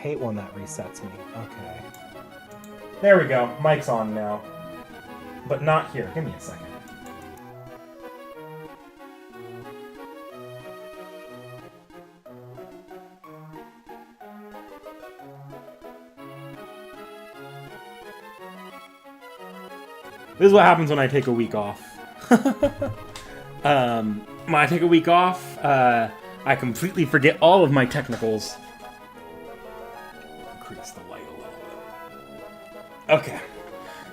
hate when that resets me. Okay. There we go. Mic's on now. But not here. Give me a second. This is what happens when I take a week off. When I take a week off, I completely forget all of my technicals. Increase the light a little bit. Okay.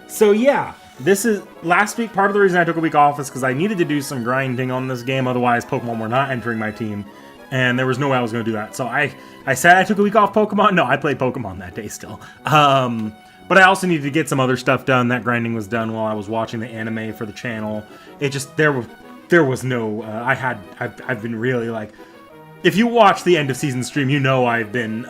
So yeah, this is last week. Part of the reason I took a week off is because I needed to do some grinding on this game. Otherwise, Pokemon were not entering my team, and there was no way I was going to do that. So I said I took a week off Pokemon. No, I played Pokemon that day still. But I also needed to get some other stuff done. That grinding was done while I was watching the anime for the channel. It just there was no. I've been really like. If you watch the end of season stream, you know I've been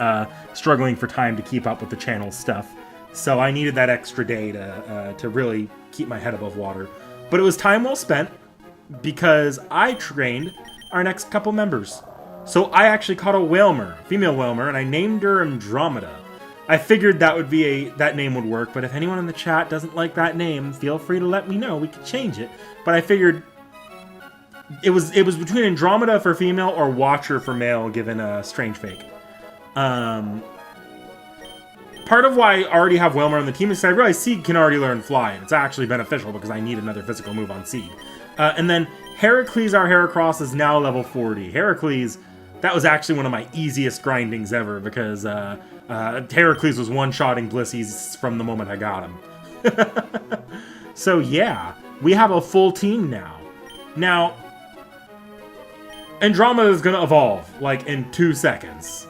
struggling for time to keep up with the channel stuff. So I needed that extra day to really keep my head above water. But it was time well spent because I trained our next couple members. So I actually caught a Whalmer, female Whalmer, and I named her Andromeda. I figured that name would work, but if anyone in the chat doesn't like that name, feel free to let me know. We could change it. But I figured it was between Andromeda for female or Watcher for male, given a strange fake. Part of why I already have Whalmer on the team is I realize Seed can already learn Fly, and it's actually beneficial because I need another physical move on Seed. And then Heracles, our Heracross, is now level 40. Heracles, that was actually one of my easiest grindings ever because Heracles was one-shotting Blissies from the moment I got him. So yeah, we have a full team now. Now, Andromeda is going to evolve, like, in 2 seconds.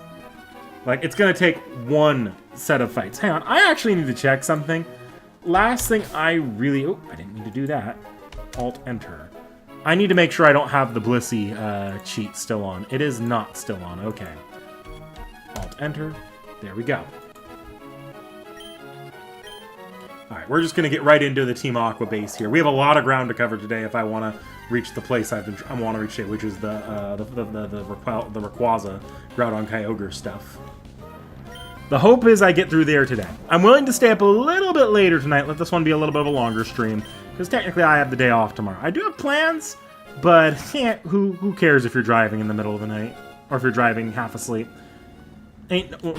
Like, it's going to take one set of fights. Hang on, I actually need to check something. Last thing I really... Oh, I didn't mean to do that. Alt-Enter. I need to make sure I don't have the Blissey cheat still on. It is not still on. Okay. Alt-Enter. There we go. Alright, we're just going to get right into the Team Aqua base here. We have a lot of ground to cover today if I want to reach the place I want to reach today, which is the Rayquaza Groudon Kyogre stuff. The hope is I get through there today. I'm willing to stay up a little bit later tonight. Let this one be a little bit of a longer stream, because technically I have the day off tomorrow. I do have plans, but who cares if you're driving in the middle of the night? Or if you're driving half asleep?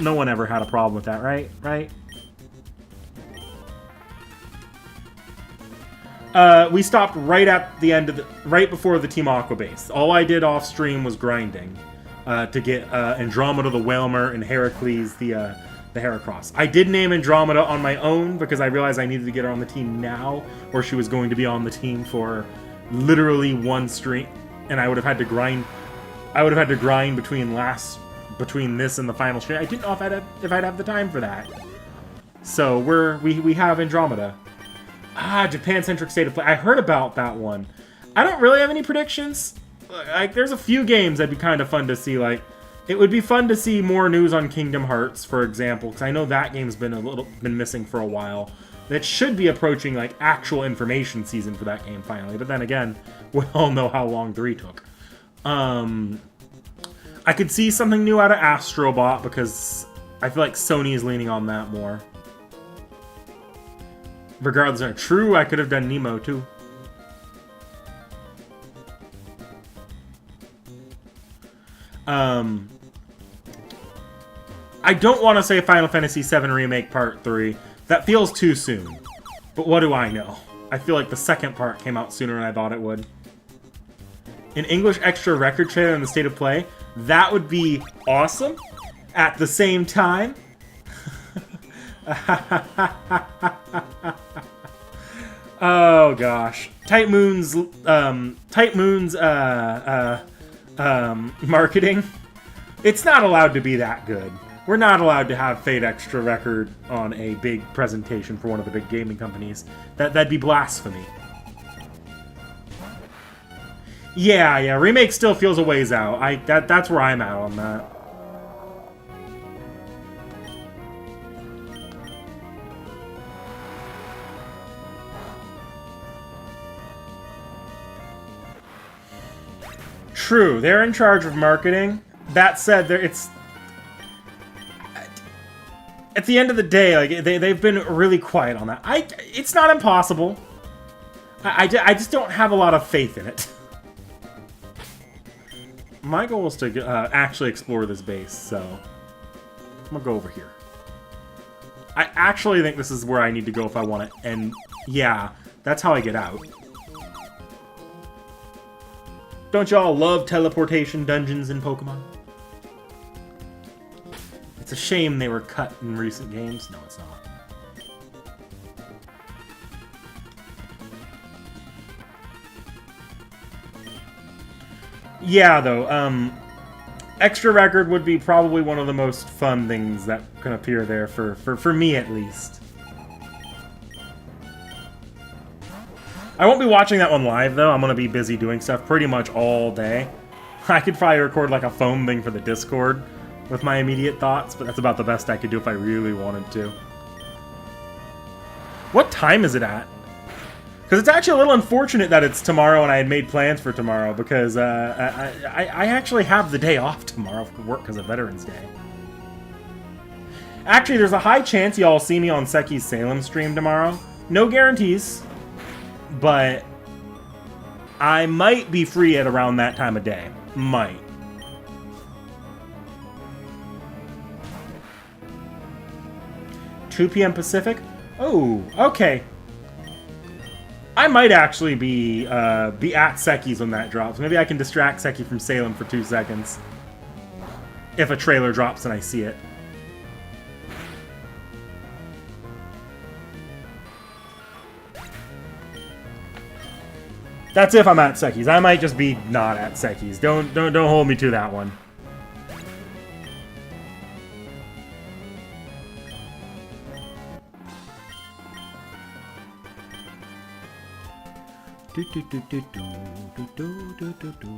No one ever had a problem with that, right? Right? We stopped right at the end of right before the Team Aqua base. All I did off stream was grinding to get Andromeda the Whalmer and Heracles the Heracross. I did name Andromeda on my own because I realized I needed to get her on the team now, or she was going to be on the team for literally one stream, and I would have had to grind. I would have had to grind between this and the final stream. I didn't know if I'd have the time for that. So we have Andromeda. Japan-centric state of play. I heard about that one. I don't really have any predictions. Like, there's a few games that'd be kind of fun to see. Like, it would be fun to see more news on Kingdom Hearts, for example, because I know that game's been missing for a while. That should be approaching like actual information season for that game finally. But then again, we all know how long 3 took. I could see something new out of Astrobot because I feel like Sony is leaning on that more. Regardless of true, I could have done Nemo too. I don't want to say Final Fantasy VII Remake Part 3. That feels too soon. But what do I know? I feel like the second part came out sooner than I thought it would. An English extra record trailer in the state of play? That would be awesome. At the same time... Oh gosh, Type Moon's marketing. It's not allowed to be that good. We're not allowed to have Fate Extra record on a big presentation for one of the big gaming companies. That'd be blasphemy. Yeah, remake still feels a ways out. That's where I'm at on that. True, they're in charge of marketing. That said, at the end of the day, like they've been really quiet on that. It's not impossible. I just don't have a lot of faith in it. My goal is to actually explore this base, so I'm gonna go over here. I actually think this is where I need to go if I want it, and yeah, that's how I get out. Don't y'all love teleportation dungeons in Pokemon? It's a shame they were cut in recent games. No, it's not. Yeah, though, extra record would be probably one of the most fun things that can appear there, for me at least. I won't be watching that one live, though. I'm going to be busy doing stuff pretty much all day. I could probably record like a phone thing for the Discord with my immediate thoughts, but that's about the best I could do if I really wanted to. What time is it at? Because it's actually a little unfortunate that it's tomorrow and I had made plans for tomorrow, because I actually have the day off tomorrow for work because of Veterans Day. Actually, there's a high chance y'all see me on Seki's Salem stream tomorrow. No guarantees, but I might be free at around that time of day. Might. $2 p.m. Pacific? Oh, okay. I might actually be at Seki's when that drops. Maybe I can distract Seki from Salem for 2 seconds. If a trailer drops and I see it. That's if I'm at Seki's. I might just be not at Seki's. Don't hold me to that one. Do, do, do, do, do, do, do, do, do.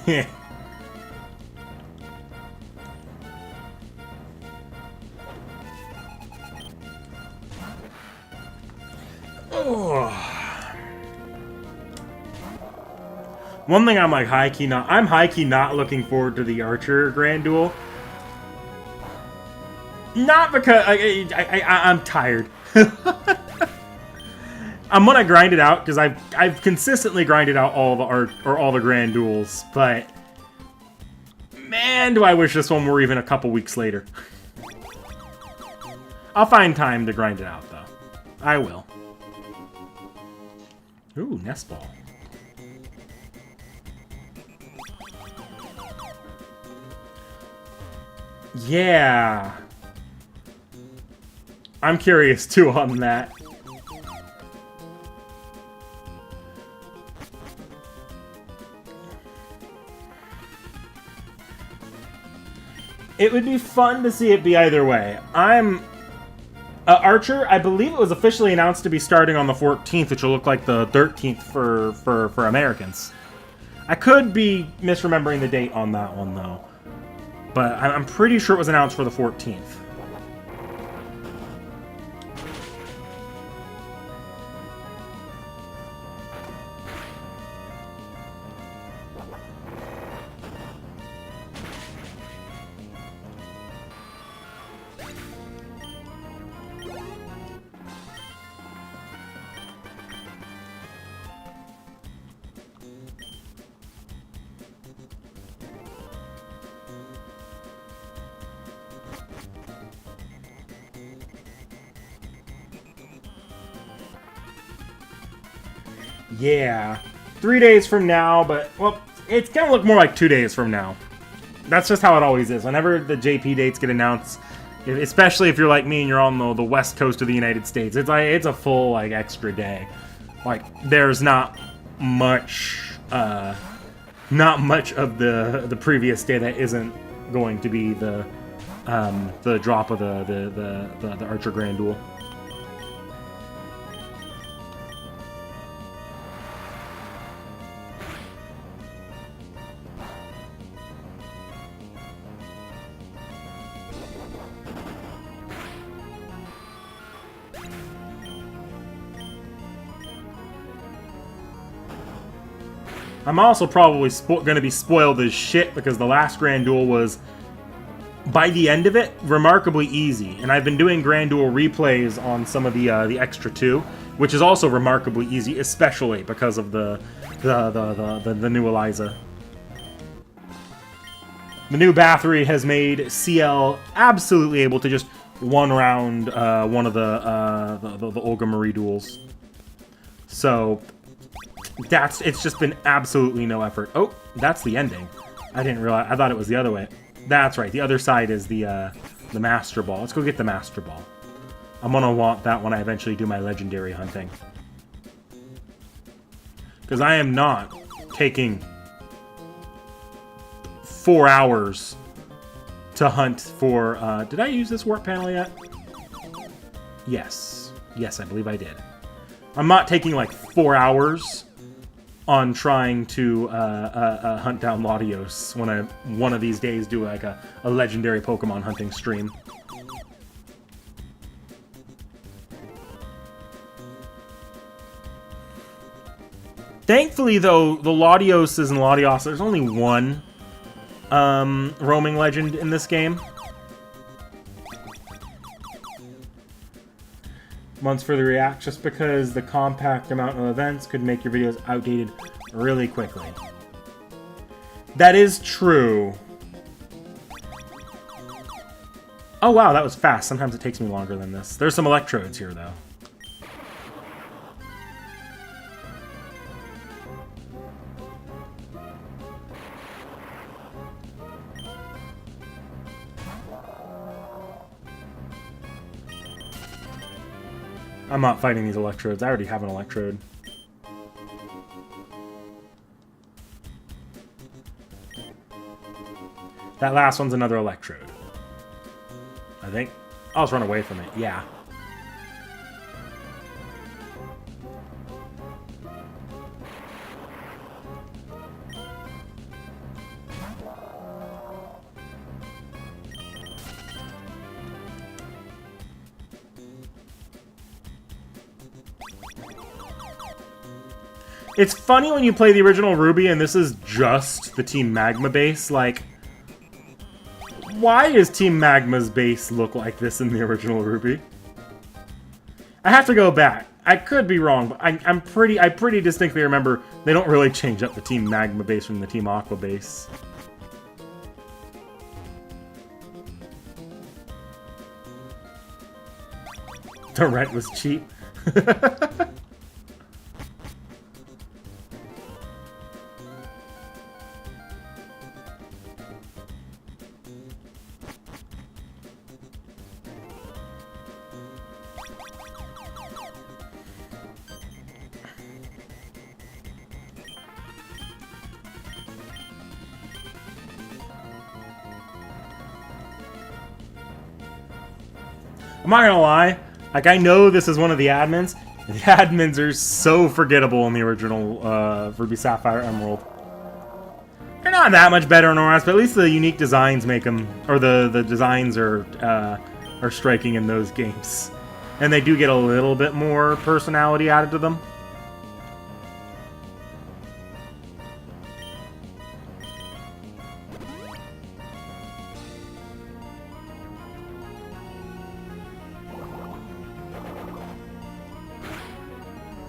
Yeah. One thing I'm like high-key not... I'm high-key not looking forward to the Archer Grand Duel. Not because... I'm tired. I'm gonna grind it out, because I've consistently grinded out all the Grand Duels, but... Man, do I wish this one were even a couple weeks later. I'll find time to grind it out, though. I will. Ooh, Nest Ball. Yeah. I'm curious, too, on that. It would be fun to see it be either way. Archer, I believe it was officially announced to be starting on the 14th, which will look like the 13th for Americans. I could be misremembering the date on that one, though. But I'm pretty sure it was announced for the 14th. Yeah. 3 days from now, but, well, it's gonna look more like 2 days from now. That's just how it always is. Whenever the JP dates get announced, especially if you're like me and you're on the west coast of the United States, it's a full, like, extra day. Like, there's not much of the previous day that isn't going to be the drop of the Archer Grand Duel. I'm also probably going to be spoiled as shit because the last Grand Duel was, by the end of it, remarkably easy. And I've been doing Grand Duel replays on some of the extra 2, which is also remarkably easy, especially because of the new Eliza. The new Bathory has made CL absolutely able to just one round one of the Olga Marie duels. So it's just been absolutely no effort. Oh, that's the ending. I didn't realize. I thought it was the other way. That's right. The other side is the Master Ball. Let's go get the Master Ball. I'm gonna want that when I eventually do my legendary hunting, because I am not taking 4 hours to hunt for... did I use this warp panel yet? Yes. Yes, I believe I did. I'm not taking like 4 hours on trying to hunt down Latios when I one of these days do like a legendary Pokemon hunting stream. Thankfully, though, the Latioses and Latios, there's only one roaming legend in this game. Months for the react, just because the compact amount of events could make your videos outdated really quickly. That is true. Oh wow, that was fast. Sometimes it takes me longer than this. There's some electrodes here, though. I'm not fighting these electrodes. I already have an electrode. That last one's another electrode, I think. I'll just run away from it. Yeah. It's funny when you play the original Ruby and this is just the Team Magma base. Like, why does Team Magma's base look like this in the original Ruby? I have to go back. I could be wrong, but I pretty distinctly remember they don't really change up the Team Magma base from the Team Aqua base. The rent was cheap. I'm not gonna lie, like, I know this is one of the admins. The admins are so forgettable in the original Ruby Sapphire Emerald. They're not that much better in ORAS, but at least the unique designs make them, or the designs are striking in those games. And they do get a little bit more personality added to them.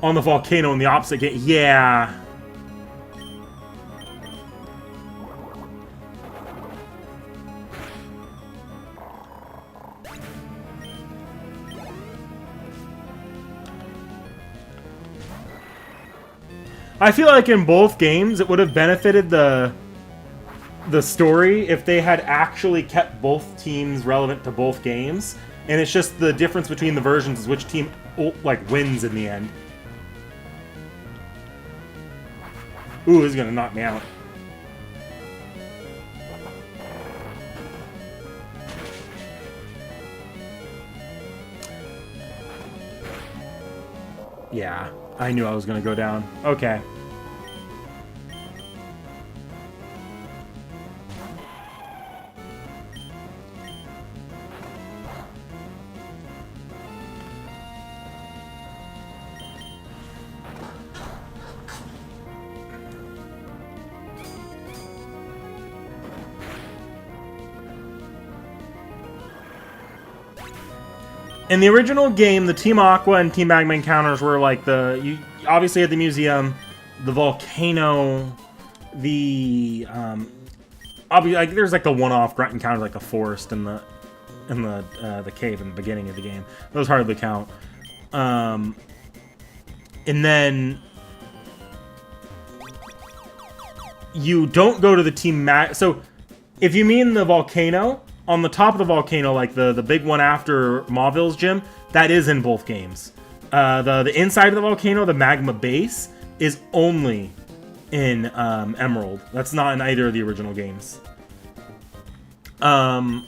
On the volcano in the opposite game. Yeah. I feel like in both games it would have benefited the story if they had actually kept both teams relevant to both games. And it's just the difference between the versions is which team like wins in the end. Ooh, this is gonna knock me out. Yeah, I knew I was gonna go down. Okay. In the original game, the Team Aqua and Team Magma encounters were like you obviously had the museum, the volcano, the obviously like there's like the one-off grunt encounter like the forest and the cave in the beginning of the game. Those hardly count. And then you don't go to the Team Mag. So if you mean the volcano, on the top of the volcano, like the big one after Mauville's gym, that is in both games. The inside of the volcano, the magma base, is only in Emerald. That's not in either of the original games. As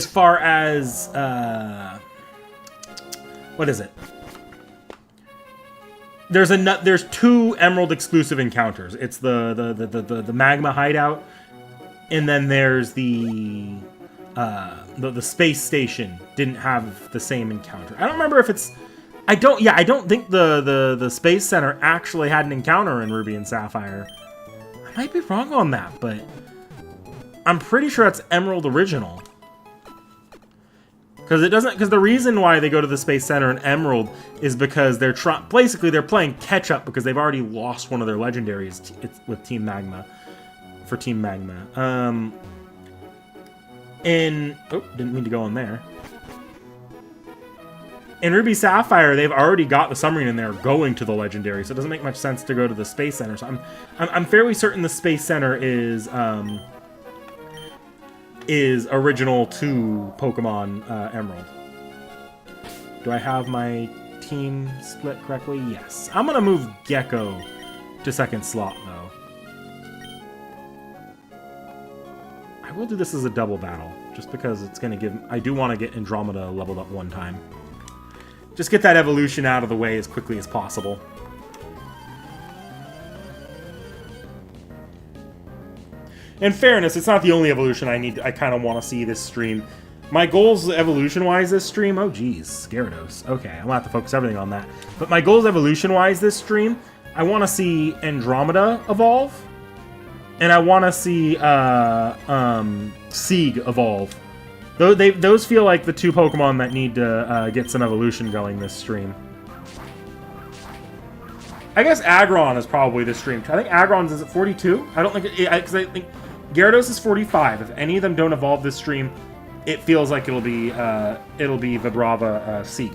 far as what is it? There's 2 Emerald exclusive encounters. It's the magma hideout, and then there's the space station didn't have the same encounter. I don't remember if it's. I don't think the space center actually had an encounter in Ruby and Sapphire. I might be wrong on that, but I'm pretty sure that's Emerald original. Because the reason why they go to the Space Center in Emerald is because they're playing catch up because they've already lost one of their legendaries with Team Magma for Team Magma. Didn't mean to go on there. In Ruby Sapphire, they've already got the submarine in there going to the legendary, so it doesn't make much sense to go to the Space Center. So I'm fairly certain the Space Center is original to Pokemon Emerald. Do I have my team split correctly? Yes. I'm going to move Gecko to second slot, though. I will do this as a double battle, just because it's going to give... I do want to get Andromeda leveled up one time. Just get that evolution out of the way as quickly as possible. In fairness, it's not the only evolution I kind of want to see this stream. My goals evolution-wise this stream... Oh, geez. Gyarados. Okay, I'm going to have to focus everything on that. But my goals evolution-wise this stream, I want to see Andromeda evolve. And I want to see Sieg evolve. Those feel like the 2 Pokemon that need to get some evolution going this stream. I guess Aggron is probably this stream. I think Aggron's is at 42. I don't think because I think Gyarados is 45. If any of them don't evolve this stream, it feels like it'll be Vibrava Sieg.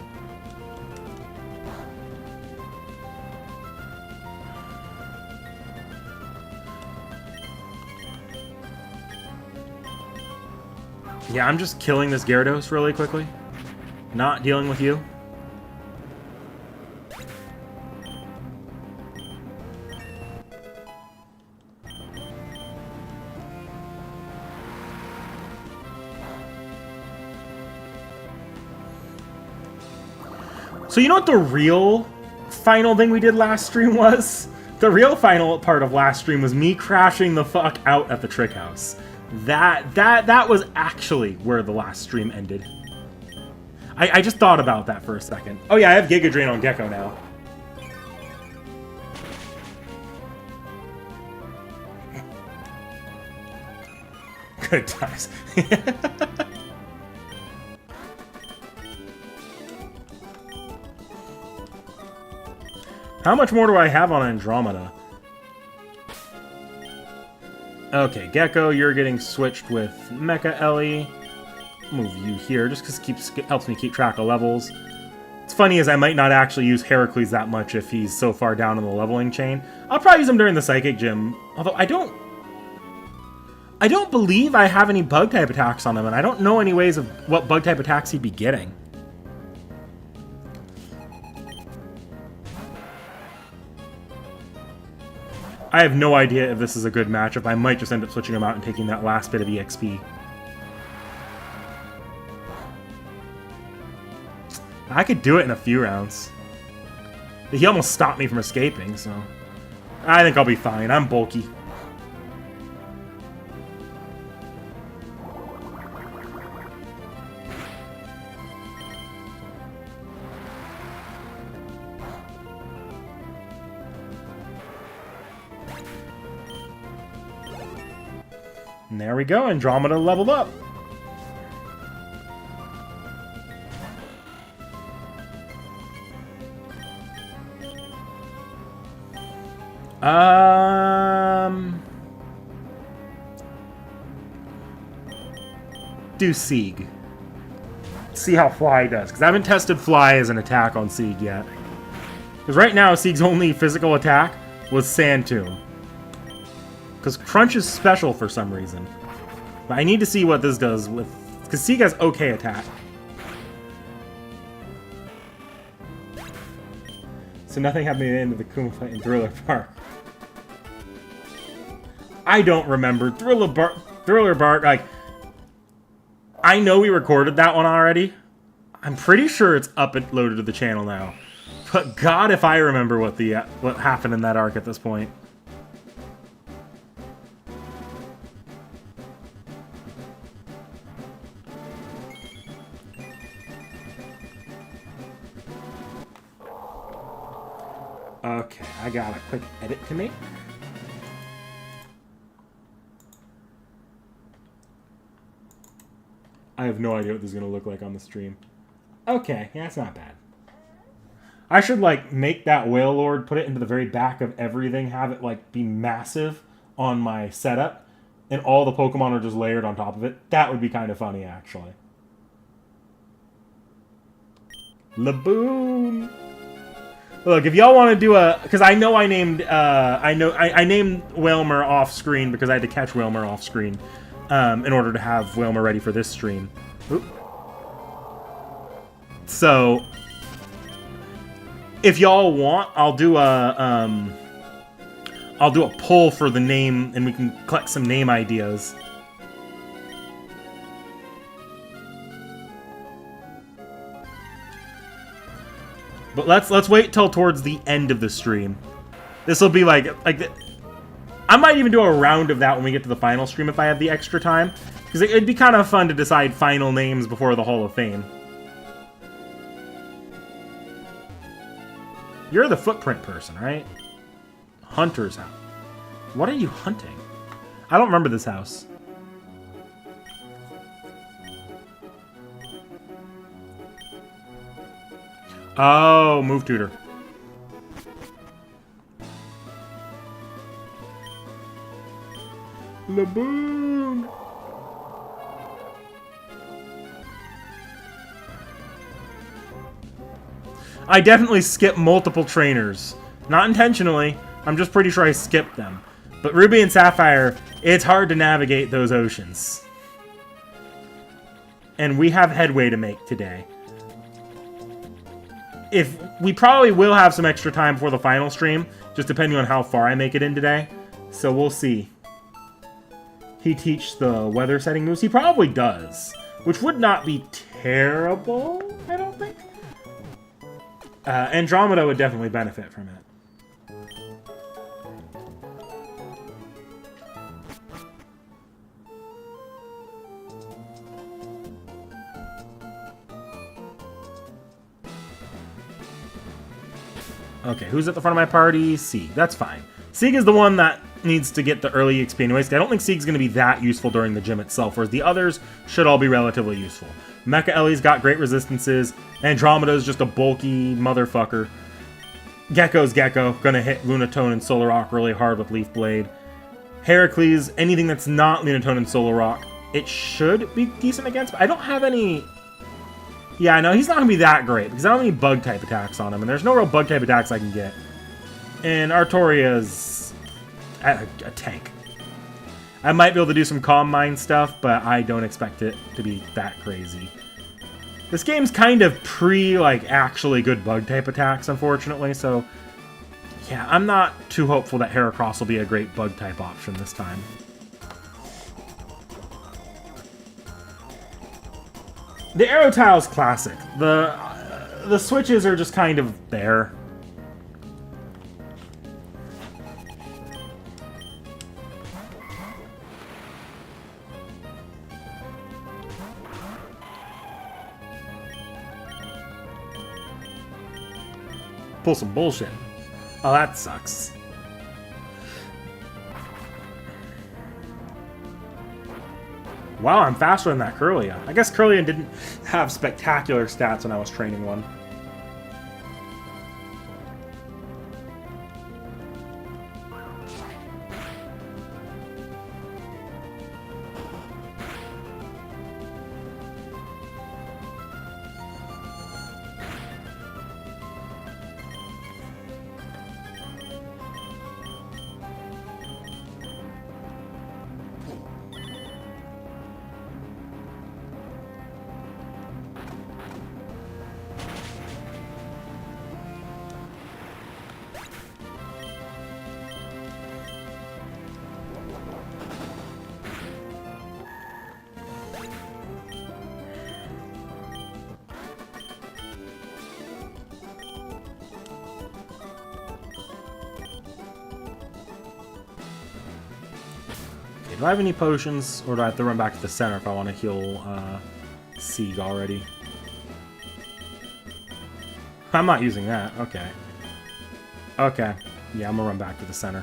Yeah, I'm just killing this Gyarados really quickly. Not dealing with you. So you know what the real final thing we did last stream was? The real final part of last stream was me crashing the fuck out at the Trick House. That was actually where the last stream ended. I just thought about that for a second. Oh yeah, I have Giga Drain on Gecko now. Good times. How much more do I have on Andromeda? Okay, Gecko, you're getting switched with Mecha Ellie. Move you here, just because it helps me keep track of levels. What's funny is I might not actually use Heracles that much if he's so far down in the leveling chain. I'll probably use him during the Psychic Gym, although I don't believe I have any Bug-type attacks on him, and I don't know any ways of what Bug-type attacks he'd be getting. I have no idea if this is a good matchup. I might just end up switching him out and taking that last bit of EXP. I could do it in a few rounds. He almost stopped me from escaping, so... I think I'll be fine. I'm bulky. And there we go, Andromeda leveled up. Do Sieg. See how Fly does. Because I haven't tested Fly as an attack on Sieg yet. Because right now, Sieg's only physical attack was Sand Tomb. Because Crunch is special for some reason. But I need to see what this does with... Because Sieg has okay attack. So nothing happened at the end of the Kuma fight in Thriller Bark. I don't remember. Thriller Bark, like... I know we recorded that one already. I'm pretty sure it's uploaded to the channel now. But God, if I remember what happened in that arc at this point. Okay, I got a quick edit to make. I have no idea what this is going to look like on the stream. Okay, yeah, that's not bad. I should, like, make that Whale Lord, put it into the very back of everything, have it, like, be massive on my setup, and all the Pokemon are just layered on top of it. That would be kind of funny, actually. Laboon! Look, if y'all want to do a... Because I know I named... I named Whalmer off-screen because I had to catch Whalmer off-screen. In order to have Whalmer ready for this stream. Oop. So, if y'all want, I'll do a poll for the name, and we can collect some name ideas. But let's wait till towards the end of the stream. This will be like I might even do a round of that when we get to the final stream if I have the extra time. Because it'd be kind of fun to decide final names before the Hall of Fame. You're the footprint person, right? Hunter's house. What are you hunting? I don't remember this house. Oh, move tutor. Laboon! I definitely skipped multiple trainers. Not intentionally. I'm just pretty sure I skipped them. But Ruby and Sapphire, it's hard to navigate those oceans. And we have headway to make today. We probably will have some extra time before the final stream, just depending on how far I make it in today. So we'll see. He teaches the weather setting moves? He probably does. Which would not be terrible, I don't think. Andromeda would definitely benefit from it. Okay, who's at the front of my party? Sieg. That's fine. Sieg is the one that needs to get the early XP anyways. I don't think Sieg's going to be that useful during the gym itself, whereas the others should all be relatively useful. Mecha Ellie's got great resistances. Andromeda's just a bulky motherfucker. Gecko's Gecko, gonna hit Lunatone and Solar Rock really hard with Leaf Blade. Heracles, anything that's not Lunatone and Solar Rock, it should be decent against, but I don't have any... Yeah, I know, he's not gonna be that great, because I don't have any Bug-type attacks on him, and there's no real Bug-type attacks I can get. And Artoria's a tank. I might be able to do some Calm Mind stuff, but I don't expect it to be that crazy. This game's kind of actually good Bug-type attacks, unfortunately, so... Yeah, I'm not too hopeful that Heracross will be a great Bug-type option this time. The Aerotile's classic. The switches are just kind of there. Pull some bullshit. Oh, that sucks. Wow, I'm faster than that Kirlia. I guess Kirlia didn't have spectacular stats when I was training one. Do I have any potions, or do I have to run back to the center if I want to heal Sieg already? I'm not using that. Okay. Okay. Yeah, I'm gonna run back to the center.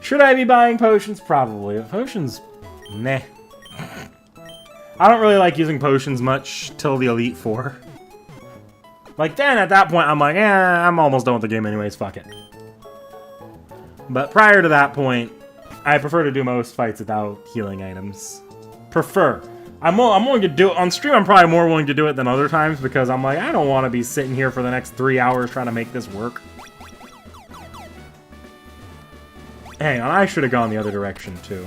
Should I be buying potions? Probably. Potions, meh. I don't really like using potions much till the Elite Four. Like, then at that point, I'm like, I'm almost done with the game anyways, fuck it. But prior to that point, I prefer to do most fights without healing items. Prefer. I'm willing to do it on stream. I'm probably more willing to do it than other times because I'm like, I don't want to be sitting here for the next 3 hours trying to make this work. Hang on, I should have gone the other direction too.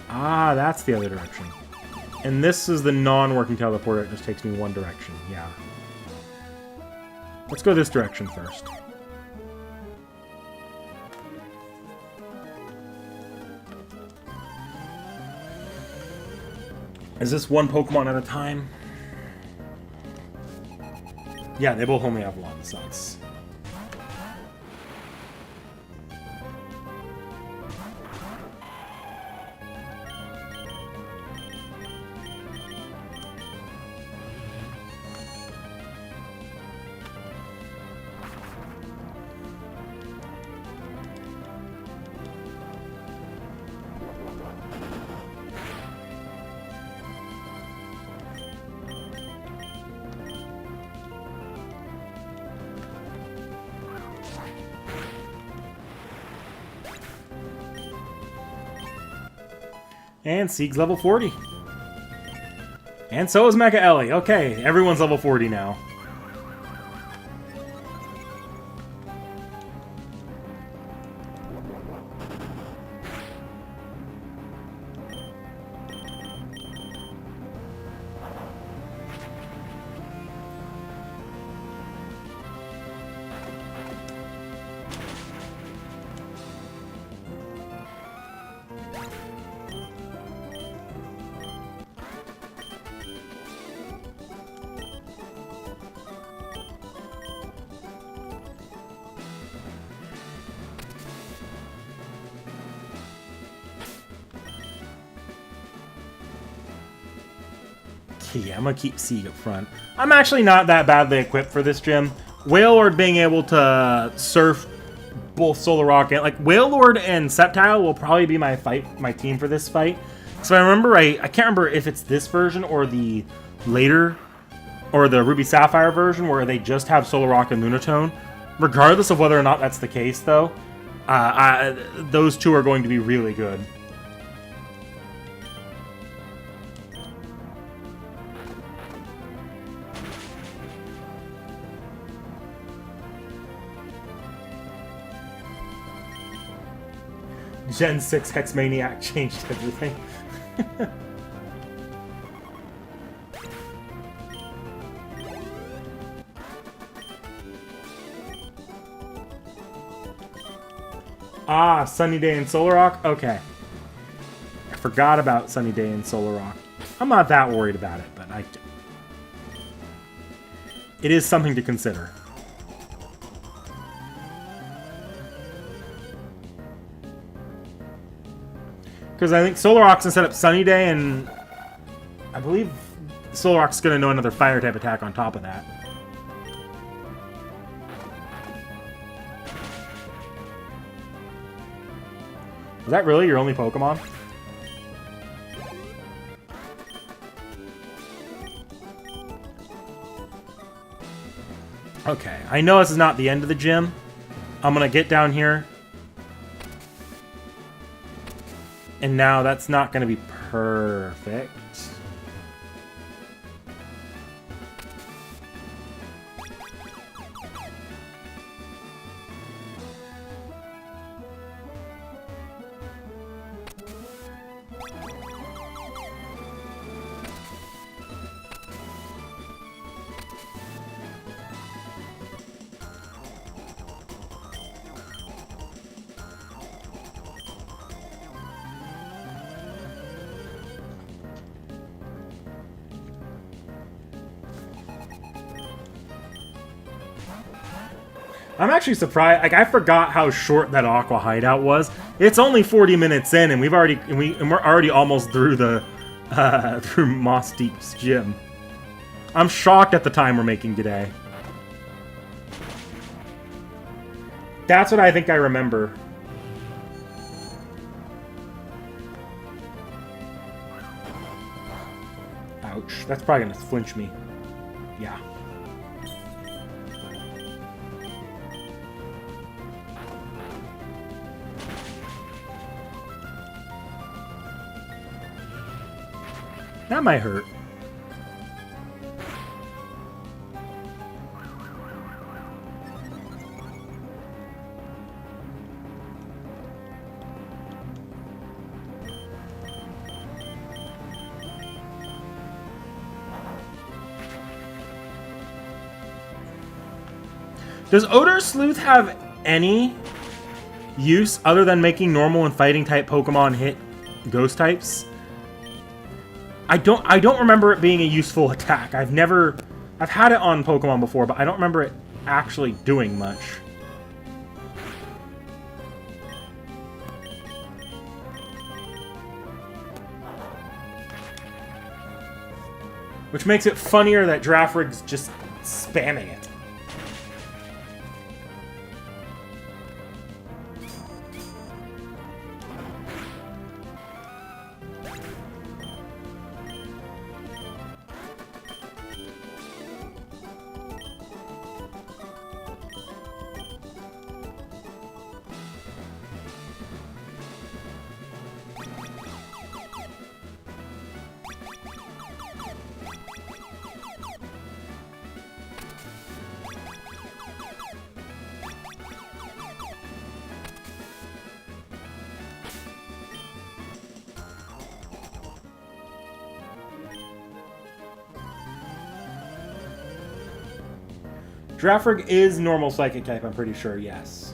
Ah, that's the other direction. And this is the non-working teleporter. It just takes me one direction. Yeah. Let's go this direction first. Is this one Pokemon at a time? Yeah, they both only have one, so it's... And Sieg's level 40. And so is Mecha Ellie. Okay, everyone's level 40 now. Yeah, I'm gonna keep Sieg up front. I'm actually not that badly equipped for this gym. Wailord being able to surf both Solrock and like Wailord and Sceptile will probably be my team for this fight. So I remember I can't remember if it's this version or the later or the Ruby Sapphire version where they just have Solrock and Lunatone. Regardless of whether or not that's the case, though, those two are going to be really good. Gen 6 Hexmaniac changed everything. Ah, Sunny Day and Solrock? Okay. I forgot about Sunny Day and Solrock. I'm not that worried about it, but it is something to consider. Because I think Solrock's going to set up Sunny Day, and I believe Solrock's going to know another fire-type attack on top of that. Is that really your only Pokemon? Okay, I know this is not the end of the gym. I'm going to get down here. And now that's not going to be perfect. I'm actually surprised. Like, I forgot how short that Aqua hideout was. It's only 40 minutes in, and we're already almost through the through Moss Deep's gym. I'm shocked at the time we're making today. That's what I think I remember. Ouch. That's probably gonna flinch me. Yeah. That might hurt. Does Odor Sleuth have any use other than making normal and fighting type Pokemon hit ghost types? I don't remember it being a useful attack. I've had it on Pokemon before, but I don't remember it actually doing much. Which makes it funnier that Drafrig's just spamming it. Drafrig is normal Psychic type, I'm pretty sure, yes.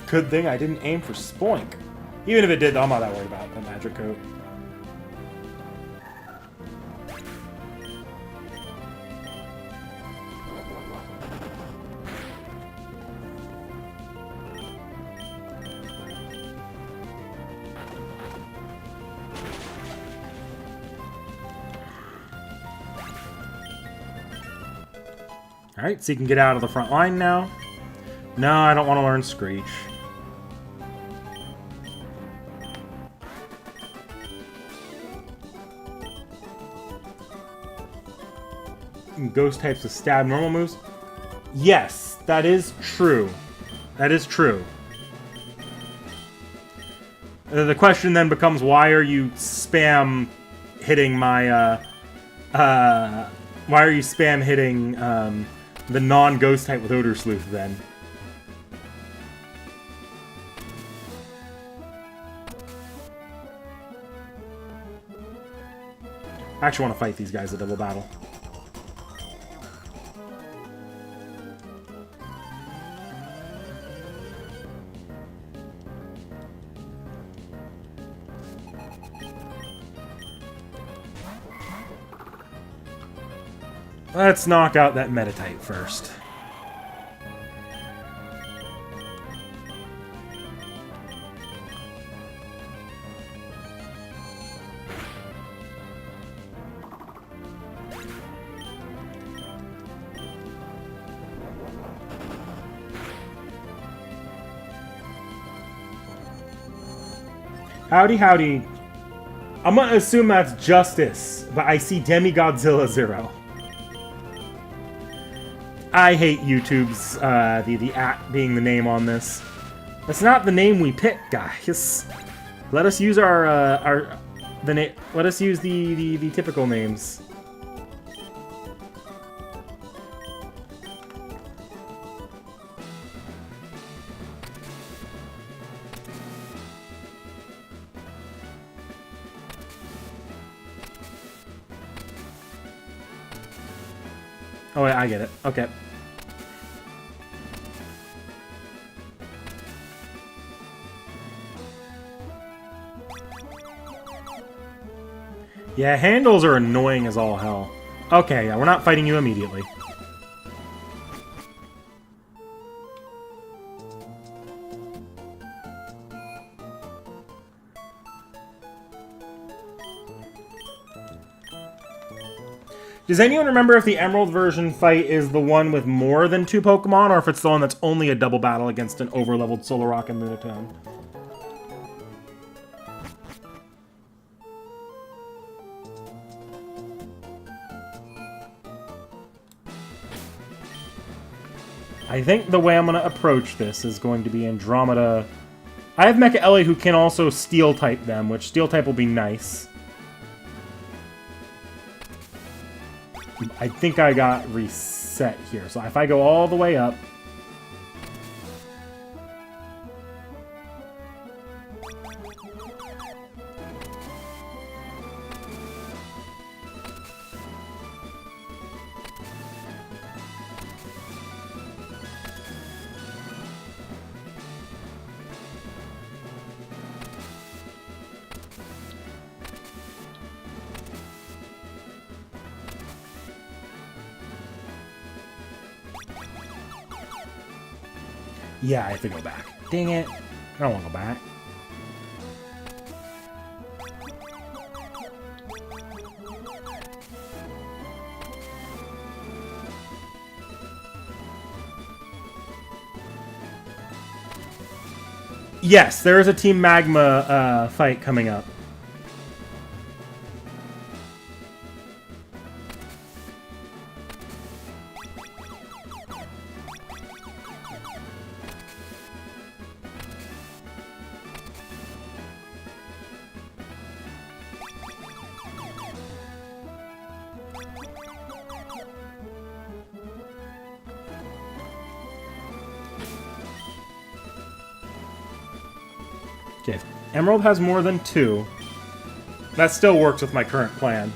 Good thing I didn't aim for Spoink. Even if it did, I'm not that worried about the Magic Coat. Alright, so you can get out of the front line now. No, I don't want to learn Screech. Ghost types with stab normal moves? Yes, that is true. That is true. The question then becomes, why are you spam hitting my, why are you spam hitting, the non-ghost type with Odor Sleuth then? I actually want to fight these guys at double battle. Let's knock out that Meta-type first. Howdy, howdy. I'm gonna assume that's Justice, but I see Demi-Godzilla 0. I hate YouTube's, the at being the name on this. That's not the name we picked, guys. Let us use let us use the typical names. Oh, wait, I get it. Okay. Yeah, handles are annoying as all hell. Okay, yeah, we're not fighting you immediately. Does anyone remember if the Emerald version fight is the one with more than 2 Pokemon, or if it's the one that's only a double battle against an overleveled Solrock and Lunatone? I think the way I'm going to approach this is going to be Andromeda. I have Mecha Ellie who can also Steel-type them, which Steel-type will be nice. I think I got reset here. So if I go all the way up... Yeah, I have to go back. Dang it. I don't want to go back. Yes, there is a Team Magma fight coming up. Okay, if Emerald has more than 2. That still works with my current plan.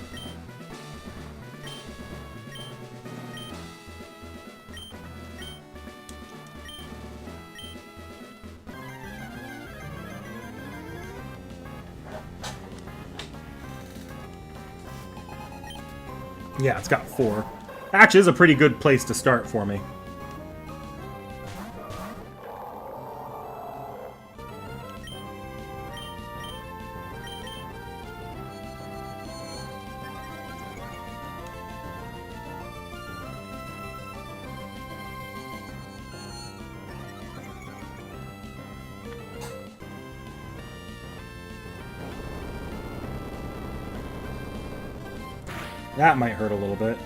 Yeah, it's got 4. Actually, is a pretty good place to start for me. That might hurt a little bit.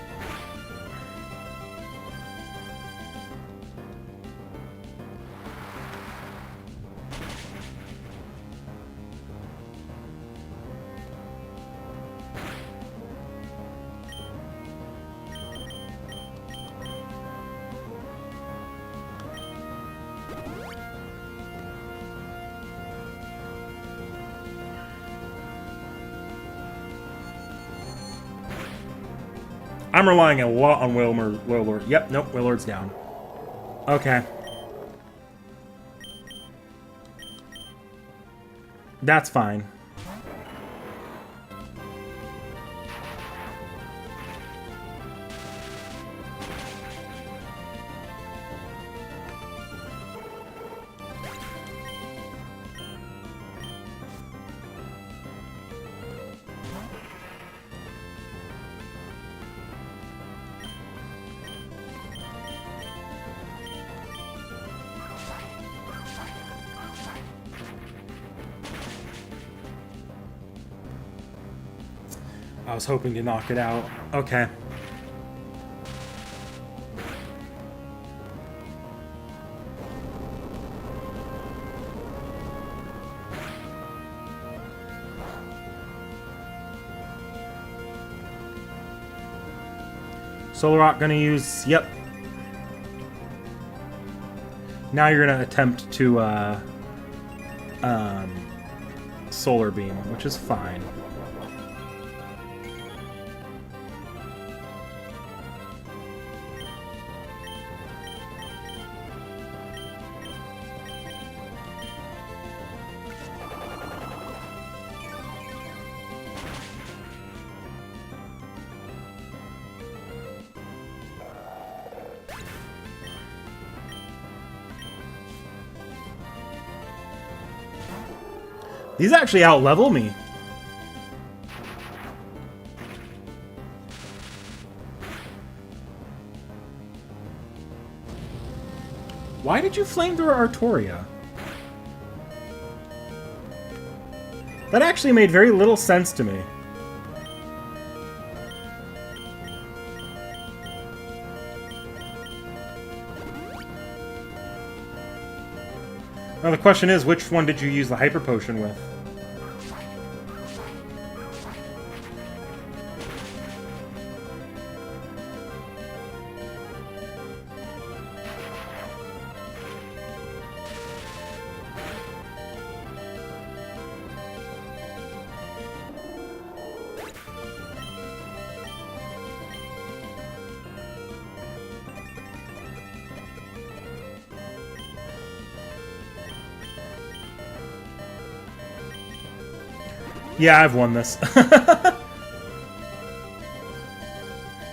I'm relying a lot on Wailord. Yep, nope, Wailord's down. Okay. That's fine. I was hoping to knock it out. Okay. Solrock gonna use... Yep. Now you're gonna attempt to, Solar Beam, which is fine. These actually out-level me. Why did you flamethrower Artoria? That actually made very little sense to me. Now the question is, which one did you use the Hyper Potion with? Yeah, I've won this.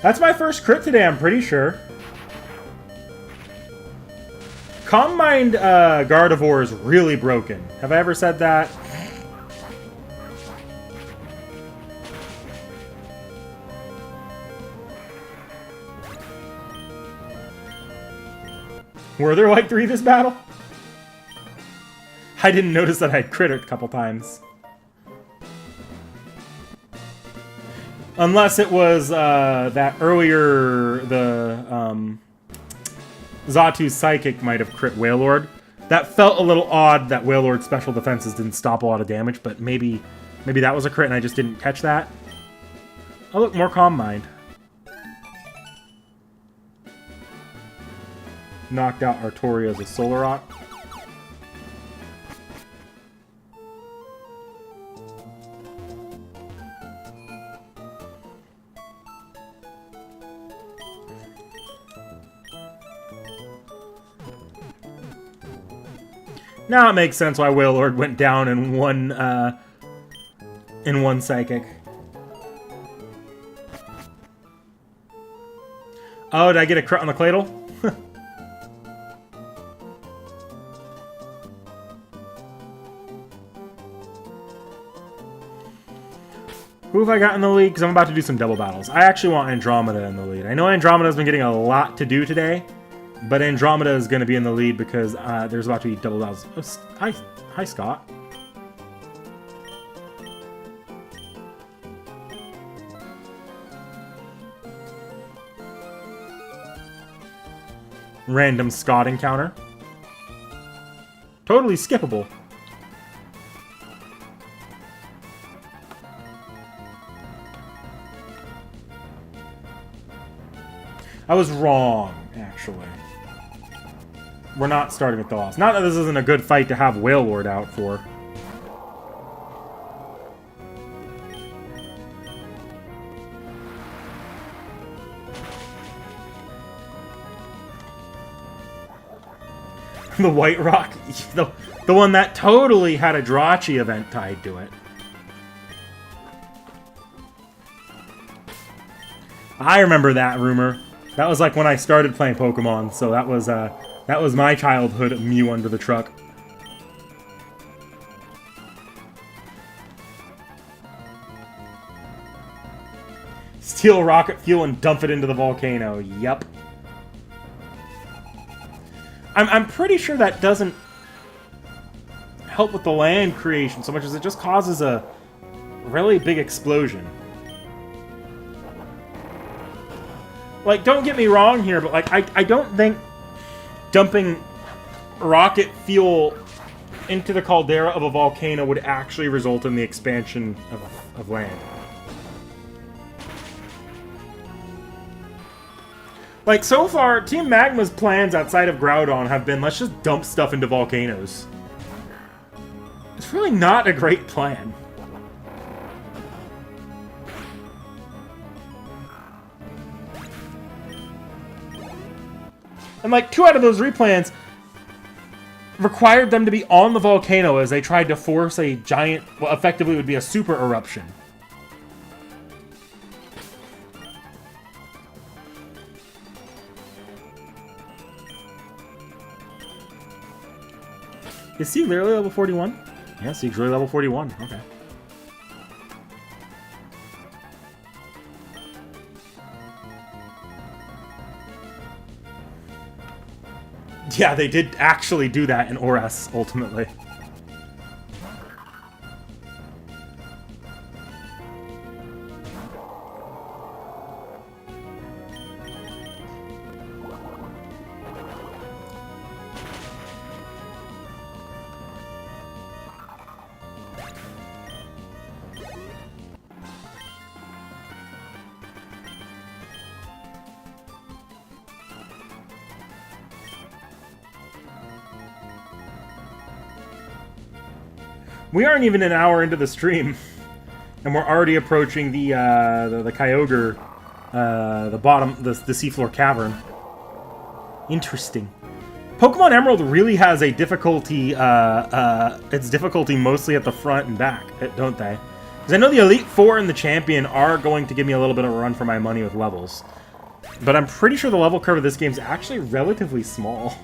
That's my first crit today, I'm pretty sure. Calm Mind Gardevoir is really broken. Have I ever said that? Were there like 3 this battle? I didn't notice that I'd crit a couple times. Unless it was that earlier, the Xatu's Psychic might have crit Wailord. That felt a little odd that Wailord's special defenses didn't stop a lot of damage, but maybe that was a crit and I just didn't catch that. Oh look, more Calm Mind. Knocked out Artoria as a Solar Rock. Now it makes sense why Wailord went down in one Psychic. Oh, did I get a crit on the Cladle? Who have I got in the lead? Because I'm about to do some double battles. I actually want Andromeda in the lead. I know Andromeda's been getting a lot to do today. But Andromeda is going to be in the lead because there's about to be double battles. Oh, hi, Scott. Random Scott encounter. Totally skippable. I was wrong, actually. We're not starting with the loss. Not that this isn't a good fight to have Wailord out for. The White Rock, the one that totally had a Drachi event tied to it. I remember that rumor. That was like when I started playing Pokemon, so that was my childhood Mew under the truck. Steal rocket fuel and dump it into the volcano. Yup. I'm pretty sure that doesn't help with the land creation so much as it just causes a really big explosion. Like, don't get me wrong here, but like I don't think dumping rocket fuel into the caldera of a volcano would actually result in the expansion of land. Like, so far, Team Magma's plans outside of Groudon have been, let's just dump stuff into volcanoes. It's really not a great plan. And like, 2 out of those replans required them to be on the volcano as they tried to force a giant, well, effectively would be a super eruption. Is he literally level 41? Yeah, Seek's really level 41. Okay. Yeah, they did actually do that in Ores, ultimately. We aren't even an hour into the stream, and we're already approaching the Kyogre, the bottom, the seafloor cavern. Interesting. Pokemon Emerald really has a difficulty, its difficulty mostly at the front and back, don't they? Because I know the Elite Four and the Champion are going to give me a little bit of a run for my money with levels. But I'm pretty sure the level curve of this game is actually relatively small.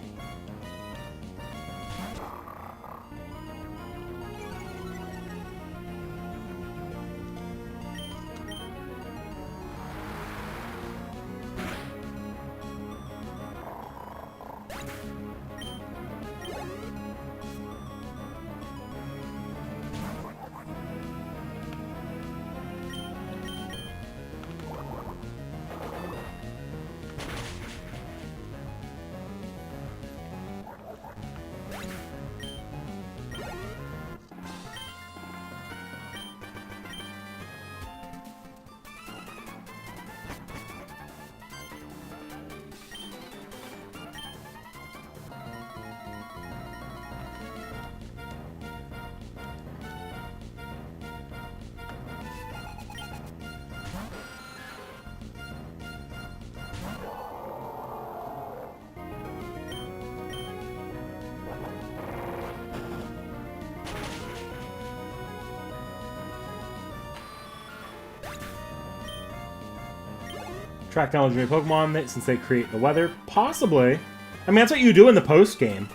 Track down legendary Pokemon since they create the weather. Possibly. I mean, that's what you do in the post game.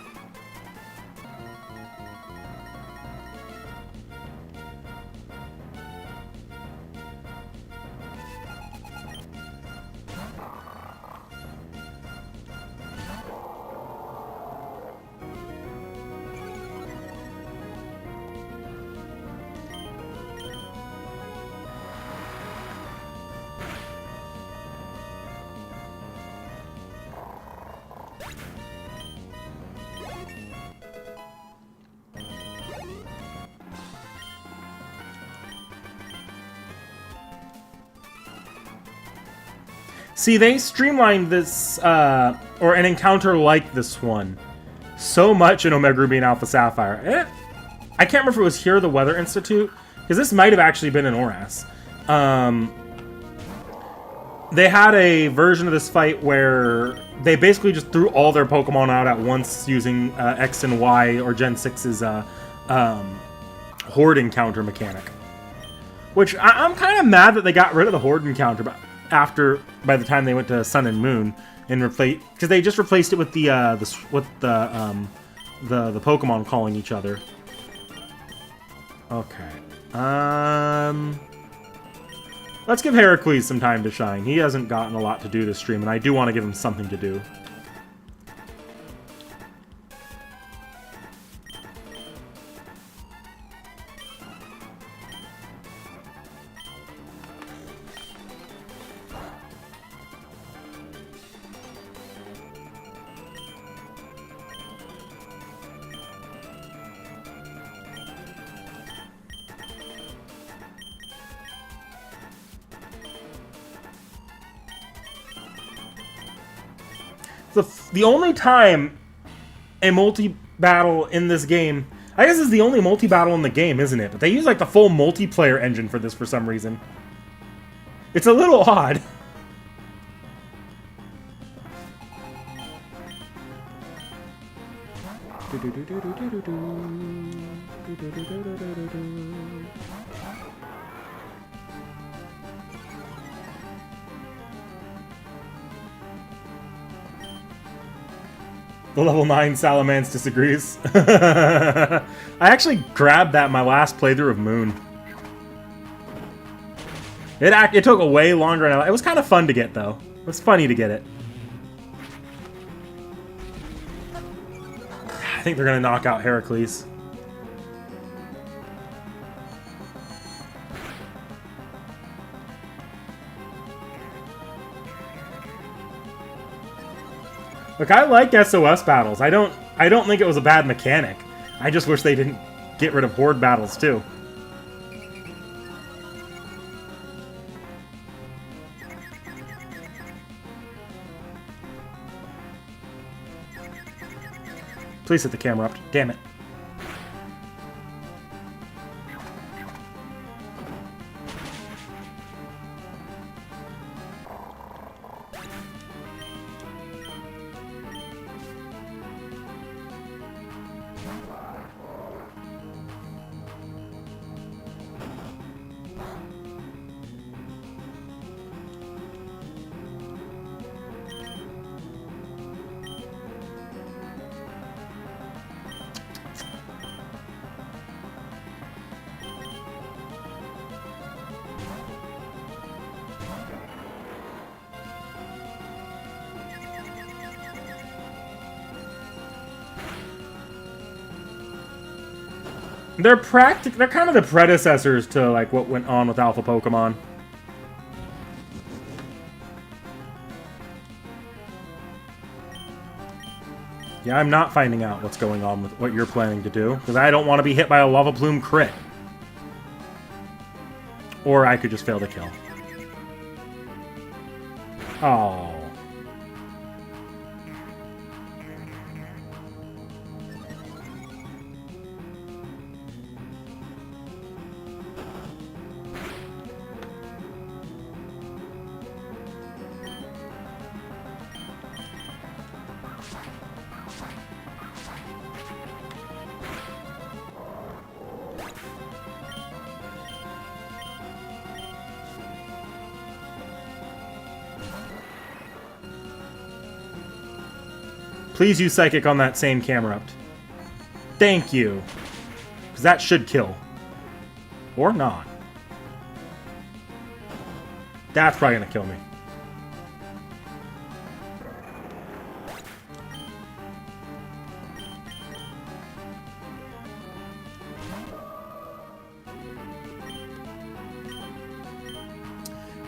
See, they streamlined this, or an encounter like this one, so much in Omega Ruby and Alpha Sapphire. I can't remember if it was here or the Weather Institute, because this might have actually been in Oras. They had a version of this fight where they basically just threw all their Pokemon out at once using X and Y, or Gen 6's Horde encounter mechanic. Which, I'm kind of mad that they got rid of the Horde encounter, but by the time they went to Sun and Moon and replaced, because they just replaced it with the Pokemon calling each other. Okay. Let's give Heracles some time to shine. He hasn't gotten a lot to do this stream, and I do want to give him something to do. The only time a multi-battle in this game... I guess this is the only multi-battle in the game, isn't it? But they use, like, the full multiplayer engine for this for some reason. It's a little odd. The level 9 Salamence disagrees. I actually grabbed that in my last playthrough of Moon. It took a way longer than it was kind of fun to get, though. It was funny to get it. I think they're going to knock out Heracles. Look, I like SOS battles. I don't think it was a bad mechanic. I just wish they didn't get rid of horde battles too. Please hit the camera up. Damn it. They're kind of the predecessors to like what went on with Alpha Pokemon. Yeah, I'm not finding out what's going on with what you're planning to do, because I don't want to be hit by a Lava Plume crit. Or I could just fail to kill. Oh. Please use Psychic on that same camera. Thank you. Because that should kill. Or not. That's probably going to kill me.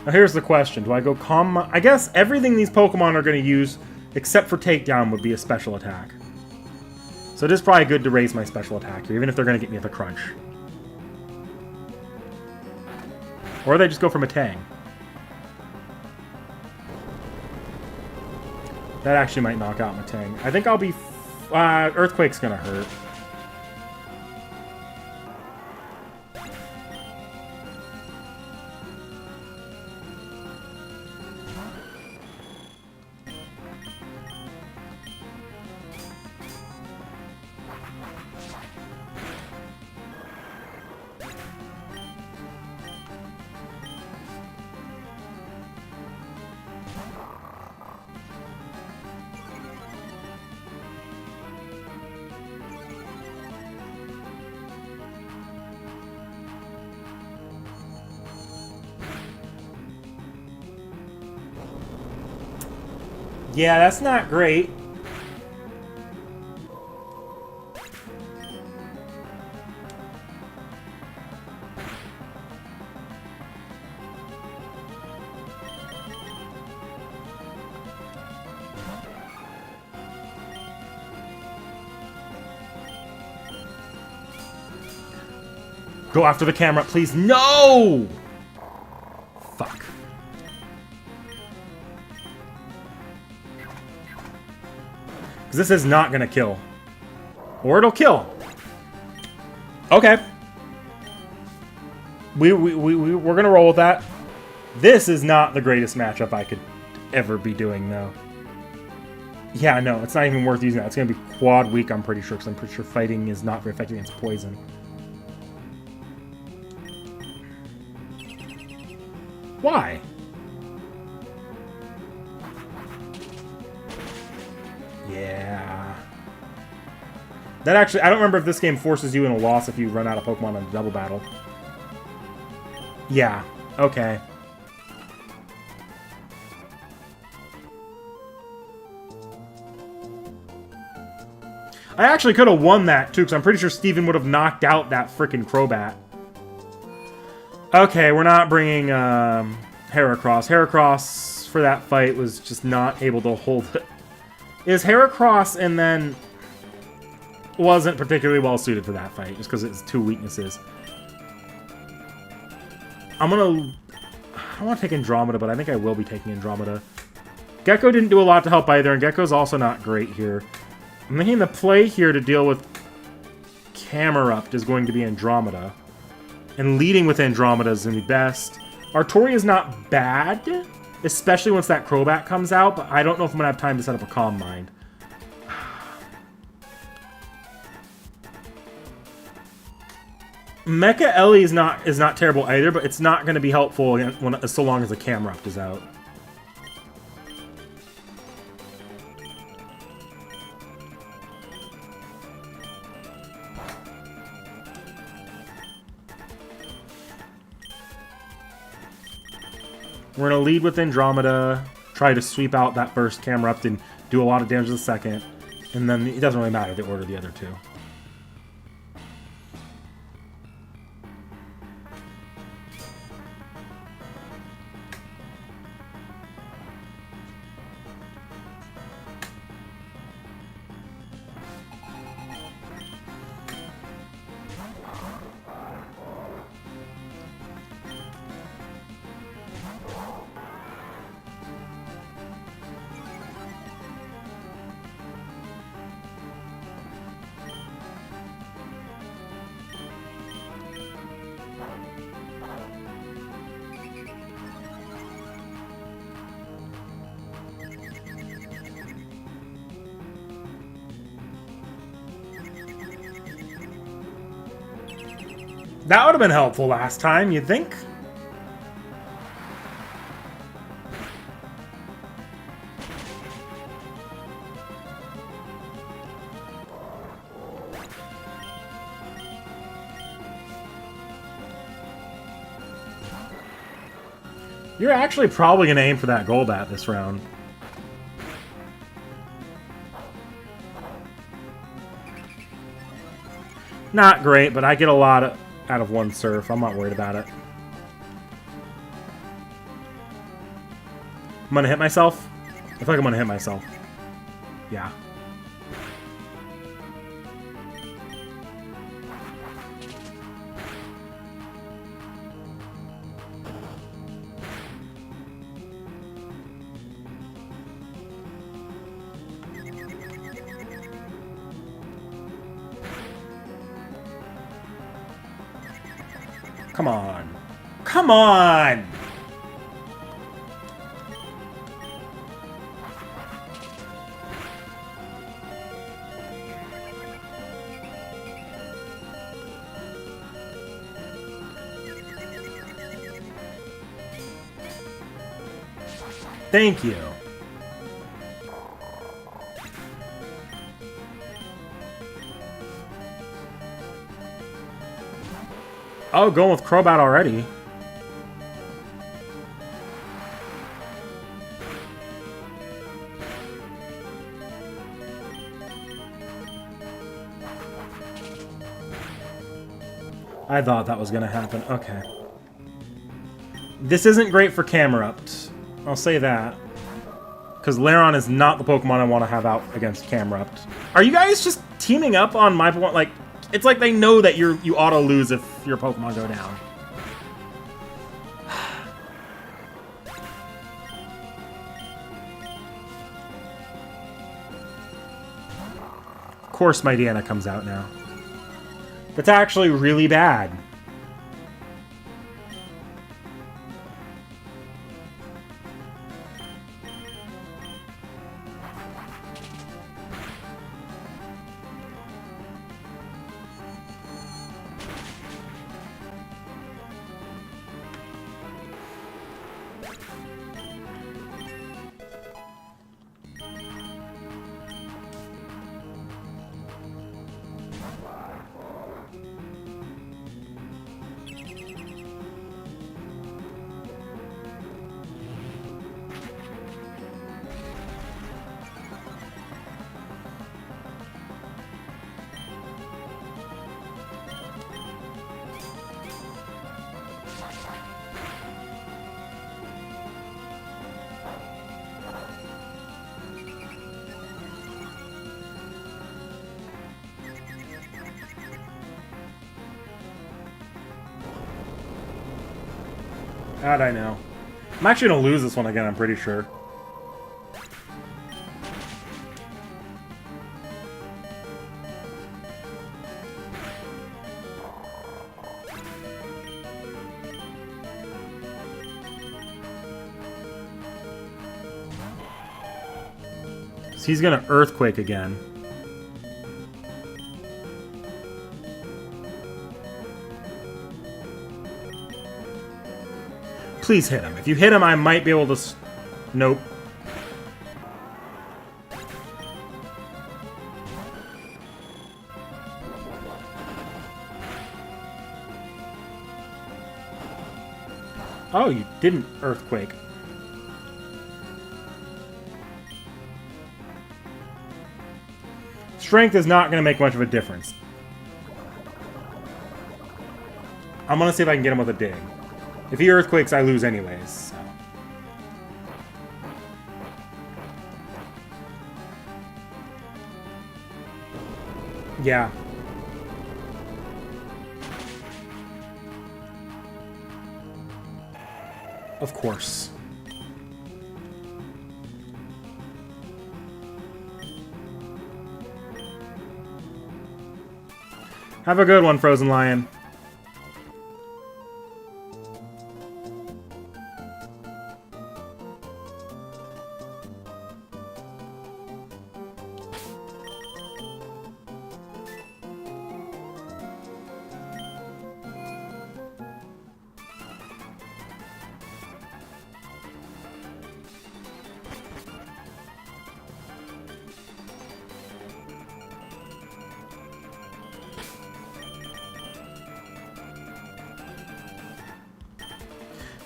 Now here's the question. Do I go calm? I guess everything these Pokemon are going to use, except for Takedown, would be a special attack. So it is probably good to raise my special attack here, even if they're going to get me with a crunch. Or they just go for Matang. That actually might knock out Matang. I think I'll be... Earthquake's going to hurt. Yeah, that's not great. Go after the camera, please. No! Fuck. Because this is not going to kill. Or it'll kill. Okay. We're going to roll with that. This is not the greatest matchup I could ever be doing, though. Yeah, no, it's not even worth using that. It's going to be quad weak, I'm pretty sure, because I'm pretty sure fighting is not very effective against poison. Why? Yeah. That actually, I don't remember if this game forces you in a loss if you run out of Pokemon in a double battle. Yeah, okay. I actually could have won that, too, because I'm pretty sure Steven would have knocked out that freaking Crobat. Okay, we're not bringing Heracross. Heracross, for that fight, was just not able to hold it. Is Heracross, and then wasn't particularly well suited for that fight, just because it's two weaknesses. I want to take Andromeda, but I think I will be taking Andromeda. Gecko didn't do a lot to help either, and Gecko's also not great here. I'm thinking the play here to deal with Camerupt is going to be Andromeda. And leading with Andromeda is going to be best. Artoria is not bad, especially once that Crobat comes out, but I don't know if I'm going to have time to set up a Calm Mind. Mecha Ellie is not terrible either, but it's not going to be helpful so long as the Camerupt is out. We're going to lead with Andromeda, try to sweep out that first Camerupt and do a lot of damage to the second, and then it doesn't really matter the order of the other two. That would have been helpful last time, you'd think? You're actually probably going to aim for that Golbat this round. Not great, but I get a lot out of one Surf. I'm not worried about it. I'm going to hit myself? I feel like I'm going to hit myself. Yeah. Come on. Come on! Thank you. Oh, going with Crobat already. I thought that was going to happen. Okay. This isn't great for Camerupt. I'll say that. Because Lairon is not the Pokemon I want to have out against Camerupt. Are you guys just teaming up on my Pokemon? Like, it's like they know that you auto lose if your Pokemon go down. Of course my Deanna comes out now. That's actually really bad. How'd I know? I'm actually gonna lose this one again, I'm pretty sure. So he's gonna Earthquake again. Please hit him. If you hit him, I might be able to... Nope. Oh, you didn't Earthquake. Strength is not going to make much of a difference. I'm going to see if I can get him with a dig. If he Earthquakes, I lose anyways. So. Yeah. Of course. Have a good one, Frozen Lion.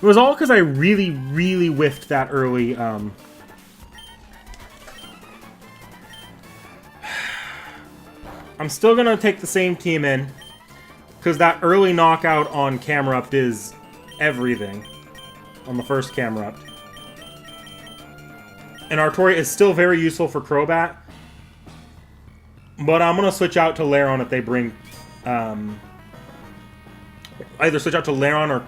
It was all because I really, really whiffed that early, I'm still going to take the same team in, because that early knockout on Camerupt is everything, on the first Camerupt. And Artoria is still very useful for Crobat, but I'm going to switch out to Lairon if they bring... either switch out to Lairon or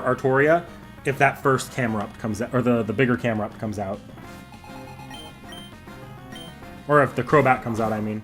Artoria if that first Camerupt comes out, or the bigger Camerupt comes out. Or if the Crobat comes out, I mean.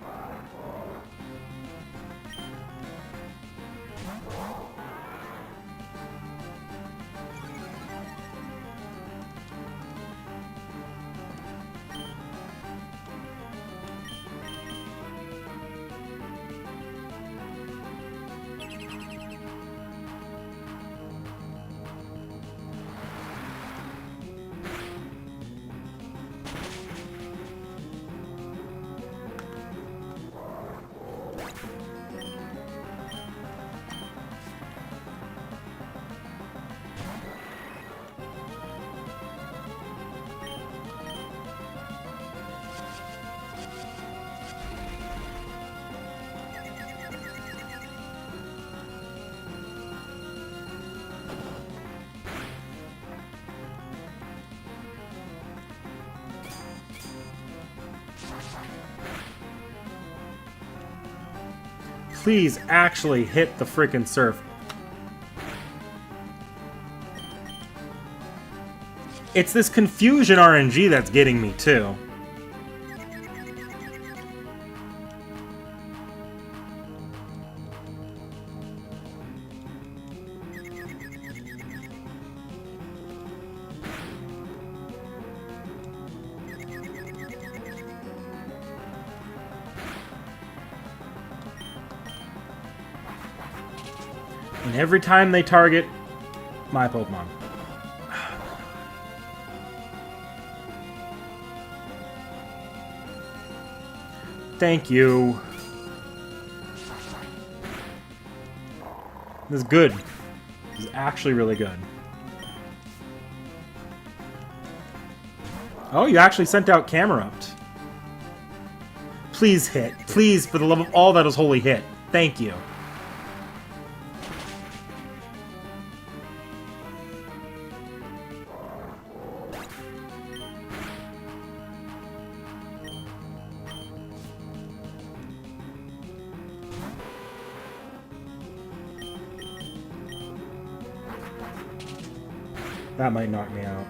Please actually hit the frickin' surf. It's this confusion RNG that's getting me, too. And every time they target my Pokemon. Thank you. This is good. This is actually really good. Oh, you actually sent out Camerupt. Please hit. Please, for the love of all that is holy, hit. Thank you. That might knock me out.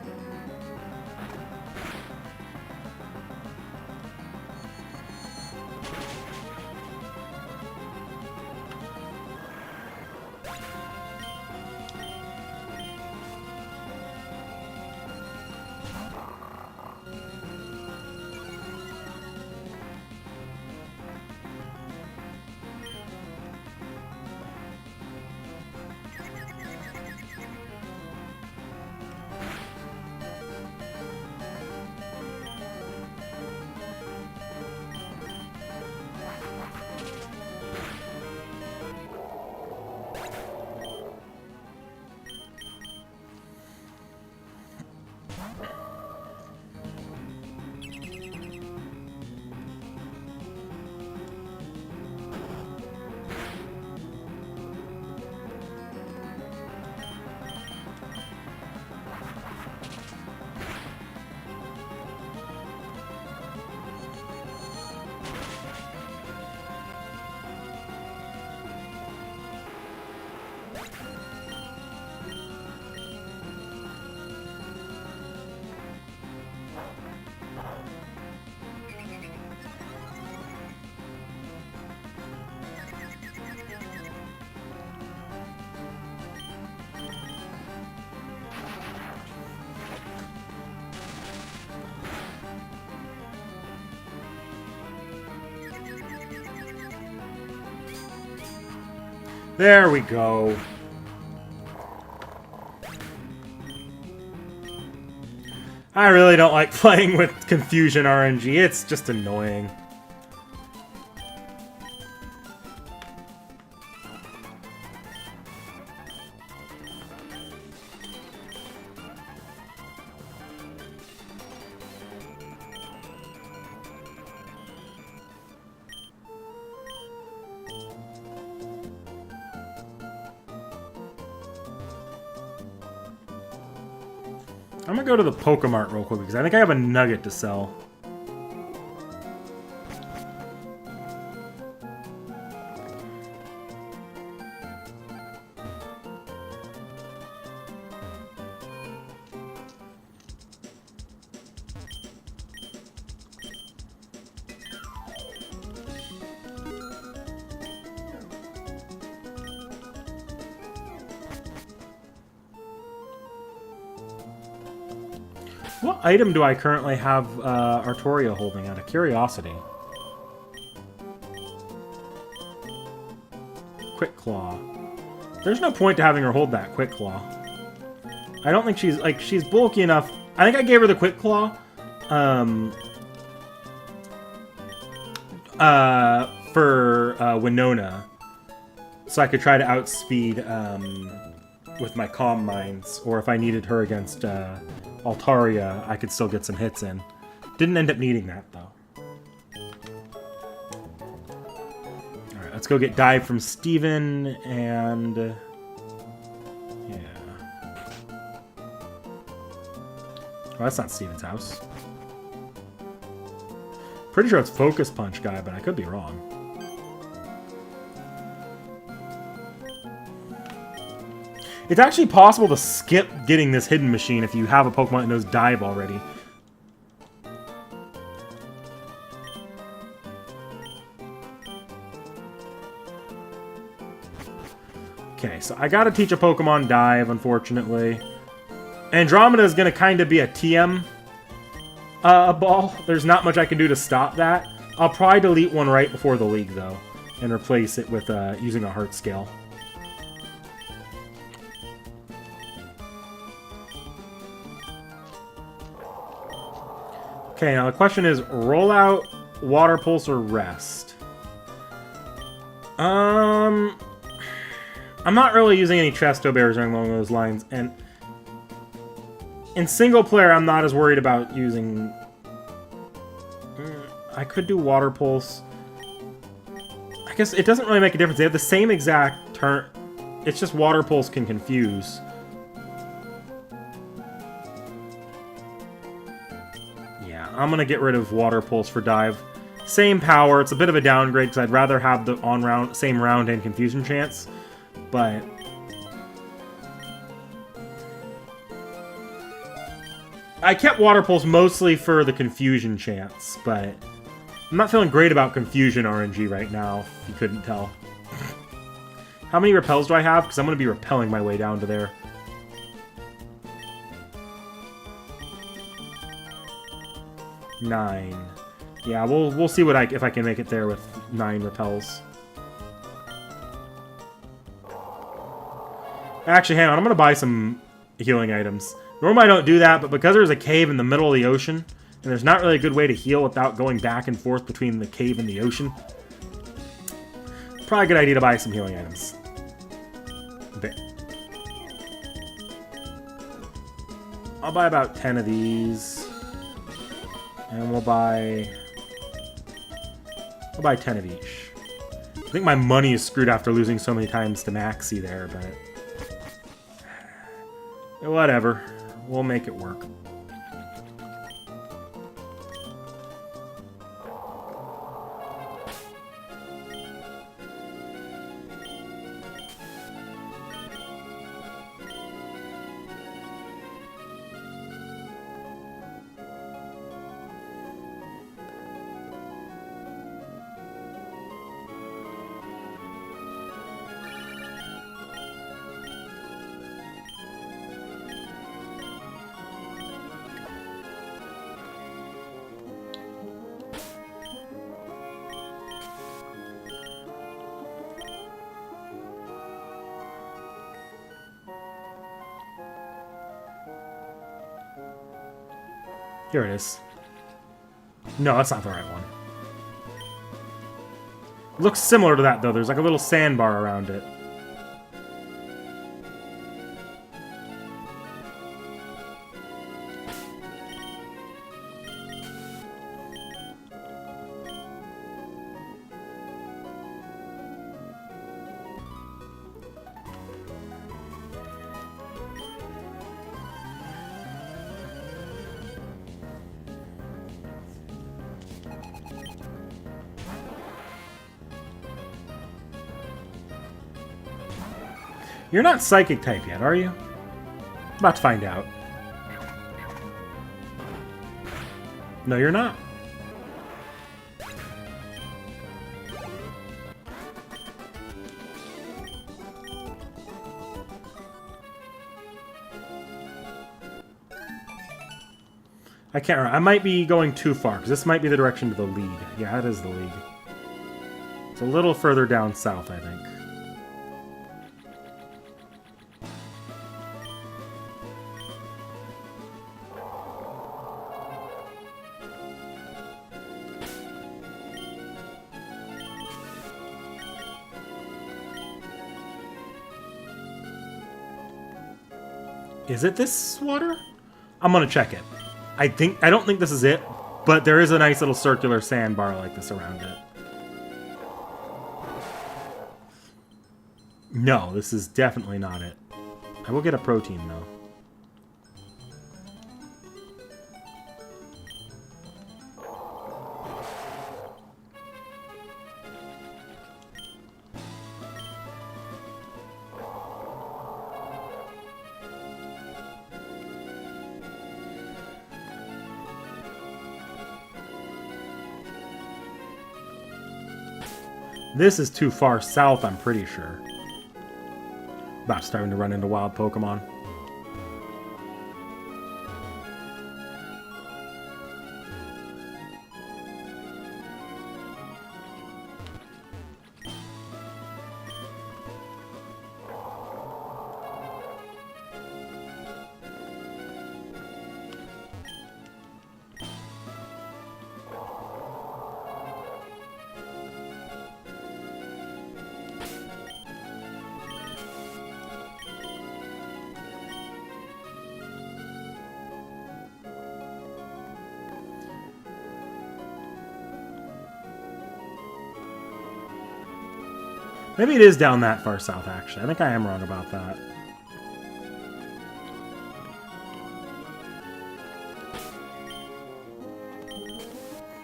There we go. I really don't like playing with Confusion RNG. It's just annoying. I'm gonna go to the Pokemart real quick because I think I have a nugget to sell. What item do I currently have Artoria holding out of curiosity? Quick Claw. There's no point to having her hold that Quick Claw. I don't think she's bulky enough. I think I gave her the Quick Claw for Winona, so I could try to outspeed with my Calm Minds, or if I needed her against Altaria, I could still get some hits in. Didn't end up needing that, though. Alright, let's go get Dive from Steven, and... yeah. Oh, that's not Steven's house. Pretty sure it's Focus Punch guy, but I could be wrong. It's actually possible to skip getting this hidden machine if you have a Pokemon that knows Dive already. Okay, so I gotta teach a Pokemon Dive, unfortunately. Andromeda is gonna kind of be a TM ball. There's not much I can do to stop that. I'll probably delete one right before the league, though, and replace it with using a Heart Scale. Okay, now the question is, roll out, Water Pulse, or Rest? I'm not really using any Chesto Bears or anything along those lines, and in single player, I'm not as worried about using... I could do Water Pulse. I guess it doesn't really make a difference. They have the same exact turn. It's just Water Pulse can confuse. I'm going to get rid of Water Pulse for Dive. Same power. It's a bit of a downgrade because I'd rather have the same round and confusion chance. But I kept Water Pulse mostly for the confusion chance, but I'm not feeling great about confusion RNG right now, if you couldn't tell. How many repels do I have? Because I'm going to be repelling my way down to there. Nine. Yeah, we'll see what if I can make it there with 9 repels. Actually, hang on. I'm going to buy some healing items. Normally I don't do that, but because there's a cave in the middle of the ocean, and there's not really a good way to heal without going back and forth between the cave and the ocean, probably a good idea to buy some healing items. Okay. I'll buy about 10 of these. And we'll buy 10 of each. I think my money is screwed after losing so many times to Maxi there, but whatever. We'll make it work. Here it is. No, that's not the right one. It looks similar to that, though. There's like a little sandbar around it. You're not psychic type yet, are you? About to find out. No, you're not. I can't remember. I might be going too far, because this might be the direction to the league. Yeah, it is the league. It's a little further down south, I think. Is it this water? I'm gonna check it. I don't think this is it, but there is a nice little circular sandbar like this around it. No, this is definitely not it. I will get a protein though. This is too far south, I'm pretty sure. About starting to run into wild Pokemon. Maybe it is down that far south, actually. I think I am wrong about that.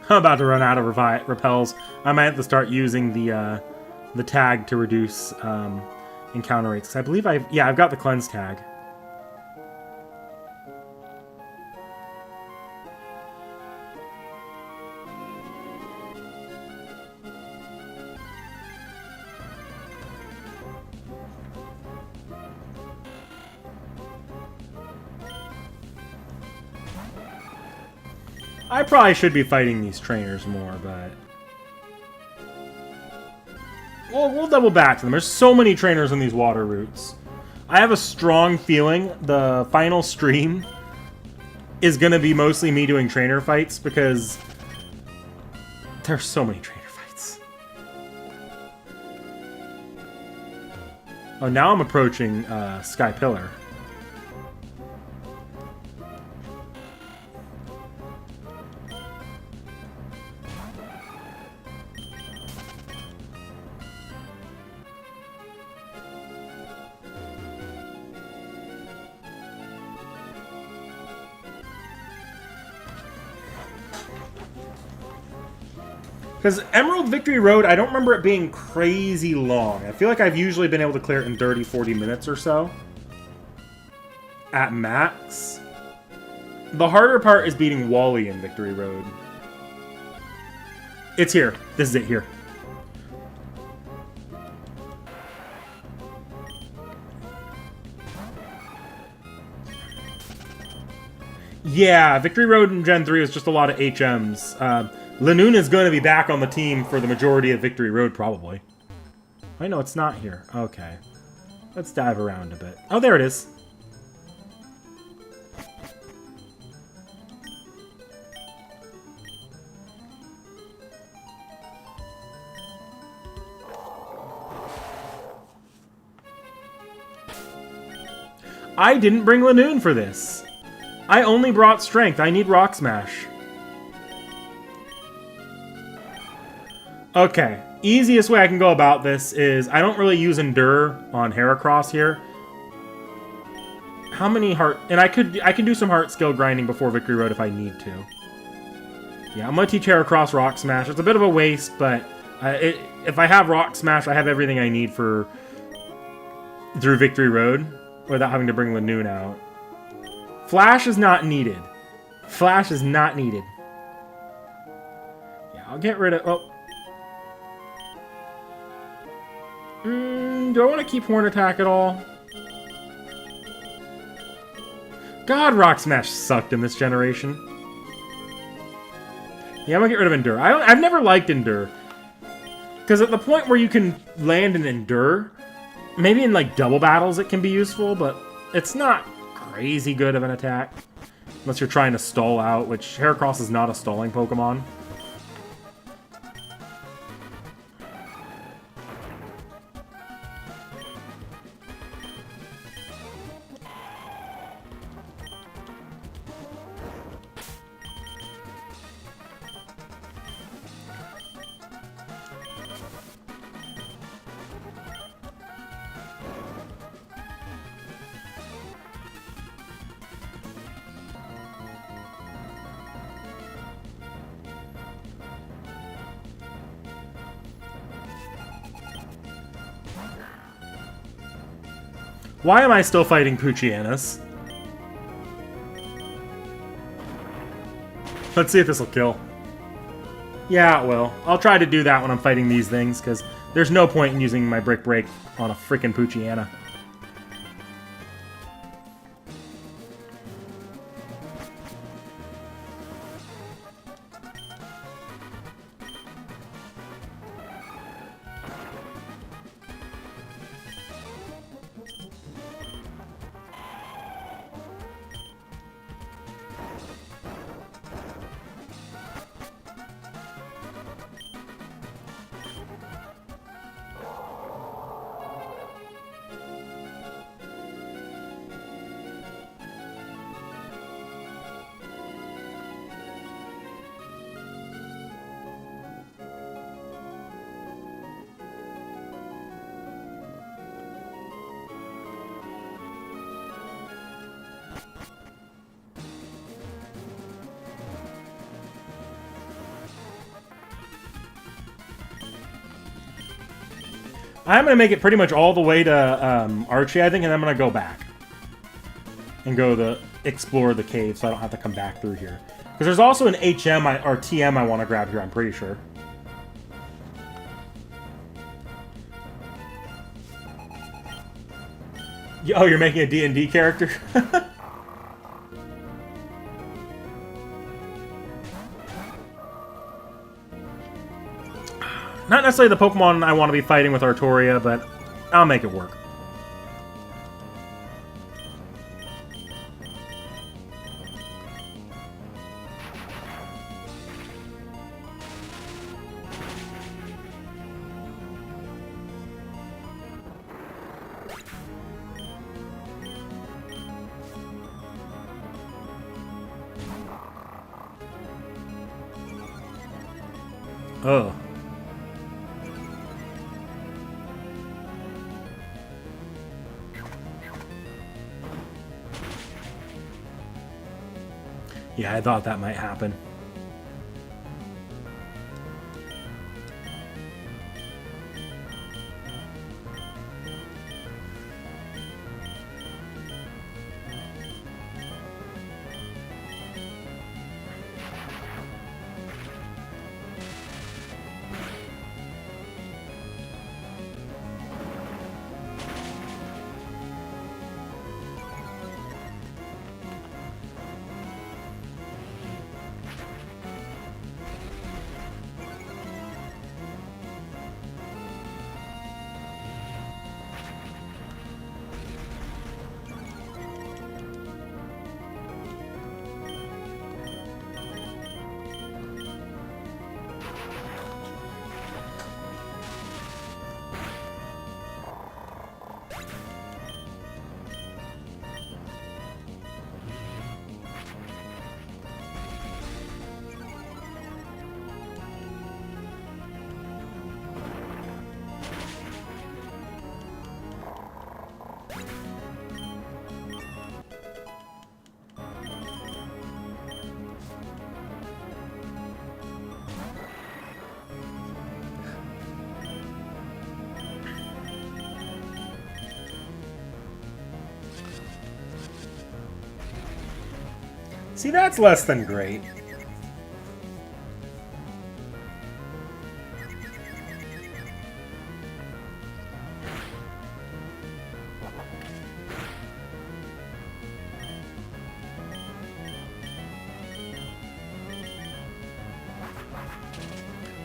I'm about to run out of repels. I might have to start using the tag to reduce encounter rates. 'Cause I believe I've got the cleanse tag. I probably should be fighting these trainers more, but... We'll double back to them. There's so many trainers in these water routes. I have a strong feeling the final stream is going to be mostly me doing trainer fights because there's so many trainer fights. Oh, now I'm approaching Sky Pillar. Because Emerald Victory Road, I don't remember it being crazy long. I feel like I've usually been able to clear it in 30, 40 minutes or so. At max. The harder part is beating Wally in Victory Road. It's here. This is it here. Yeah, Victory Road in Gen 3 is just a lot of HMs. Lanoon is going to be back on the team for the majority of Victory Road, probably. I know it's not here. Okay. Let's dive around a bit. Oh, there it is. I didn't bring Lanoon for this. I only brought Strength. I need Rock Smash. Okay, easiest way I can go about this is I don't really use Endure on Heracross here. How many heart... And I can do some heart skill grinding before Victory Road if I need to. Yeah, I'm going to teach Heracross Rock Smash. It's a bit of a waste, but if I have Rock Smash, I have everything I need for through Victory Road without having to bring Lanoon out. Flash is not needed. Flash is not needed. Yeah, I'll get rid of... Oh. Do I want to keep Horn Attack at all? God, Rock Smash sucked in this generation. Yeah, I'm gonna get rid of Endure. I've never liked Endure. Because at the point where you can land an Endure, maybe in like double battles it can be useful, but it's not crazy good of an attack. Unless you're trying to stall out, which Heracross is not a stalling Pokemon. Why am I still fighting Poochianas? Let's see if this will kill. Yeah, it will. I'll try to do that when I'm fighting these things, because there's no point in using my Brick Break on a freaking Poochiana. I'm going to make it pretty much all the way to Archie, I think, and then I'm going to go back. And go explore the cave, so I don't have to come back through here. Because there's also an HM or TM I want to grab here, I'm pretty sure. Oh, you're making a D&D character? Not necessarily the Pokemon I want to be fighting with Artoria, but I'll make it work. Oh. Yeah, I thought that might happen. See, that's less than great.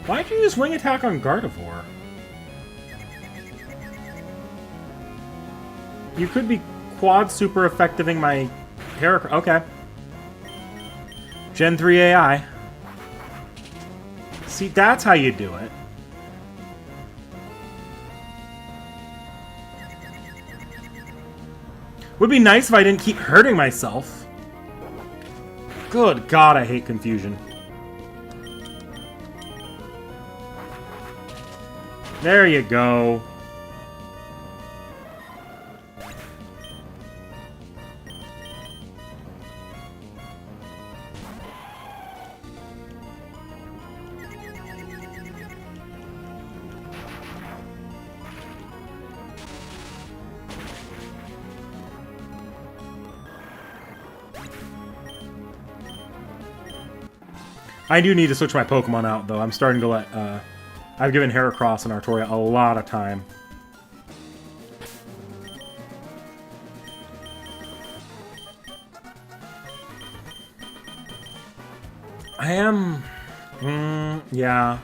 Why'd you use Wing Attack on Gardevoir? You could be quad super effectiving my hair. Okay. Gen 3 AI. See, that's how you do it. Would be nice if I didn't keep hurting myself. Good God, I hate confusion. There you go. I do need to switch my Pokemon out, though. I'm starting to let... I've given Heracross and Artoria a lot of time. I am... yeah.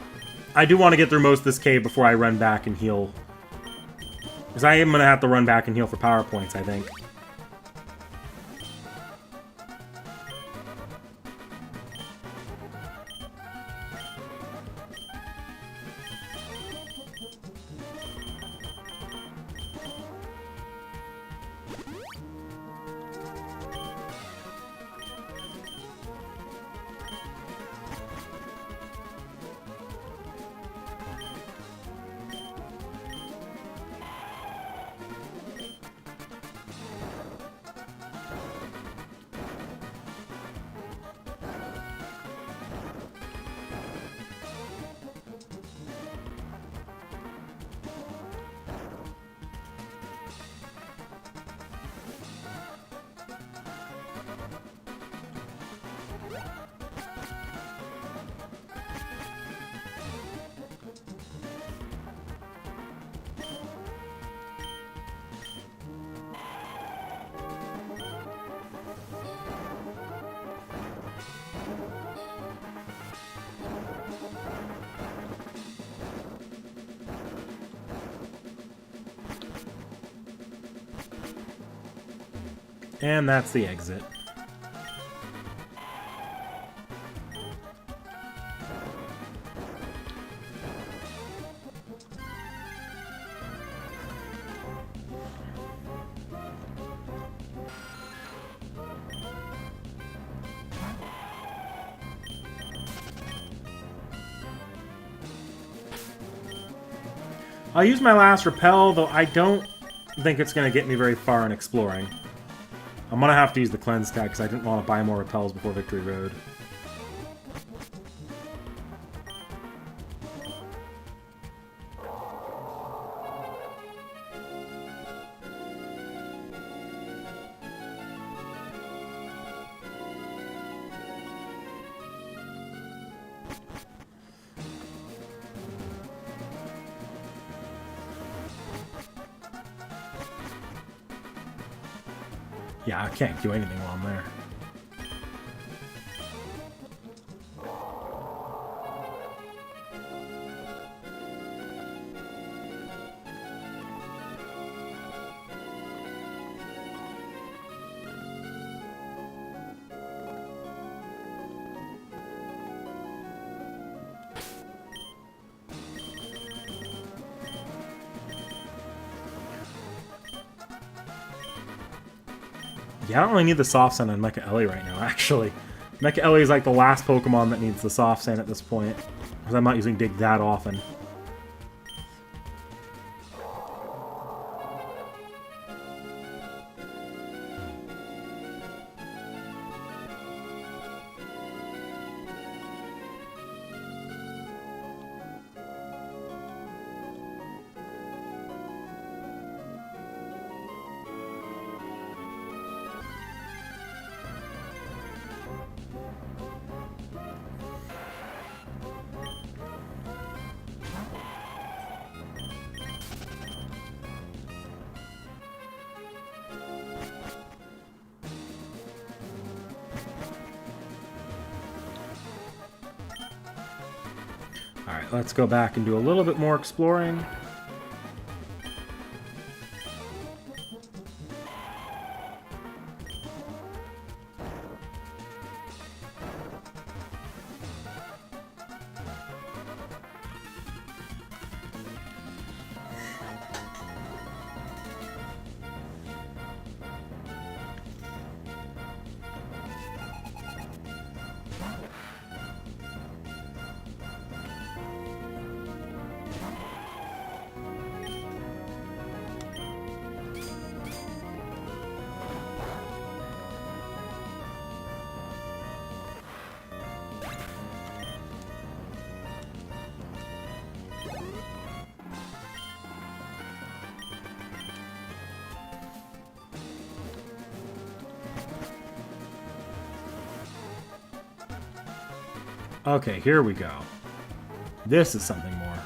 I do want to get through most of this cave before I run back and heal. Because I am going to have to run back and heal for power points, I think. And that's the exit. I'll use my last repel, though I don't think it's going to get me very far in exploring. I'm going to have to use the cleanse tag because I didn't want to buy more repels before Victory Road. Yeah, I can't do anything while I'm there. Yeah, I don't really need the soft sand on Mecha Ellie right now, actually. Mecha Ellie is like the last Pokemon that needs the soft sand at this point, because I'm not using Dig that often. Alright, let's go back and do a little bit more exploring. Okay, here we go. This is something more.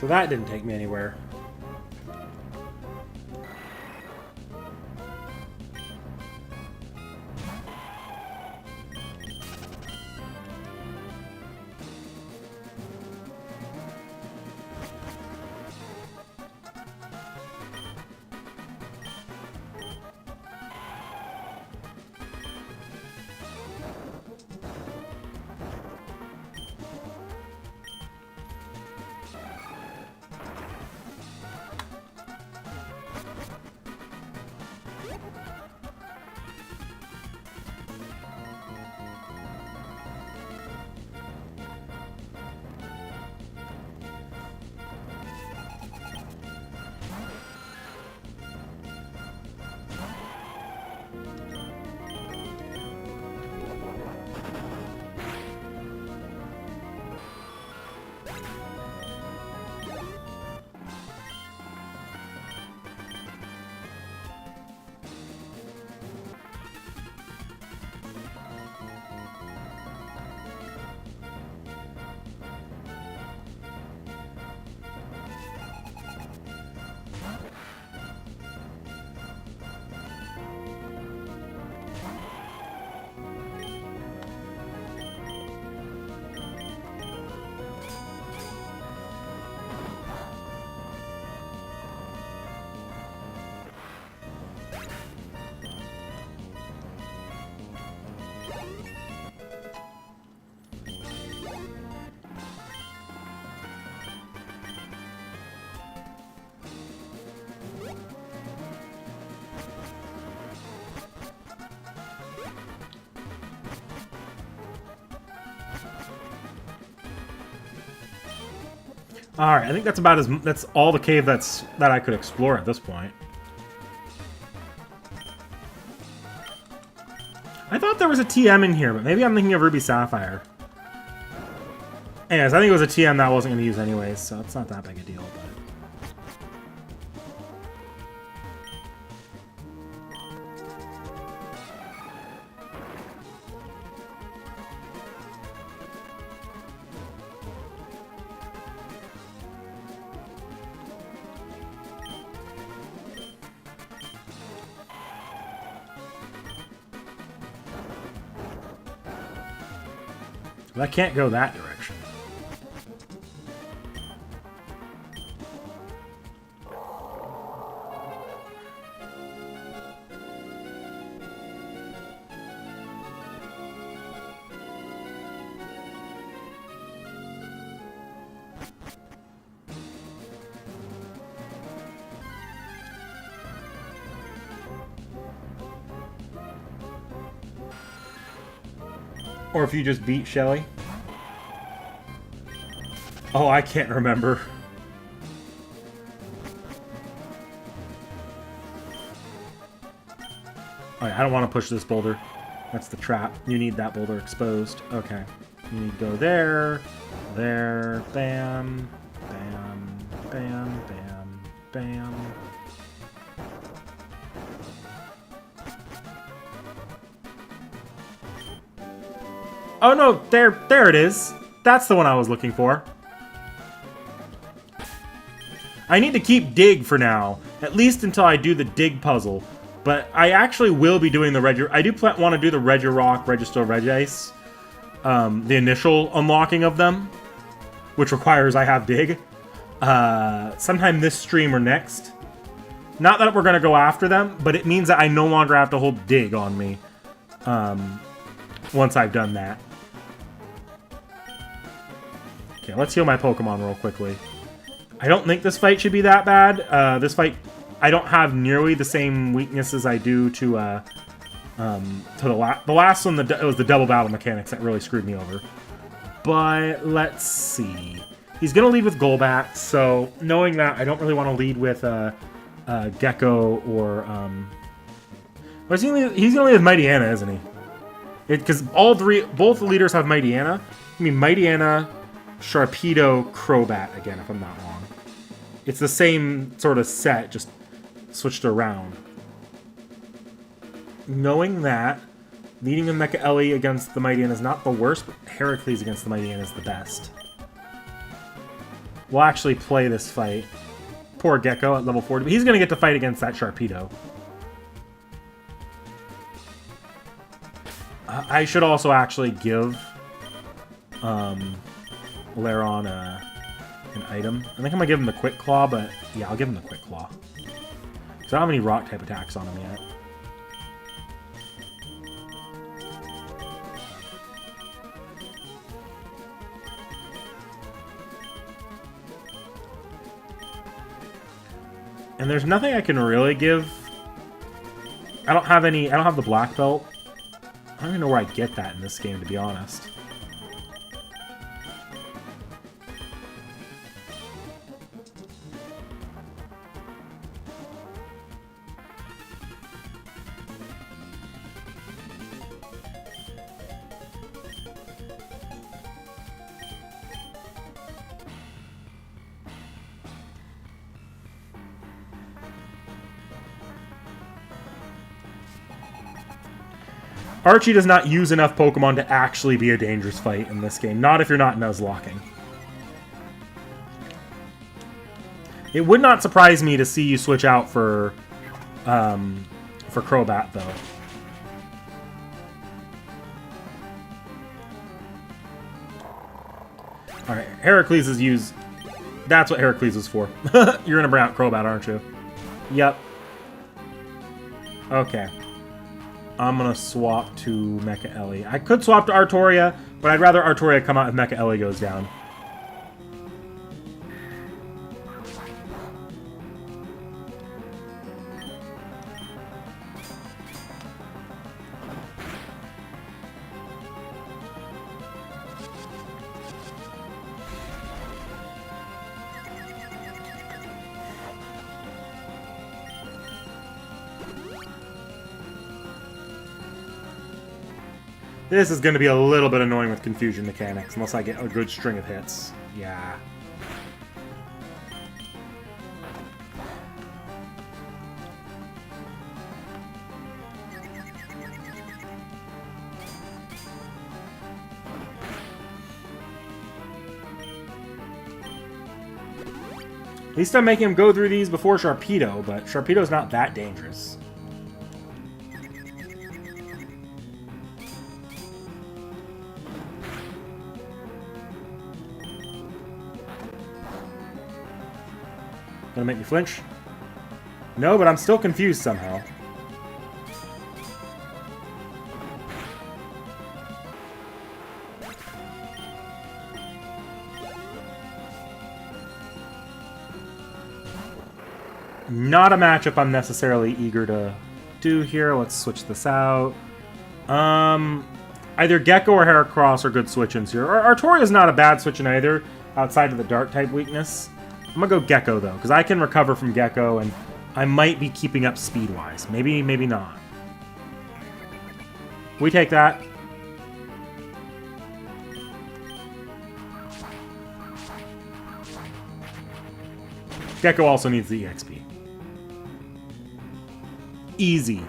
So that didn't take me anywhere. Alright, I think that's about that's all the cave that I could explore at this point. I thought there was a TM in here, but maybe I'm thinking of Ruby Sapphire. Anyways, I think it was a TM that I wasn't going to use anyways, so it's not that big a deal, but... I can't go that direction. Or if you just beat Shelly. Oh, I can't remember. Alright, I don't want to push this boulder. That's the trap. You need that boulder exposed. Okay. You need to go there, there, bam, bam, bam, bam, bam. Oh no, there it is. That's the one I was looking for. I need to keep dig for now, at least until I do the dig puzzle. But I actually will be doing the I do want to do the Regirock, Register, Regice, the initial unlocking of them, which requires I have dig, sometime this stream or next. Not that we're going to go after them, but it means that I no longer have to hold dig on me once I've done that. Okay, let's heal my Pokemon real quickly. I don't think this fight should be that bad. This fight, I don't have nearly the same weaknesses I do to the last one. It was the double battle mechanics that really screwed me over. But let's see. He's gonna lead with Golbat, so knowing that, I don't really want to lead with Gecko or he's gonna lead with Mightyena, isn't he? Because both the leaders have Mightyena. I mean Mightyena, Sharpedo, Crobat again, if I'm not wrong. It's the same sort of set, just switched around. Knowing that, leading a Mecha Ellie against the Mightyena is not the worst, but Heracles against the Mightyena is the best. We'll actually play this fight. Poor Gecko at level 40, but he's going to get to fight against that Sharpedo. I should also actually give Laron an item. I think I'm going to give him the Quick Claw, but yeah, I'll give him the Quick Claw. So I don't have any rock type attacks on him yet. And there's nothing I can really give. I don't have the black belt. I don't even know where I get that in this game, to be honest. Archie does not use enough Pokemon to actually be a dangerous fight in this game. Not if you're not Nuzlocking. It would not surprise me to see you switch out for Crobat, though. Alright, Heracles is used... That's what Heracles is for. You're gonna bring out Crobat, aren't you? Yep. Okay. I'm gonna swap to Mecha Ellie. I could swap to Artoria, but I'd rather Artoria come out if Mecha Ellie goes down. This is going to be a little bit annoying with confusion mechanics, unless I get a good string of hits. Yeah. At least I'm making him go through these before Sharpedo, but Sharpedo's not that dangerous. Gonna make me flinch? No, but I'm still confused somehow. Not a matchup I'm necessarily eager to do here. Let's switch this out. Either Gecko or Heracross are good switch-ins here. Artoria's not a bad switch-in either, outside of the Dark-type weakness. I'm gonna go Gecko, though, because I can recover from Gecko, and I might be keeping up speed-wise. Maybe, maybe not. We take that. Gecko also needs the EXP. Easy.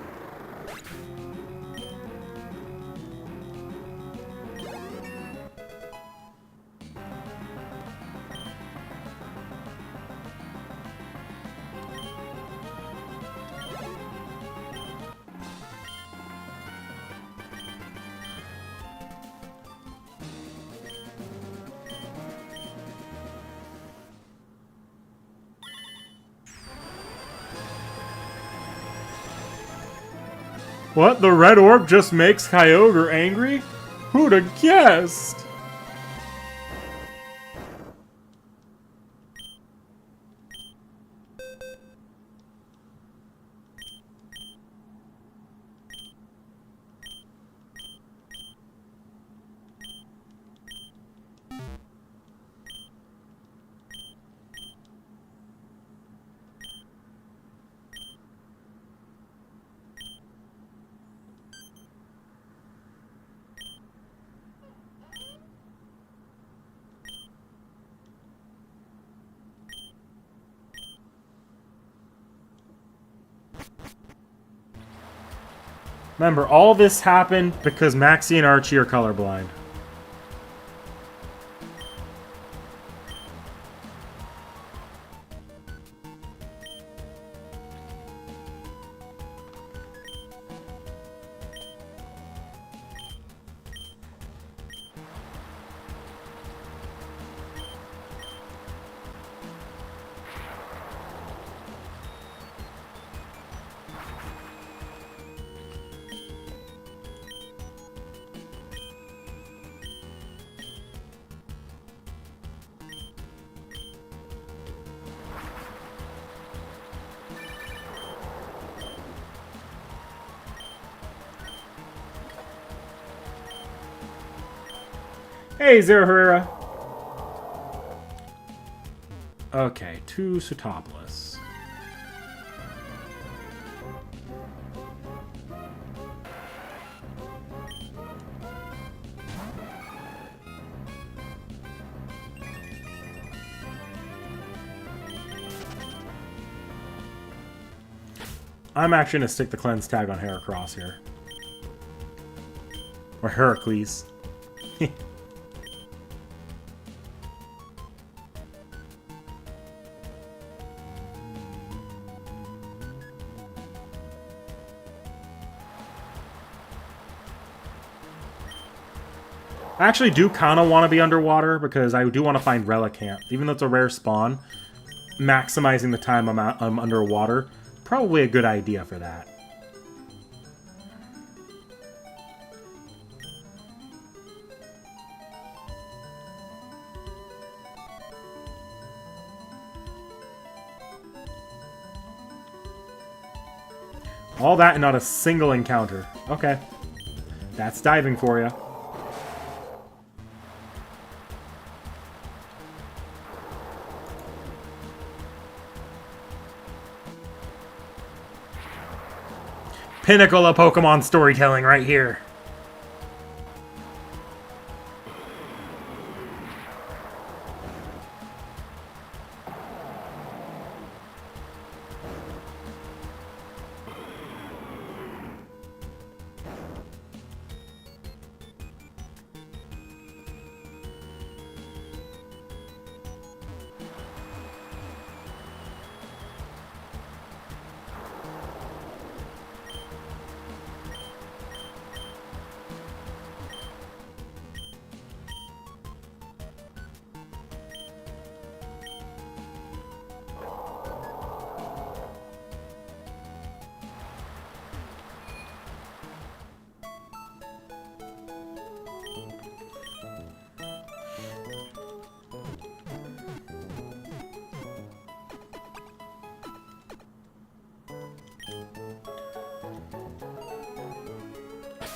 What? The red orb just makes Kyogre angry? Who'd have guessed? Remember, all this happened because Maxie and Archie are colorblind. Hey, Zero Herrera. Okay, 2 Sootopolis. I'm actually going to stick the cleanse tag on Heracross here. Or Heracles. I actually do kind of want to be underwater because I do want to find Relicanth. Even though it's a rare spawn, maximizing the time I'm underwater, probably a good idea for that. All that and not a single encounter. Okay. That's diving for you. Pinnacle of Pokemon storytelling right here.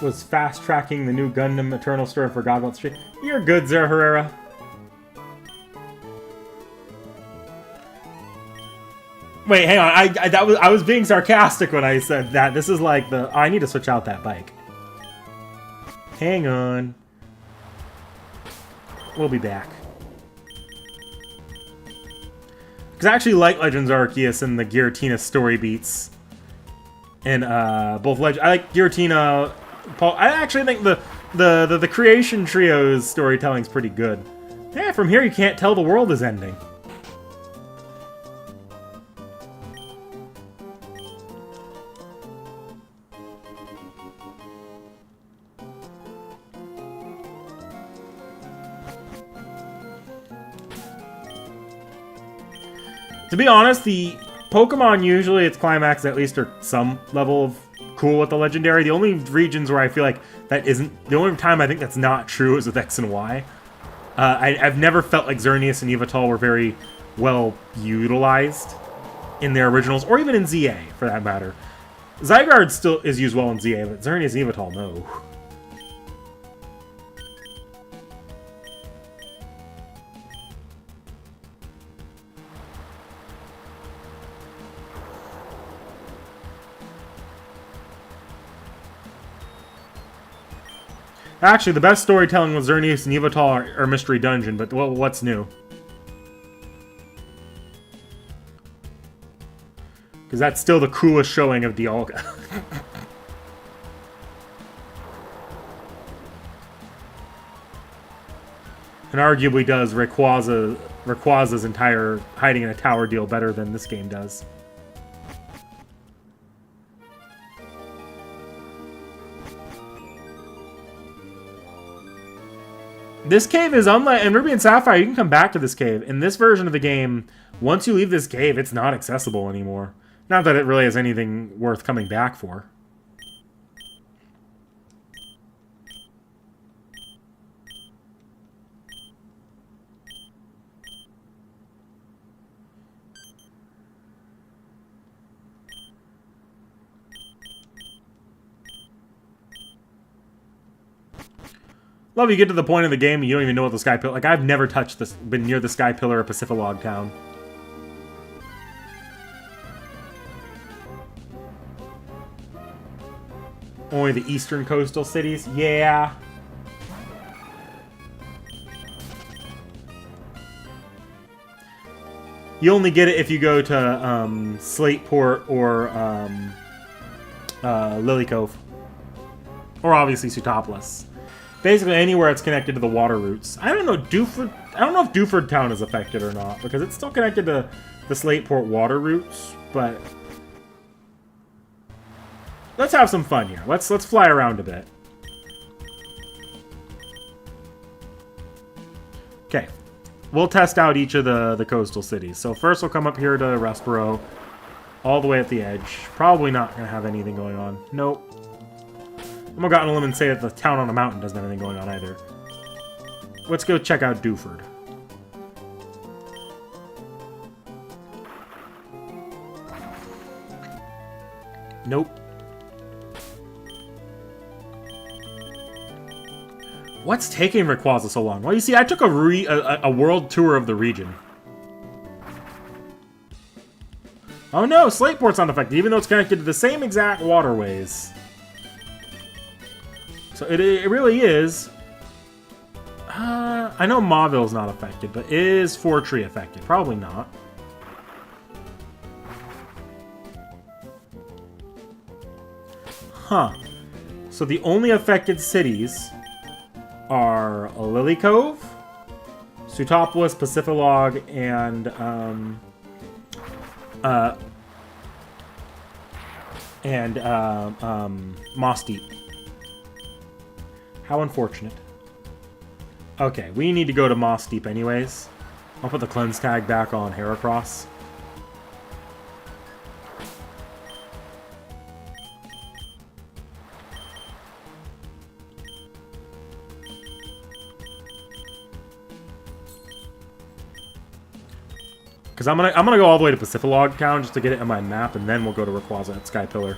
was fast-tracking the new Gundam Eternal story and forgot about the stream. You're good, Zara Herrera. Wait, hang on. I was being sarcastic when I said that. This is like the... I need to switch out that bike. Hang on. We'll be back. Because I actually like Legends Arceus and the Giratina story beats. And both I like Giratina... Paul. I actually think the Creation Trio's storytelling's pretty good. Yeah, from here you can't tell the world is ending. To be honest, the Pokemon usually its climax at least are some level of cool with the legendary. The only regions where I feel like that isn't... The only time I think that's not true is with X and Y. I've never felt like Xerneas and Yveltal were very well utilized in their originals, or even in ZA, for that matter. Zygarde still is used well in ZA, but Xerneas and Yveltal, no. Actually, the best storytelling with Xerneas and Yveltal are Mystery Dungeon, but what's new? Because that's still the coolest showing of Dialga. And arguably does Rayquaza's entire hiding in a tower deal better than this game does. This cave is unlike... In Ruby and Sapphire, you can come back to this cave. In this version of the game, once you leave this cave, it's not accessible anymore. Not that it really has anything worth coming back for. Love you get to the point of the game and you don't even know what the Sky Pillar... Like, I've never touched this, been near the Sky Pillar or Pacifilog Town. Only the eastern coastal cities? Yeah. You only get it if you go to Slateport or Lily Cove. Or obviously Sutopolis. Basically anywhere it's connected to the water routes. I don't know if Dewford Town is affected or not, because it's still connected to the Slateport water routes, but let's have some fun here. Let's fly around a bit. Okay. We'll test out each of the coastal cities. So first we'll come up here to Restboro, all the way at the edge. Probably not going to have anything going on. Nope. I'm gonna go out on a limb and say that the town on a mountain doesn't have anything going on either. Let's go check out Dewford. Nope. What's taking Rayquaza so long? Well, you see, I took a world tour of the region. Oh no, Slateport's not affected, even though it's connected to the same exact waterways. So it really is. I know Mauville's not affected, but is Fortree affected? Probably not. Huh. So the only affected cities are Lily Cove, Sutopolis, Pacifilog, and Moss Deep. How unfortunate. Okay, we need to go to Moss Deep anyways. I'll put the cleanse tag back on Heracross. Because I'm gonna go all the way to Pacifilog Town just to get it on my map, and then we'll go to Rayquaza at Sky Pillar.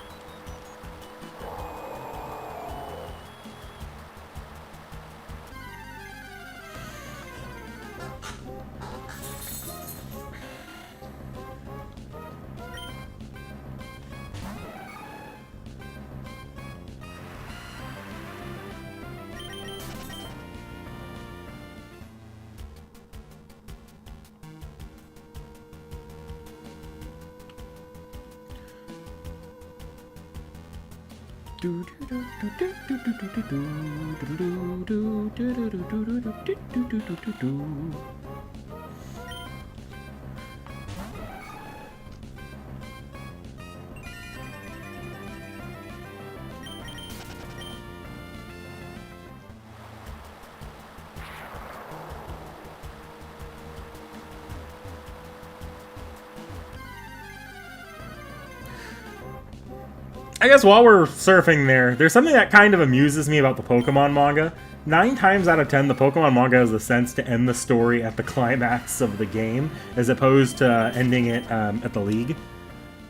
I guess while we're surfing there's something that kind of amuses me about the Pokemon manga. 9 times out of 10, the Pokemon manga has the sense to end the story at the climax of the game, as opposed to ending it at the League.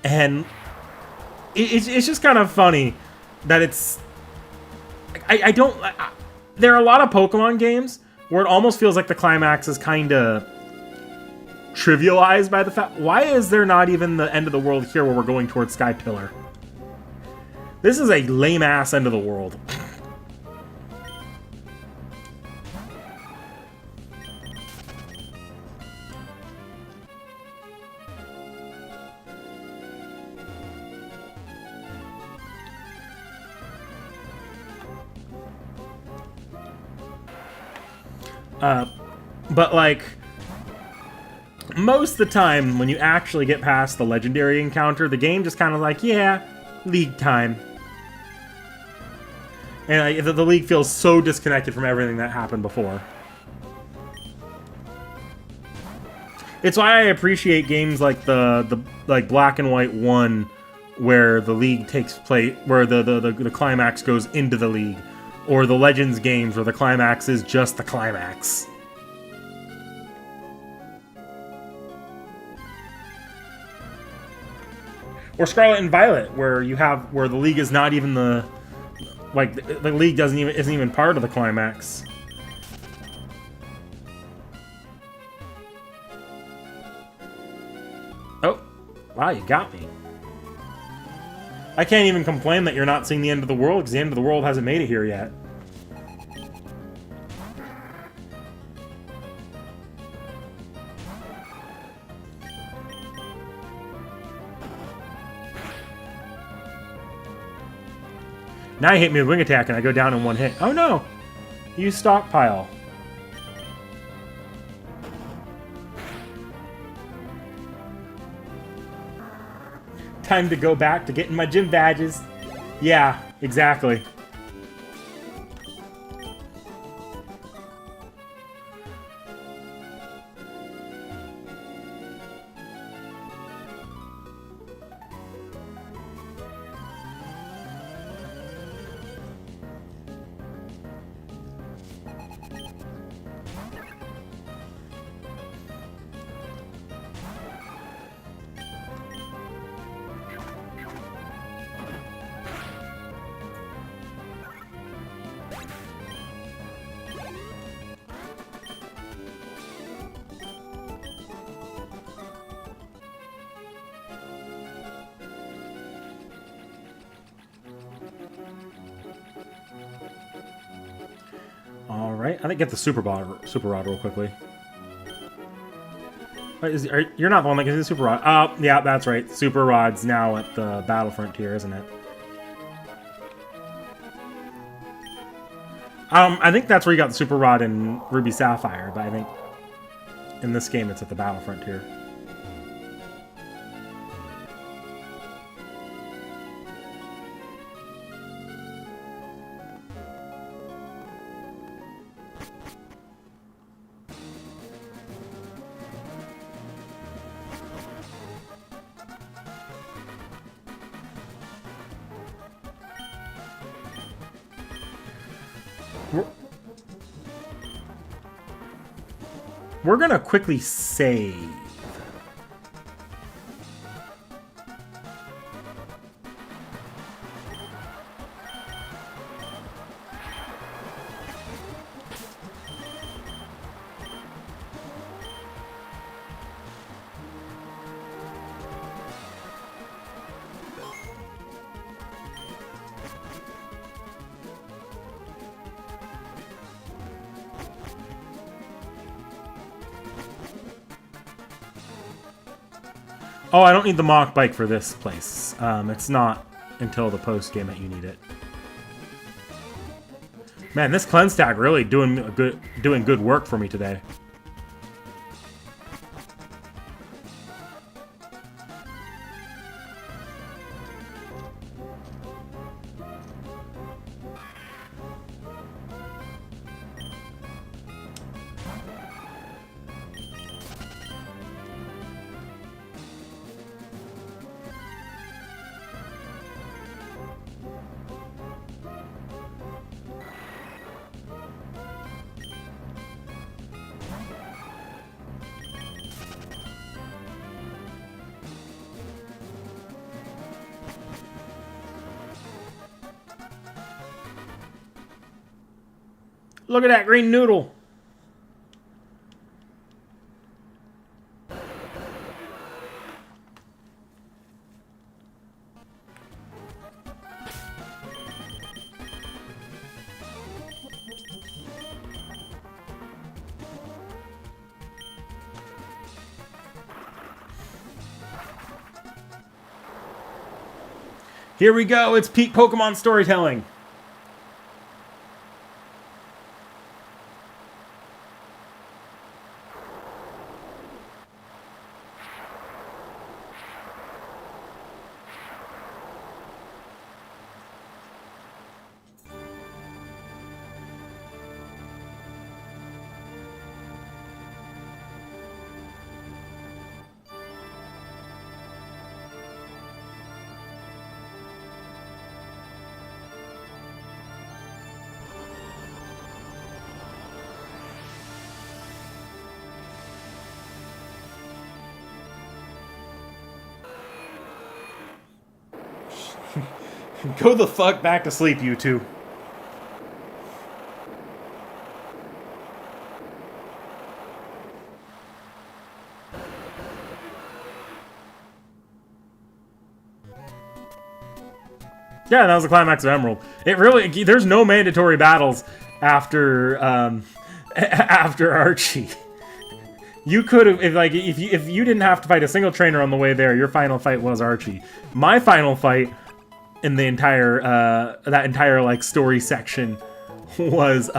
And it's just kind of funny that it's... there are a lot of Pokemon games where it almost feels like the climax is kind of trivialized by the fact... Why is there not even the end of the world here where we're going towards Sky Pillar? This is a lame-ass end of the world. But, like, most of the time, when you actually get past the legendary encounter, the game just kind of like, yeah, League time. And the League feels so disconnected from everything that happened before. It's why I appreciate games like the Black and White 1, where the League takes place, where the climax goes into the League, or the Legends games where the climax is just the climax. Or Scarlet and Violet, where the League is not even the League isn't even part of the climax. Oh, wow, you got me. I can't even complain that you're not seeing the end of the world, because the end of the world hasn't made it here yet. Now you hit me with Wing Attack and I go down in one hit. Oh no! Use Stockpile. Time to go back to getting my gym badges. Yeah, exactly. Alright, I think get the Super Rod real quickly. You're not the one that gets the Super Rod. Oh, yeah, that's right. Super Rod's now at the Battle Frontier, isn't it? I think that's where you got the Super Rod in Ruby Sapphire, but I think in this game it's at the Battle Frontier. We're gonna quickly save. Oh, I don't need the Mach Bike for this place. It's not until the post game that you need it. Man, this cleanse tag really doing good work for me today. Look at that green noodle. Here we go. It's peak Pokemon storytelling. Go the fuck back to sleep, you two. Yeah, that was the climax of Emerald. It really, there's no mandatory battles after after Archie. You could have, if you didn't have to fight a single trainer on the way there, your final fight was Archie. My final fight in the entire that entire like story section was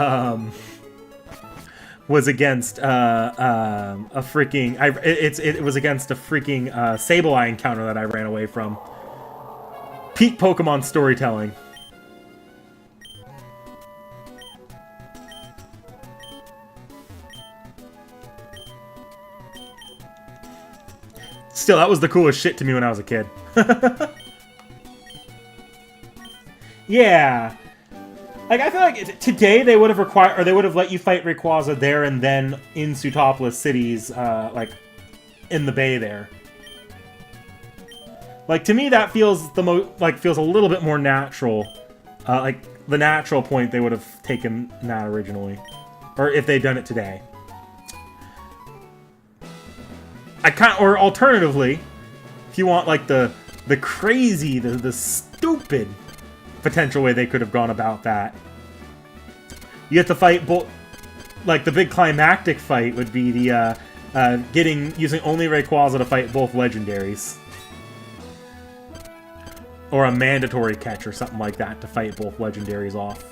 against a freaking it was against a freaking Sableye encounter that I ran away from. Peak Pokemon storytelling. Still, that was the coolest shit to me when I was a kid. Yeah. Like, I feel like today they would have required, or they would have let you fight Rayquaza there and then in Sootopolis cities, like, in the bay there. Like, to me, that feels feels a little bit more natural. Like, the natural point they would have taken that originally. Or if they'd done it today. Or alternatively, if you want, like, the crazy, the stupid potential way they could have gone about that. You have to fight both, like, the big climactic fight would be the, using only Rayquaza to fight both legendaries. Or a mandatory catch or something like that to fight both legendaries off.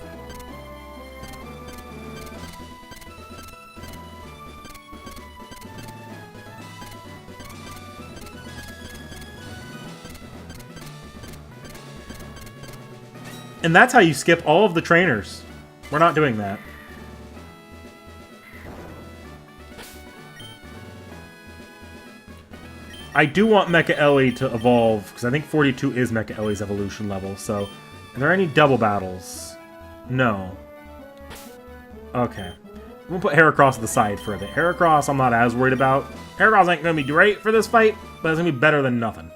And that's how you skip all of the trainers. We're not doing that. I do want Mecha Ellie to evolve, because I think 42 is Mecha Ellie's evolution level, so... Are there any double battles? No. Okay. I'm gonna put Heracross to the side for a bit. Heracross I'm not as worried about. Heracross ain't gonna be great for this fight, but it's gonna be better than nothing.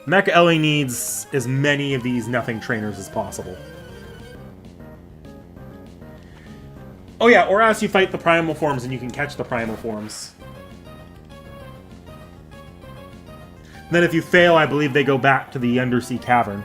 Mecha Ellie needs as many of these nothing trainers as possible. Oh yeah, or as you fight the primal forms and you can catch the primal forms. Then if you fail, I believe they go back to the undersea cavern.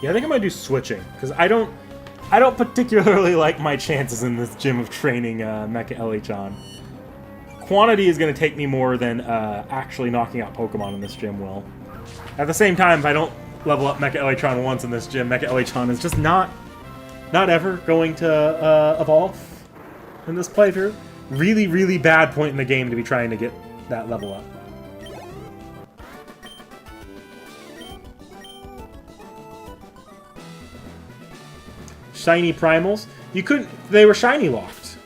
Yeah, I think I'm gonna do switching because I don't particularly like my chances in this gym of training Mecha LHon. Quantity is gonna take me more than actually knocking out Pokemon in this gym will. At the same time, if I don't level up Mecha LHon once in this gym, Mecha LHon is just not ever going to evolve in this playthrough. Really, really bad point in the game to be trying to get that level up. Shiny Primals. You couldn't... They were shiny locked.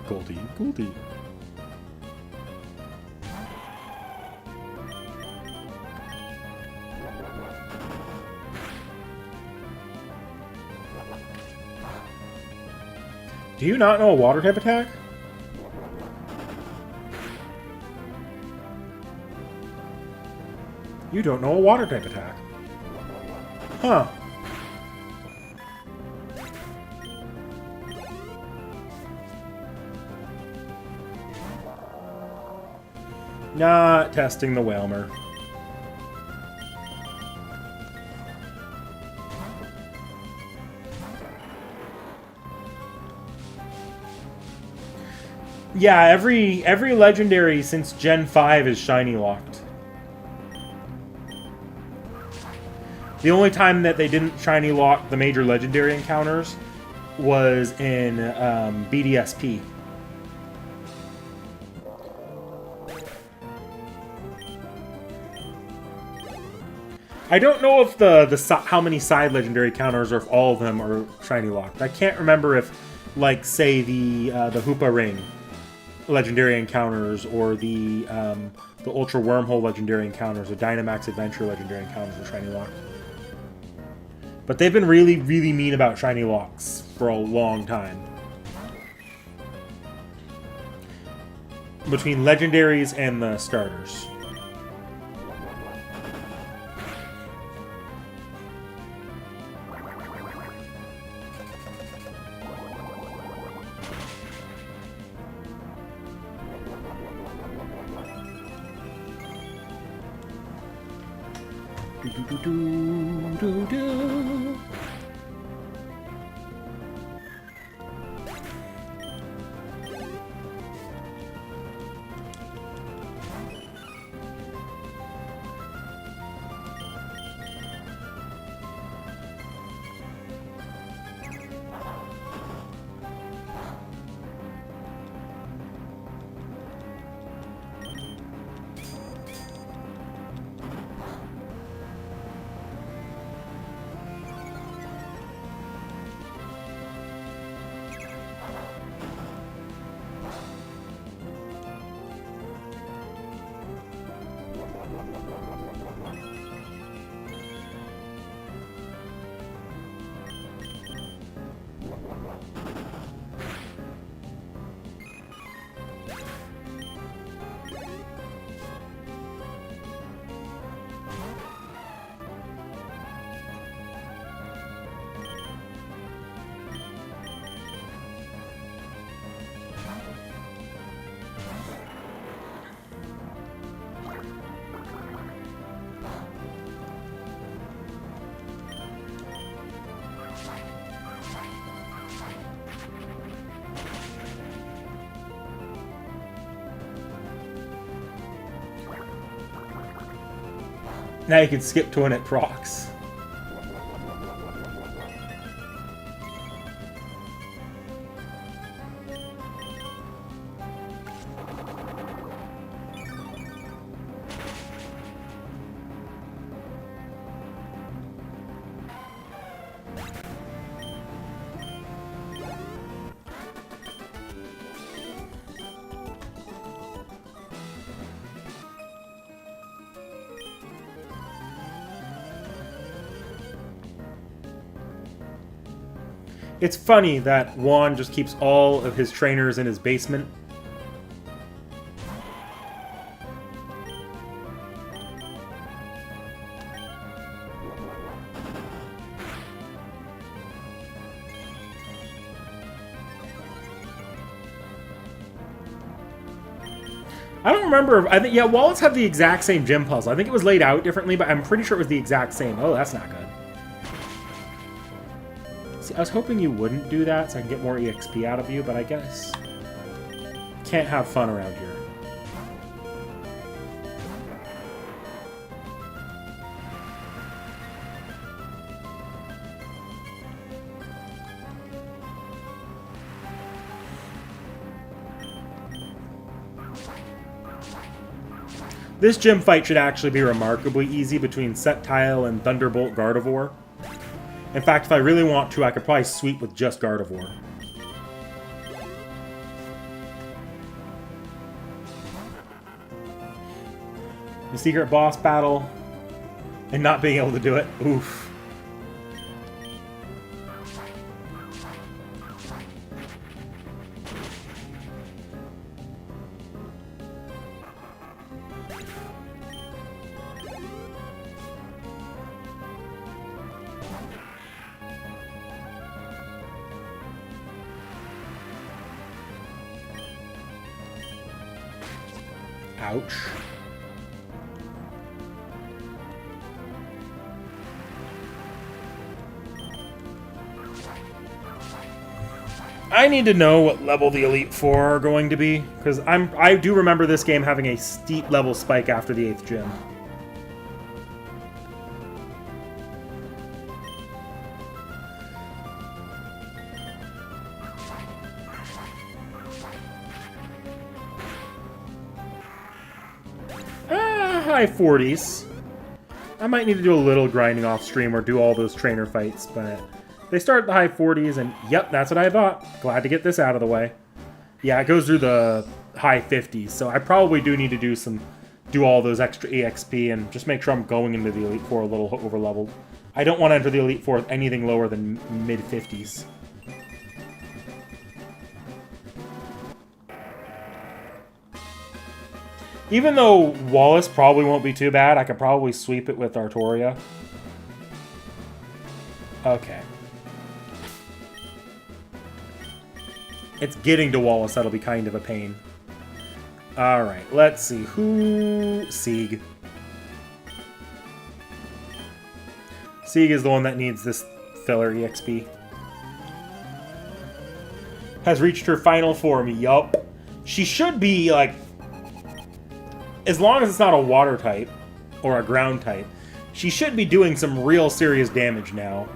Goldie, Goldie. Do you not know a water type attack? You don't know a water type attack. Huh. Not testing the Whalmer. Yeah, every legendary since Gen 5 is shiny locked. The only time that they didn't shiny lock the major legendary encounters was in BDSP. I don't know if how many side legendary counters or if all of them are shiny locked. I can't remember if, like, say the Hoopa Ring legendary encounters or the Ultra Wormhole legendary encounters or Dynamax Adventure legendary encounters are shiny locked. But they've been really, really mean about shiny locks for a long time. Between legendaries and the starters. Do-do-do-do-do-do. Now you can skip to when it procs. It's funny that Juan just keeps all of his trainers in his basement. I don't remember. I think, yeah, wallets have the exact same gym puzzle. I think it was laid out differently, but I'm pretty sure it was the exact same. Oh, that's not good. See, I was hoping you wouldn't do that so I can get more EXP out of you, but I guess can't have fun around here. This gym fight should actually be remarkably easy between Sceptile and Thunderbolt Gardevoir. In fact, if I really want to, I could probably sweep with just Gardevoir. The secret boss battle and not being able to do it. Oof. Ouch. I need to know what level the Elite Four are going to be, because I do remember this game having a steep level spike after the 8th gym. High 40s. I might need to do a little grinding off stream or do all those trainer fights, but they start at the high 40s, and yep, that's what I thought. Glad to get this out of the way. Yeah, it goes through the high 50s, so I probably do need to do all those extra EXP and just make sure I'm going into the Elite Four a little over leveled. I don't want to enter the Elite Four with anything lower than mid 50s. Even though Wallace probably won't be too bad, I could probably sweep it with Artoria. Okay. It's getting to Wallace that'll be kind of a pain. Alright, let's see. Sieg. Sieg is the one that needs this filler EXP. Has reached her final form. Yup. She should be, like... As long as it's not a water type, or a ground type, she should be doing some real serious damage now.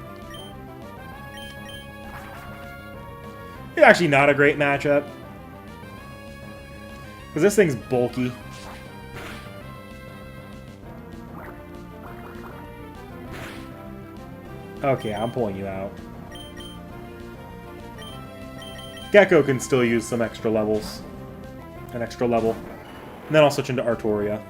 It's actually not a great matchup. Because this thing's bulky. Okay, I'm pulling you out. Gecko can still use some extra levels. An extra level. And then I'll switch into Artoria.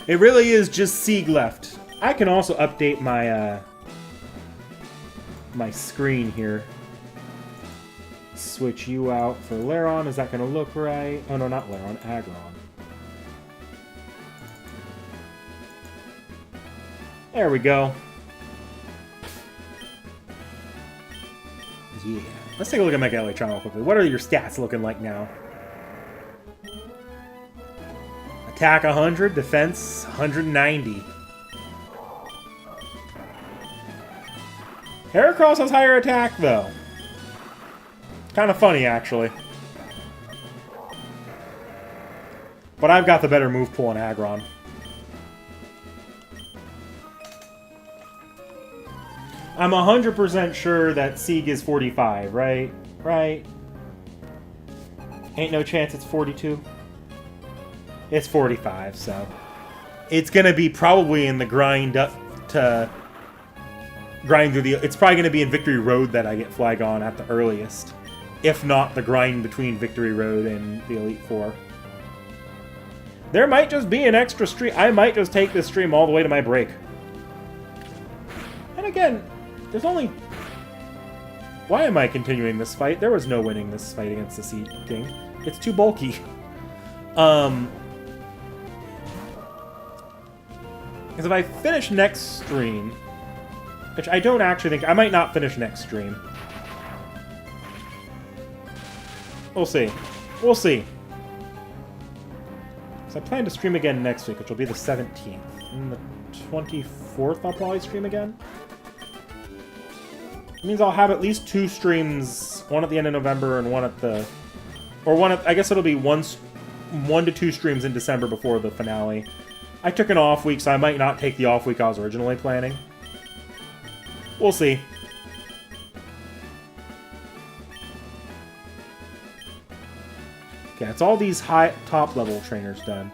It really is just Sieg left. I can also update my my screen here. Switch you out for Laron. Is that going to look right? Oh no, not Laron. Aggron. There we go. Yeah. Let's take a look at Mega Electron real quickly. What are your stats looking like now? Attack 100, defense 190. Heracross has higher attack, though. Kind of funny, actually. But I've got the better move pool in Aggron. I'm 100% sure that Sieg is 45, right? Right? Ain't no chance it's 42? It's 45, so... It's gonna be probably in the grind up to... Grind through the... It's probably going to be in Victory Road that I get Flygon at the earliest. If not, the grind between Victory Road and the Elite Four. There might just be an extra stream. I might just take this stream all the way to my break. And again, There's only... Why am I continuing this fight? There was no winning this fight against the Sea King. It's too bulky. Because if I finish next stream, which I don't actually think... I might not finish next stream. We'll see. We'll see. So I plan to stream again next week, which will be the 17th. And the 24th I'll probably stream again. It means I'll have at least 2 streams, one at the end of November and one at the... Or one at... I guess it'll be 1 to 2 streams in December before the finale. I took an off week, so I might not take the off week I was originally planning. We'll see. Okay, it's all these high top-level trainers done.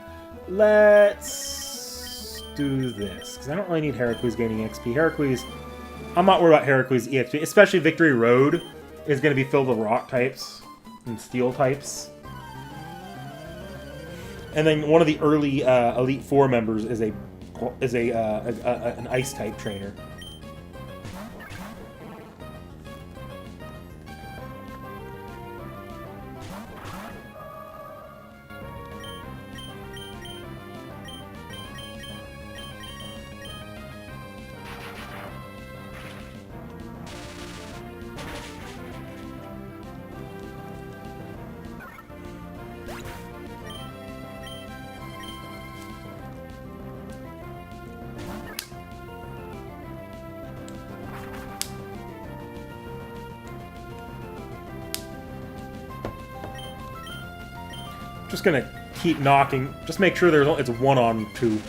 Let's do this, because I don't really need Heracles gaining XP. Heracles, I'm not worried about Heracles EXP, especially Victory Road is going to be filled with rock types and steel types. And then one of the early Elite Four members is an ice type trainer. Just gonna keep knocking. Just make sure it's 1 on 2.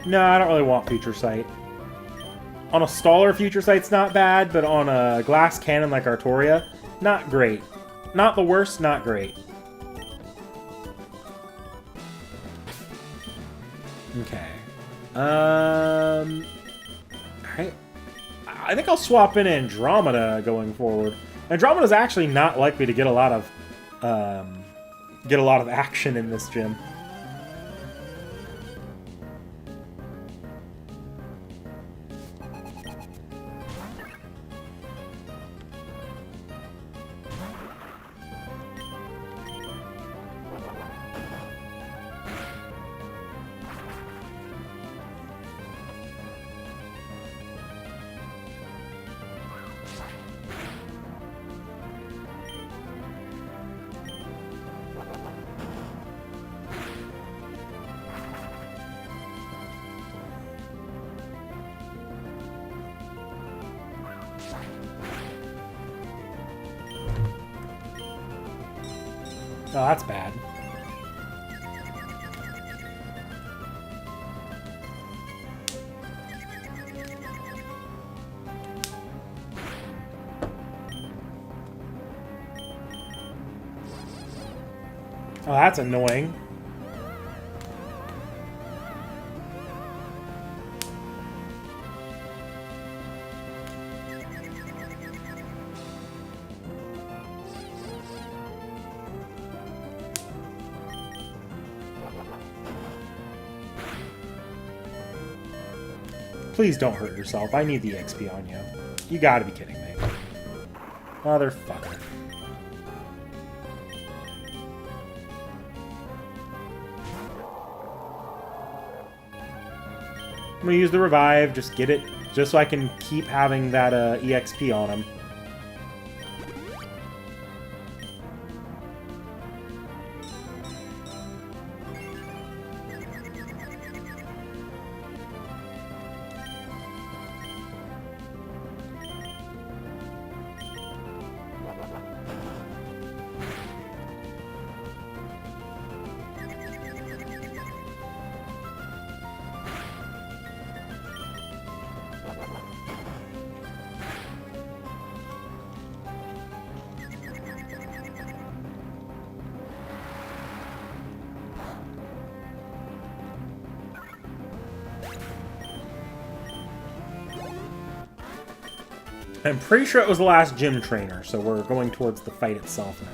No, I don't really want Future Sight. On a Staller, Future Sight's not bad, but on a glass cannon like Artoria, not great. Not the worst, not great. Okay. I think I'll swap in Andromeda going forward. Andromeda's actually not likely to get a lot of action in this gym. Oh, that's bad. Oh, that's annoying. Please don't hurt yourself. I need the XP on you. You gotta be kidding me. Motherfucker. I'm gonna use the revive, just get it, just so I can keep having that EXP on him. I'm pretty sure it was the last gym trainer, so we're going towards the fight itself now.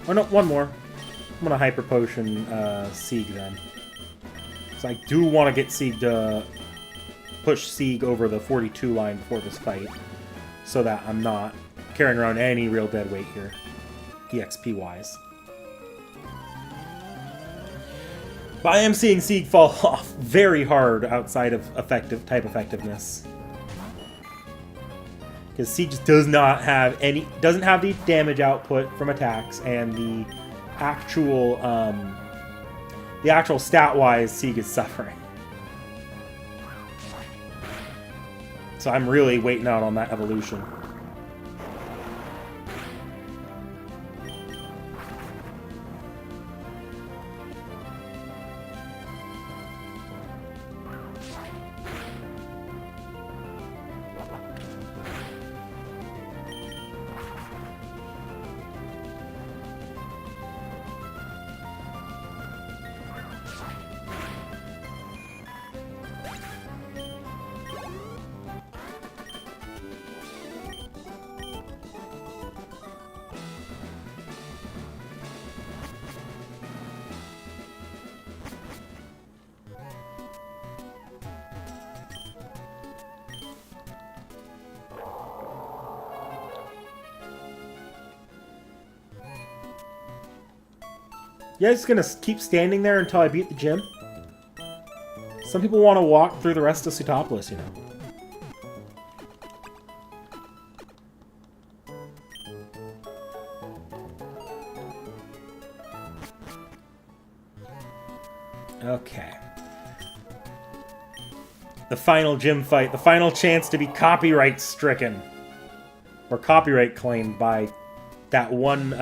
Oh no, one more. I'm gonna Hyper Potion Sieg then. So I do want to get Sieg to push Sieg over the 42 line before this fight, so that I'm not carrying around any real dead weight here, EXP-wise. But I am seeing Sieg fall off very hard outside of type effectiveness. Because Sieg just doesn't have the damage output from attacks, and the actual stat-wise, Sieg is suffering. So I'm really waiting out on that evolution. You guys gonna keep standing there until I beat the gym? Some people want to walk through the rest of Pseutopolis, you know. Okay. The final gym fight. The final chance to be copyright stricken. Or copyright claimed by that one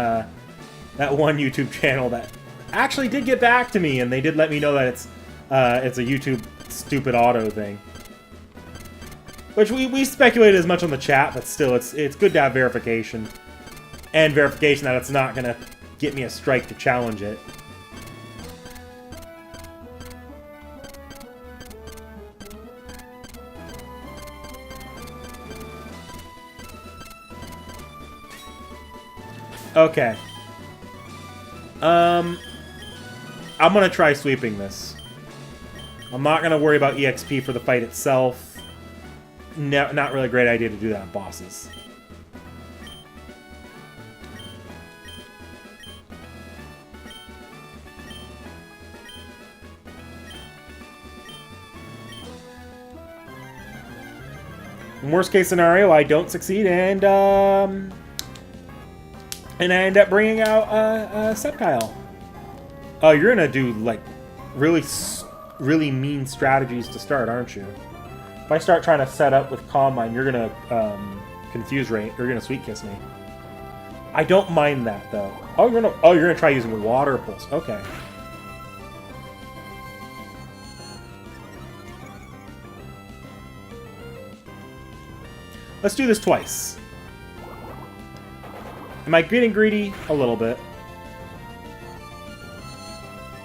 YouTube channel that actually did get back to me, and they did let me know that it's a YouTube stupid auto thing. Which we speculated as much on the chat, but still, it's good to have verification. And verification that it's not gonna get me a strike to challenge it. Okay. I'm gonna try sweeping this. I'm not gonna worry about EXP for the fight itself. No, not really a great idea to do that on bosses. In worst case scenario, I don't succeed, and I end up bringing out Septile. Oh, you're gonna do like really mean strategies to start, aren't you? If I start trying to set up with Calm Mind, you're gonna confuse rate. You're gonna sweet kiss me. I don't mind that though. Oh, you're gonna try using Water Pulse. Okay. Let's do this twice. Am I getting greedy? A little bit.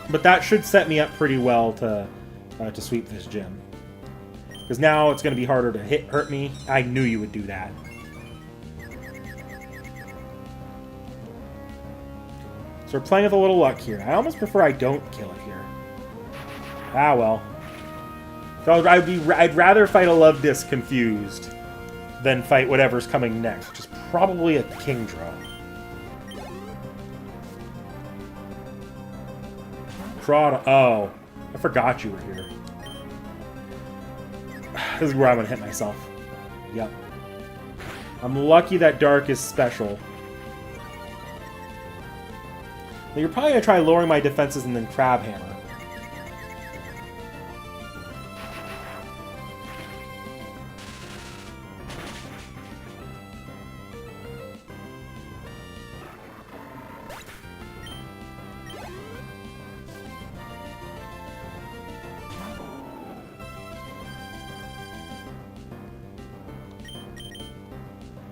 But that should set me up pretty well to sweep this gym. Because now it's going to be harder to hurt me. I knew you would do that. So we're playing with a little luck here. I almost prefer I don't kill it here. Ah, well. So I'd rather fight a Love Disc confused than fight whatever's coming next, which is probably a Kingdra. Oh, I forgot you were here. This is where I'm going to hit myself. Yep. I'm lucky that Dark is special. Now you're probably going to try lowering my defenses and then Crab Hammer.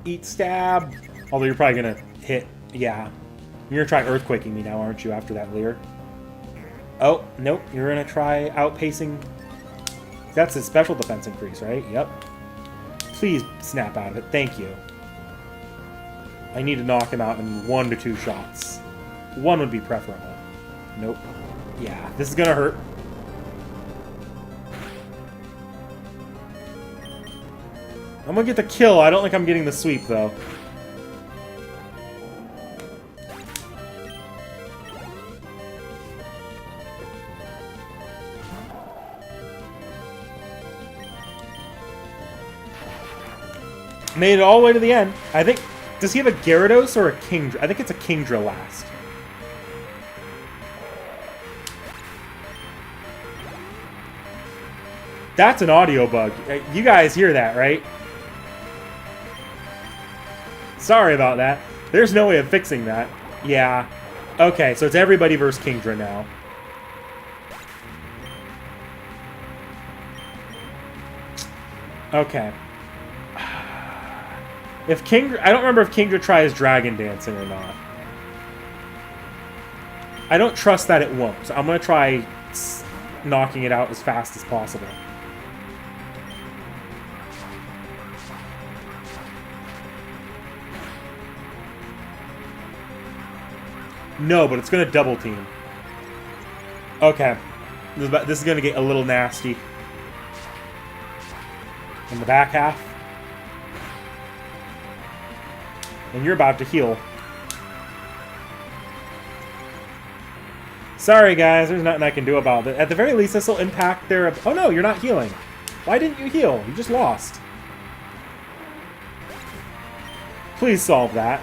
Eat Stab. Although you're probably going to hit... Yeah. You're going to try Earthquaking me now, aren't you, after that Leer? Oh, nope. You're going to try outpacing... That's a special defense increase, right? Yep. Please snap out of it. Thank you. I need to knock him out in 1 to 2 shots. 1 would be preferable. Nope. Yeah, this is gonna hurt. I'm gonna get the kill. I don't think I'm getting the sweep, though. Made it all the way to the end. I think... Does he have a Gyarados or a Kingdra? I think it's a Kingdra last. That's an audio bug. You guys hear that, right? Sorry about that. There's no way of fixing that. Yeah. Okay, so it's everybody versus Kingdra now. Okay. If Kingdra... I don't remember if Kingdra tries Dragon Dancing or not. I don't trust that it won't, so I'm going to try knocking it out as fast as possible. No, but it's going to double team. Okay. This is going to get a little nasty. In the back half. And you're about to heal. Sorry, guys. There's nothing I can do about it. At the very least, this will impact their... Oh, no, you're not healing. Why didn't you heal? You just lost. Please solve that.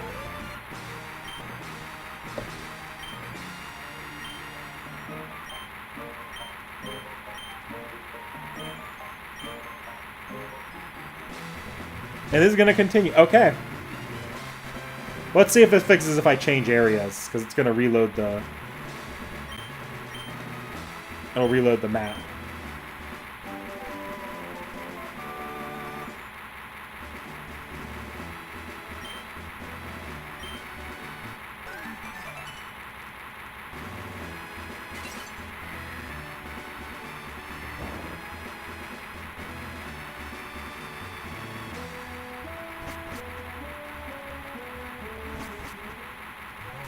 And this is going to continue. Okay. Let's see if this fixes if I change areas, because it's going to reload the... It'll reload the map.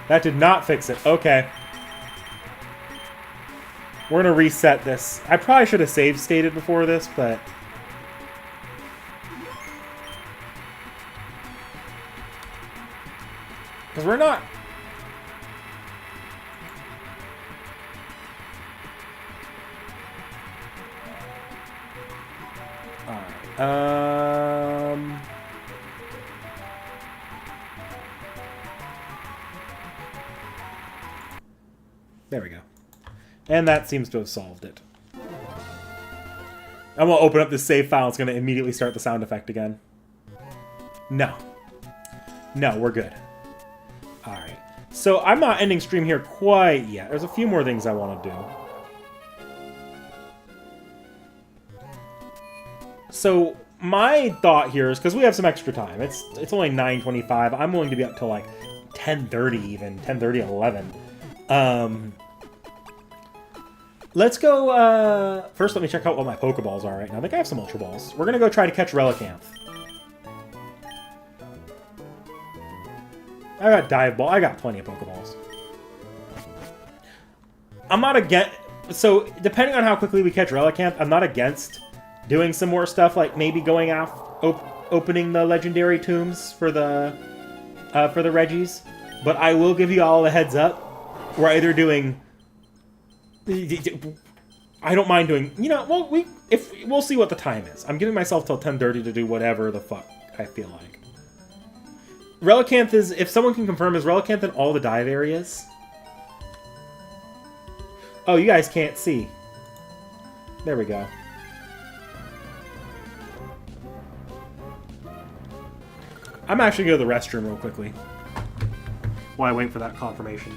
That did not fix it. Okay. We're going to reset this. I probably should have save stated before this, but... Because we're not... Alright. There we go. And that seems to have solved it. I'm going to open up this save file. It's going to immediately start the sound effect again. No. No, we're good. Alright. So I'm not ending stream here quite yet. There's a few more things I want to do. So my thought here is, because we have some extra time. It's only 9:25. I'm willing to be up till like 10:30 even. 10:30, 11. Let's go, first let me check out what my Pokeballs are right now. I think I have some Ultra Balls. We're gonna go try to catch Relicanth. I got Dive Ball. I got plenty of Pokeballs. I'm not against... So, depending on how quickly we catch Relicanth, I'm not against doing some more stuff, like maybe going opening the Legendary Tombs for the Reggies. But I will give you all a heads up. We're either doing... I don't mind doing... You know, well, we'll see what the time is. I'm giving myself till 10:30 to do whatever the fuck I feel like. Relicanth is... If someone can confirm, is Relicanth in all the dive areas? Oh, you guys can't see. There we go. I'm actually going to go to the restroom real quickly while I wait for that confirmation.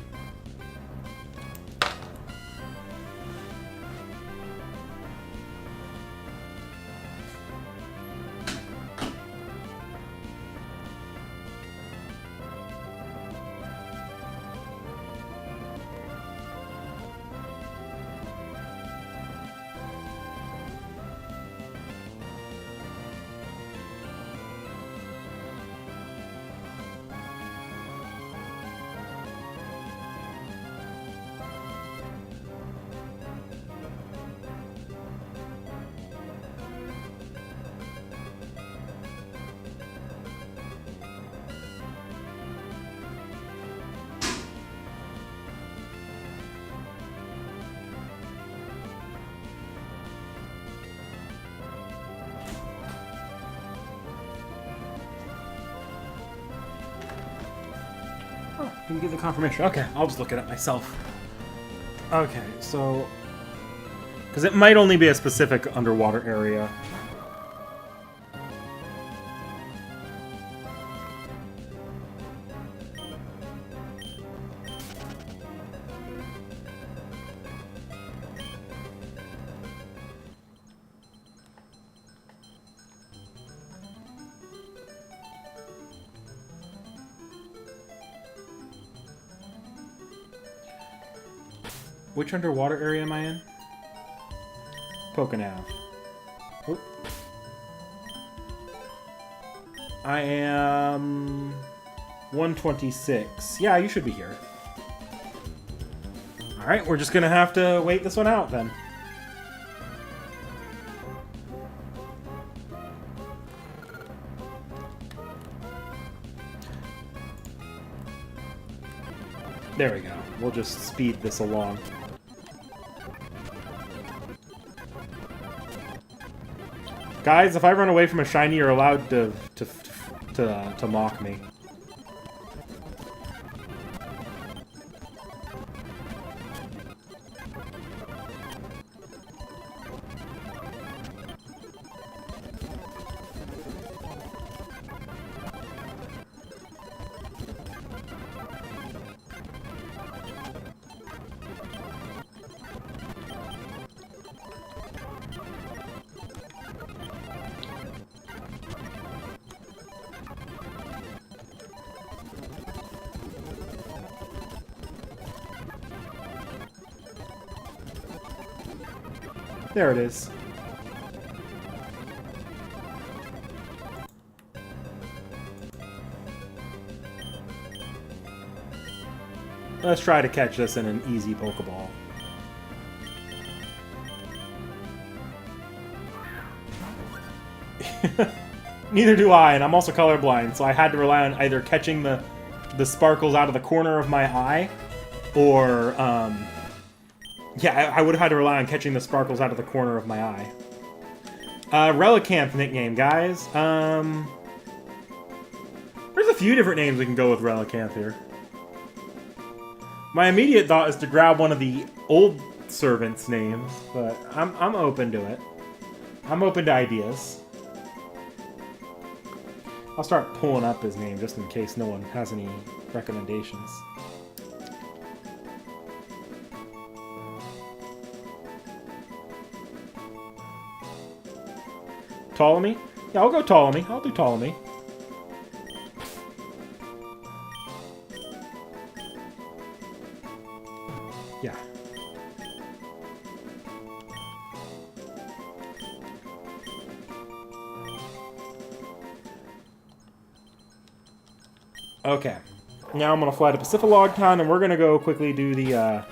Can you get the confirmation? Okay, I'll just look it up myself. Okay, so... Because it might only be a specific underwater area. Which underwater area am I in? Poconav. Oop. I am 126. Yeah, you should be here. Alright, we're just gonna have to wait this one out then. There we go. We'll just speed this along. Guys, if I run away from a shiny, you're allowed to mock me. There it is. Let's try to catch this in an easy Pokeball. Neither do I, and I'm also colorblind, so I had to rely on either catching the sparkles out of the corner of my eye, or, yeah, I would have had to rely on catching the sparkles out of the corner of my eye. Relicanth nickname, guys. There's a few different names we can go with Relicanth here. My immediate thought is to grab one of the old servants' names, but I'm open to it. I'm open to ideas. I'll start pulling up his name just in case no one has any recommendations. Ptolemy? Yeah, I'll go Ptolemy. I'll do Ptolemy. Yeah. Okay. Now I'm going to fly to Pacifilog Town, and we're going to go quickly do the,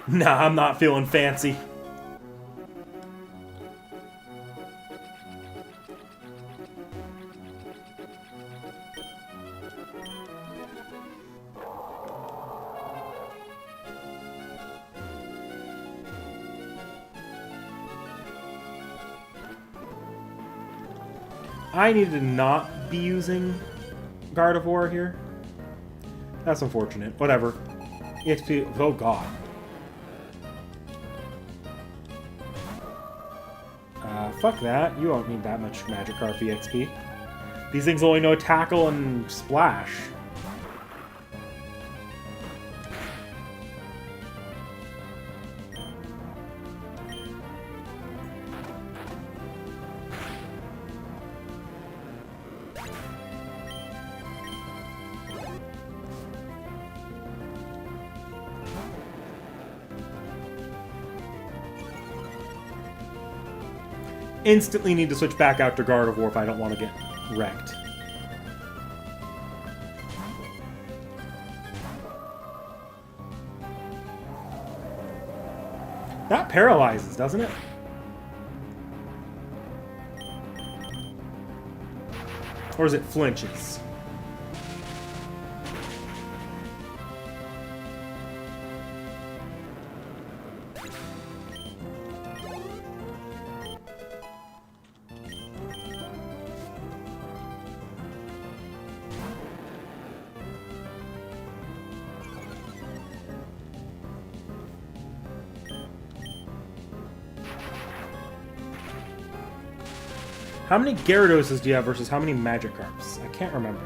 Nah, I'm not feeling fancy. I need to not be using Gardevoir here. That's unfortunate. Whatever. EXP. Oh god. Fuck that. You won't need that much Magikarp EXP. These things only know Tackle and Splash. Instantly need to switch back out to Gardevoir if I don't want to get wrecked. That paralyzes, doesn't it? Or is it flinches? How many Gyarados do you have versus how many Magikarps? I can't remember.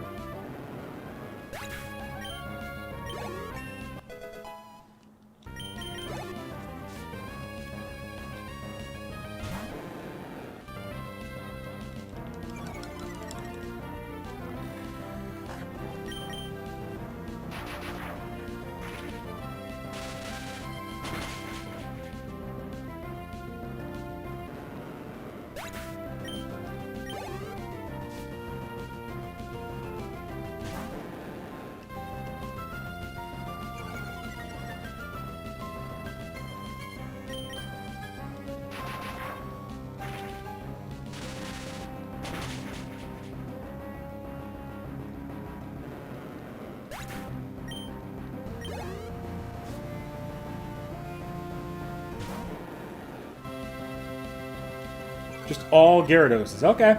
Just all Gyarados. Okay.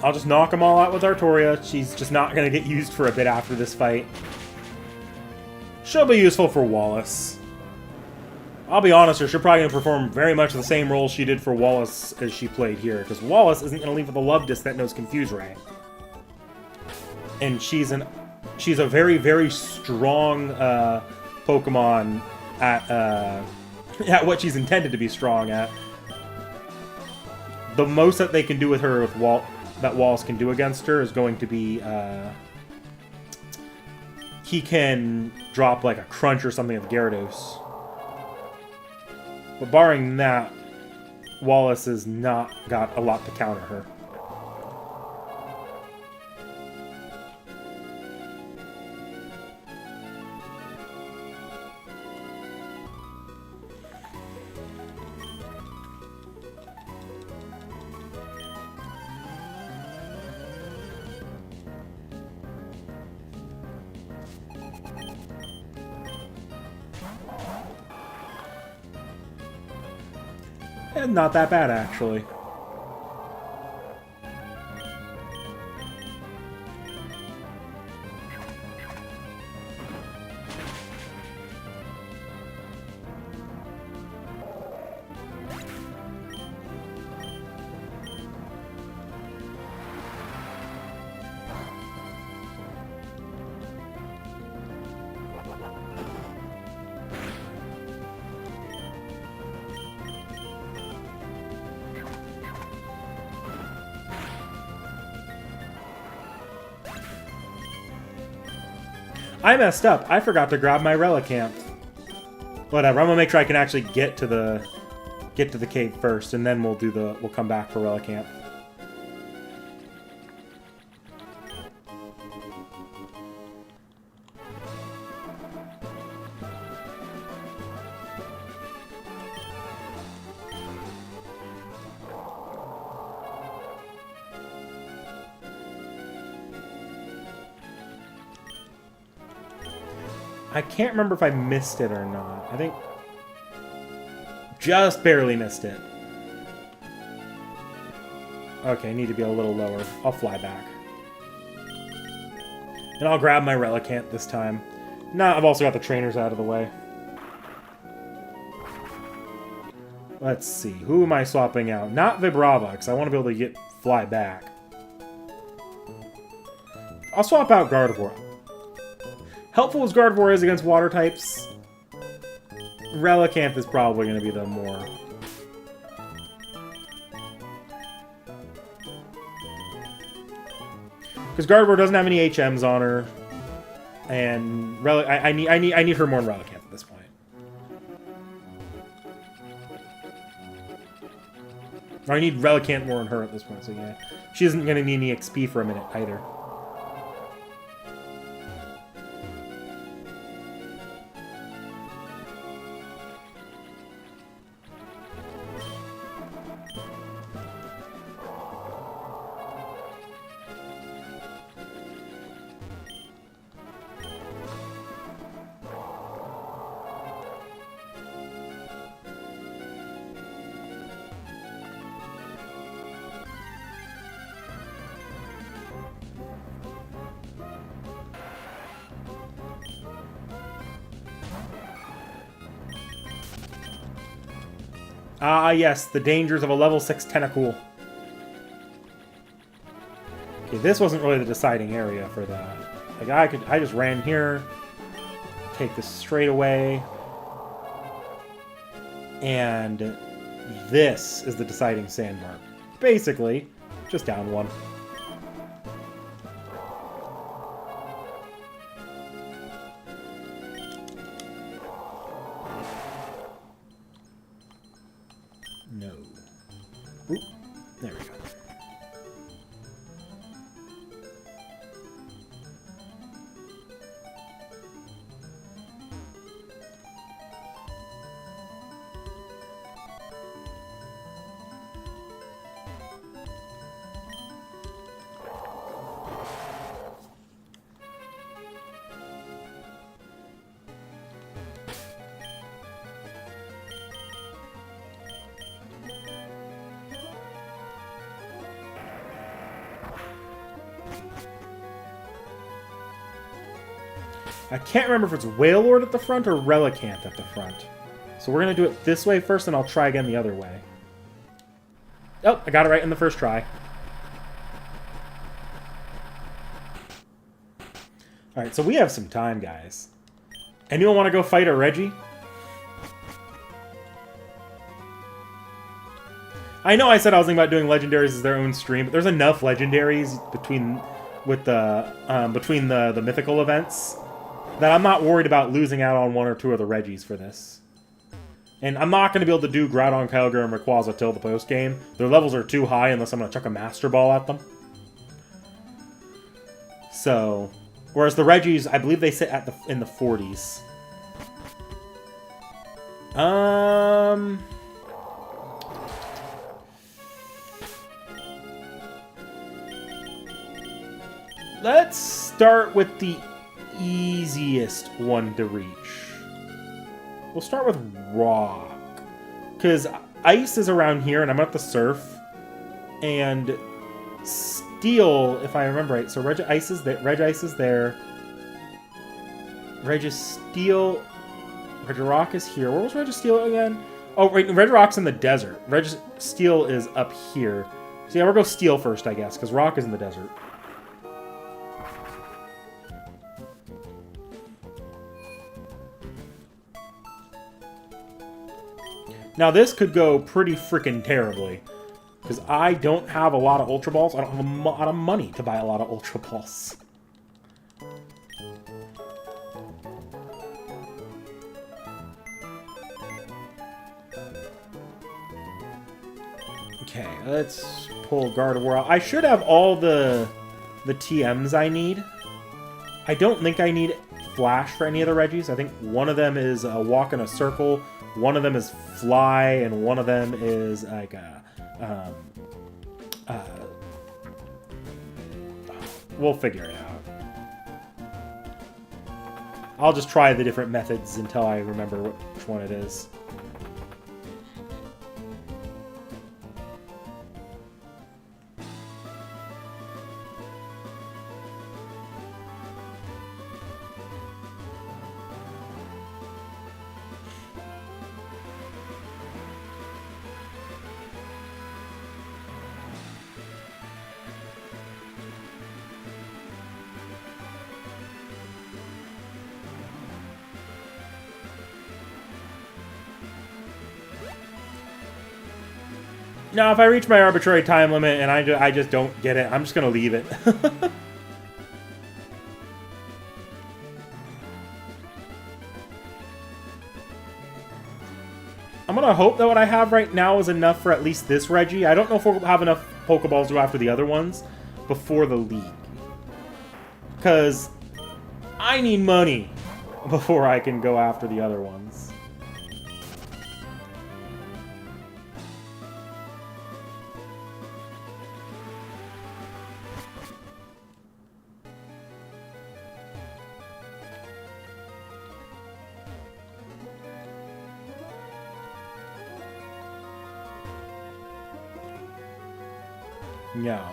I'll just knock them all out with Artoria. She's just not going to get used for a bit after this fight. She'll be useful for Wallace. I'll be honest, she'll probably going to perform very much the same role she did for Wallace as she played here. Because Wallace isn't going to leave with a Love Disc that knows Confuse Ray. And she's a very, very strong Pokemon at what she's intended to be strong at. The most that they can do with her, that Wallace can do against her, is going to be he can drop like a Crunch or something of Gyarados. But barring that, Wallace has not got a lot to counter her. And not that bad, actually. I messed up. I forgot to grab my Relicanth. Whatever. I'm gonna make sure I can actually get to the cave first, and then we'll come back for Relicanth. I can't remember if I missed it or not. I think just barely missed it. Okay, I need to be a little lower. I'll fly back. And I'll grab my Relicanth this time. Nah, I've also got the trainers out of the way. Let's see. Who am I swapping out? Not Vibrava, because I want to be able to fly back. I'll swap out Gardevoir. Helpful as Gardevoir is against water types, Relicanth is probably going to be the more... Because Gardevoir doesn't have any HMs on her, and I need her more than Relicanth at this point. Or I need Relicanth more than her at this point, so yeah. She isn't going to need any XP for a minute either. Ah, yes, the dangers of a level 6 tentacle. Okay, this wasn't really the deciding area for that. Like, I just ran here, take this straight away, and this is the deciding sandbar. Basically, just down one. No. Oop, there we go. I can't remember if it's Whale Lord at the front or Relicanth at the front. So we're going to do it this way first, and I'll try again the other way. Oh, I got it right in the first try. Alright, so we have some time, guys. Anyone want to go fight a Reggie? I know I said I was thinking about doing legendaries as their own stream, but there's enough legendaries between the mythical events that I'm not worried about losing out on one or two of the Reggies for this. And I'm not going to be able to do Groudon, Kyogre, and Rayquaza till the post-game. Their levels are too high unless I'm going to chuck a Master Ball at them. So, whereas the Reggies, I believe they sit at in the 40s. Let's start with the easiest one to reach. We'll start with Rock. Because Ice is around here, and I'm at the Surf. And Steel, if I remember right. So Regice is there. Registeel. Regirock is here. Where was Registeel again? Oh, right. Regirock's in the desert. Registeel is up here. So yeah, we'll go Steel first, I guess, because Rock is in the desert. Now this could go pretty freaking terribly, because I don't have a lot of Ultra Balls. I don't have a lot of money to buy a lot of Ultra Balls. Okay, let's pull Gardevoir out. I should have all the TMs I need. I don't think I need Flash for any of the Reggies. I think one of them is Walk in a Circle, one of them is Fly, and one of them is like we'll figure it out. I'll just try the different methods until I remember which one it is. Now, if I reach my arbitrary time limit and I just don't get it, I'm just going to leave it. I'm going to hope that what I have right now is enough for at least this Reggie. I don't know if we'll have enough Pokeballs to go after the other ones before the league. Because I need money before I can go after the other ones. Yeah.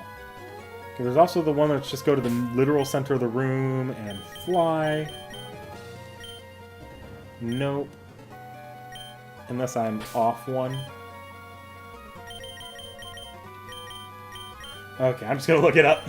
Okay, there's also the one that's just go to the literal center of the room and fly. Nope. Unless I'm off one. Okay, I'm just gonna look it up.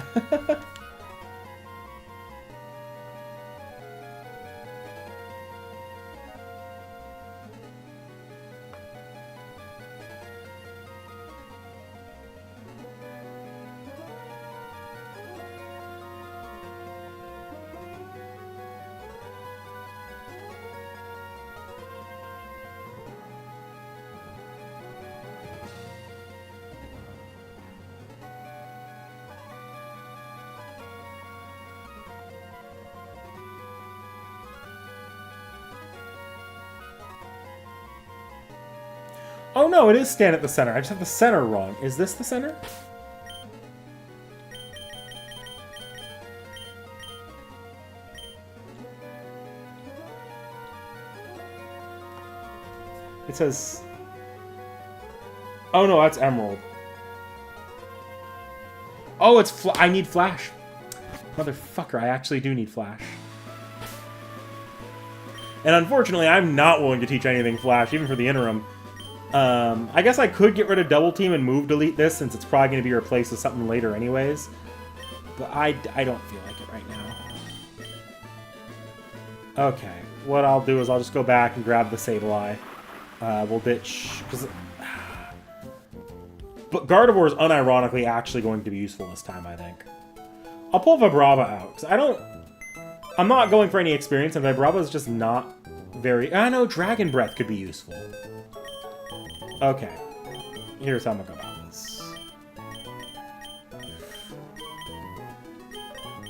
Oh no, it is stand at the center. I just have the center wrong. Is this the center? It says... Oh no, that's Emerald. Oh, it's I need Flash. Motherfucker, I actually do need Flash. And unfortunately, I'm not willing to teach anything Flash, even for the interim. I guess I could get rid of Double Team and move delete this, since it's probably going to be replaced with something later anyways. But I don't feel like it right now. Okay, what I'll do is I'll just go back and grab the Sableye. We'll ditch... But Gardevoir is unironically actually going to be useful this time, I think. I'll pull Vibrava out, because I'm not going for any experience, and Vibrava is just not very... I know Dragon Breath could be useful. Okay. Here's how I'm going to go about this.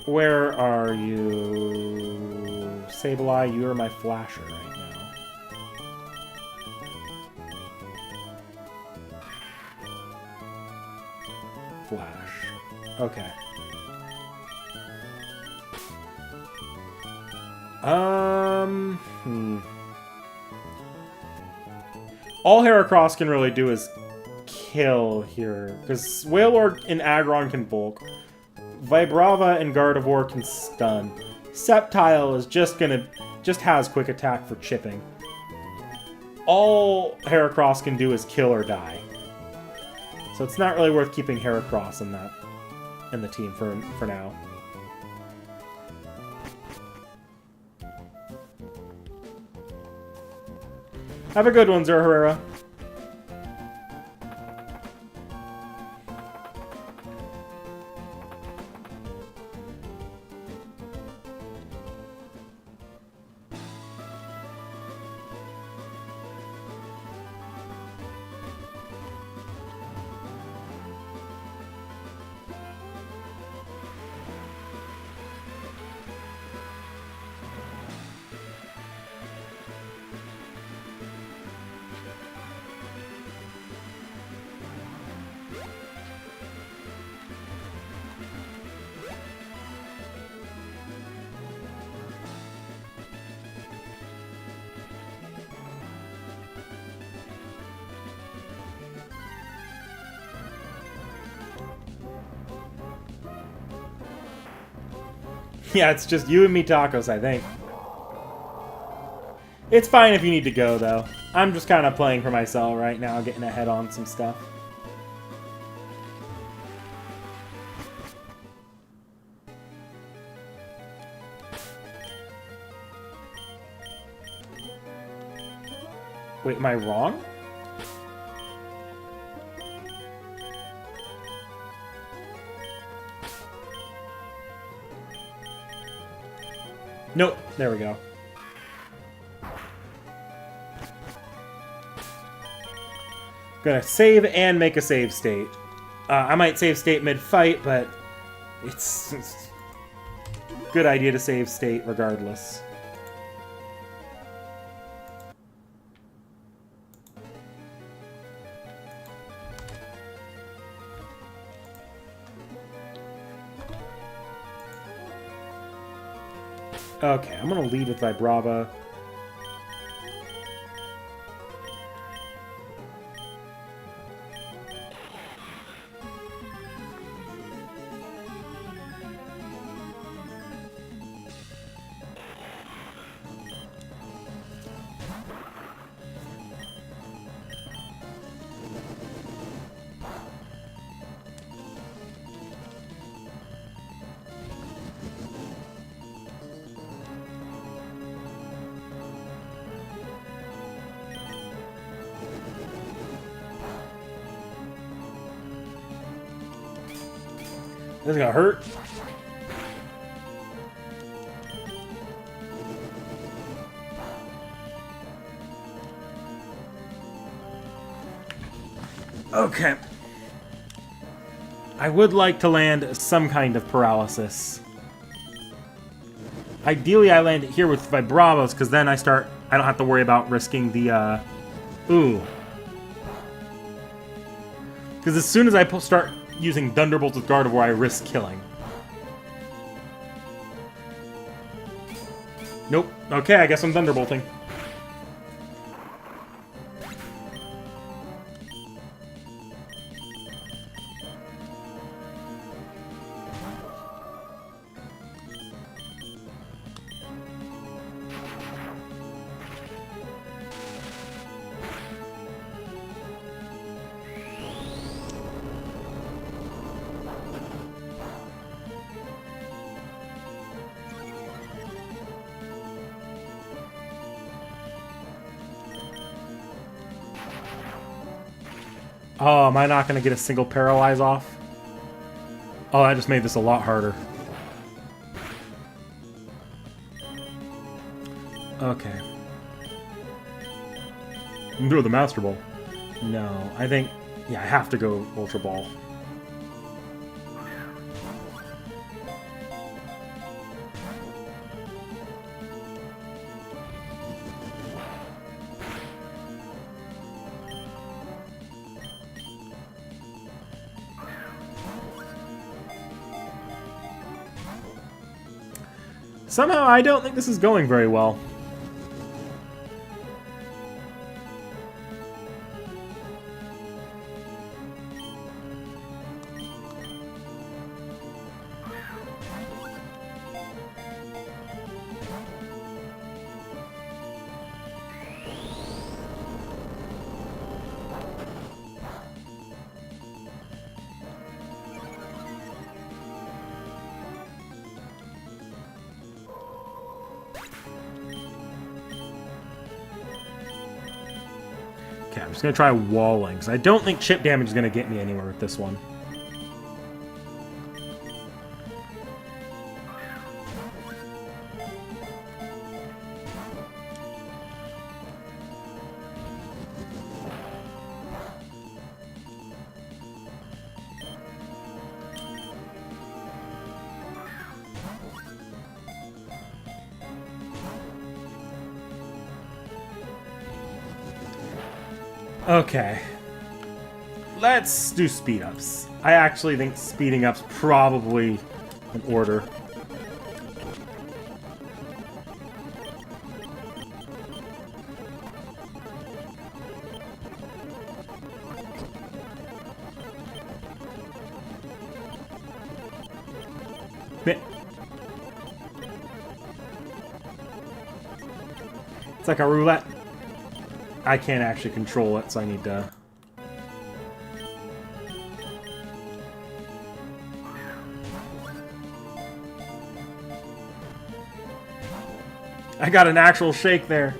Where are you? Sableye, you are my flasher right now. Flash. Okay. All Heracross can really do is kill here, because Wailord and Aggron can bulk. Vibrava and Gardevoir can stun. Sceptile is just has quick attack for chipping. All Heracross can do is kill or die. So it's not really worth keeping Heracross in the team for now. Have a good one, Zerherera. Yeah, it's just you and me tacos, I think. It's fine if you need to go, though. I'm just kind of playing for myself right now, getting ahead on some stuff. Wait, am I wrong? Nope, there we go. Gonna save and make a save state. I might save state mid-fight, but it's a good idea to save state regardless. Okay, I'm gonna lead with Vibrava. This is gonna hurt. Okay. I would like to land some kind of paralysis. Ideally, I land it here with my Bravos, because then I don't have to worry about risking the, Ooh. Because as soon as I start using Thunderbolts with Gardevoir, I risk killing. Nope. Okay, I guess I'm Thunderbolting. Oh, am I not going to get a single Paralyze off? Oh, that just made this a lot harder. Okay. Do the Master Ball. No, I think... Yeah, I have to go Ultra Ball. Somehow, I don't think this is going very well. Okay, I'm just going to try walling, because I don't think chip damage is going to get me anywhere with this one. Okay. Let's do speed ups. I actually think speeding up's probably in order. It's like a roulette. I can't actually control it, so I need to... I got an actual shake there.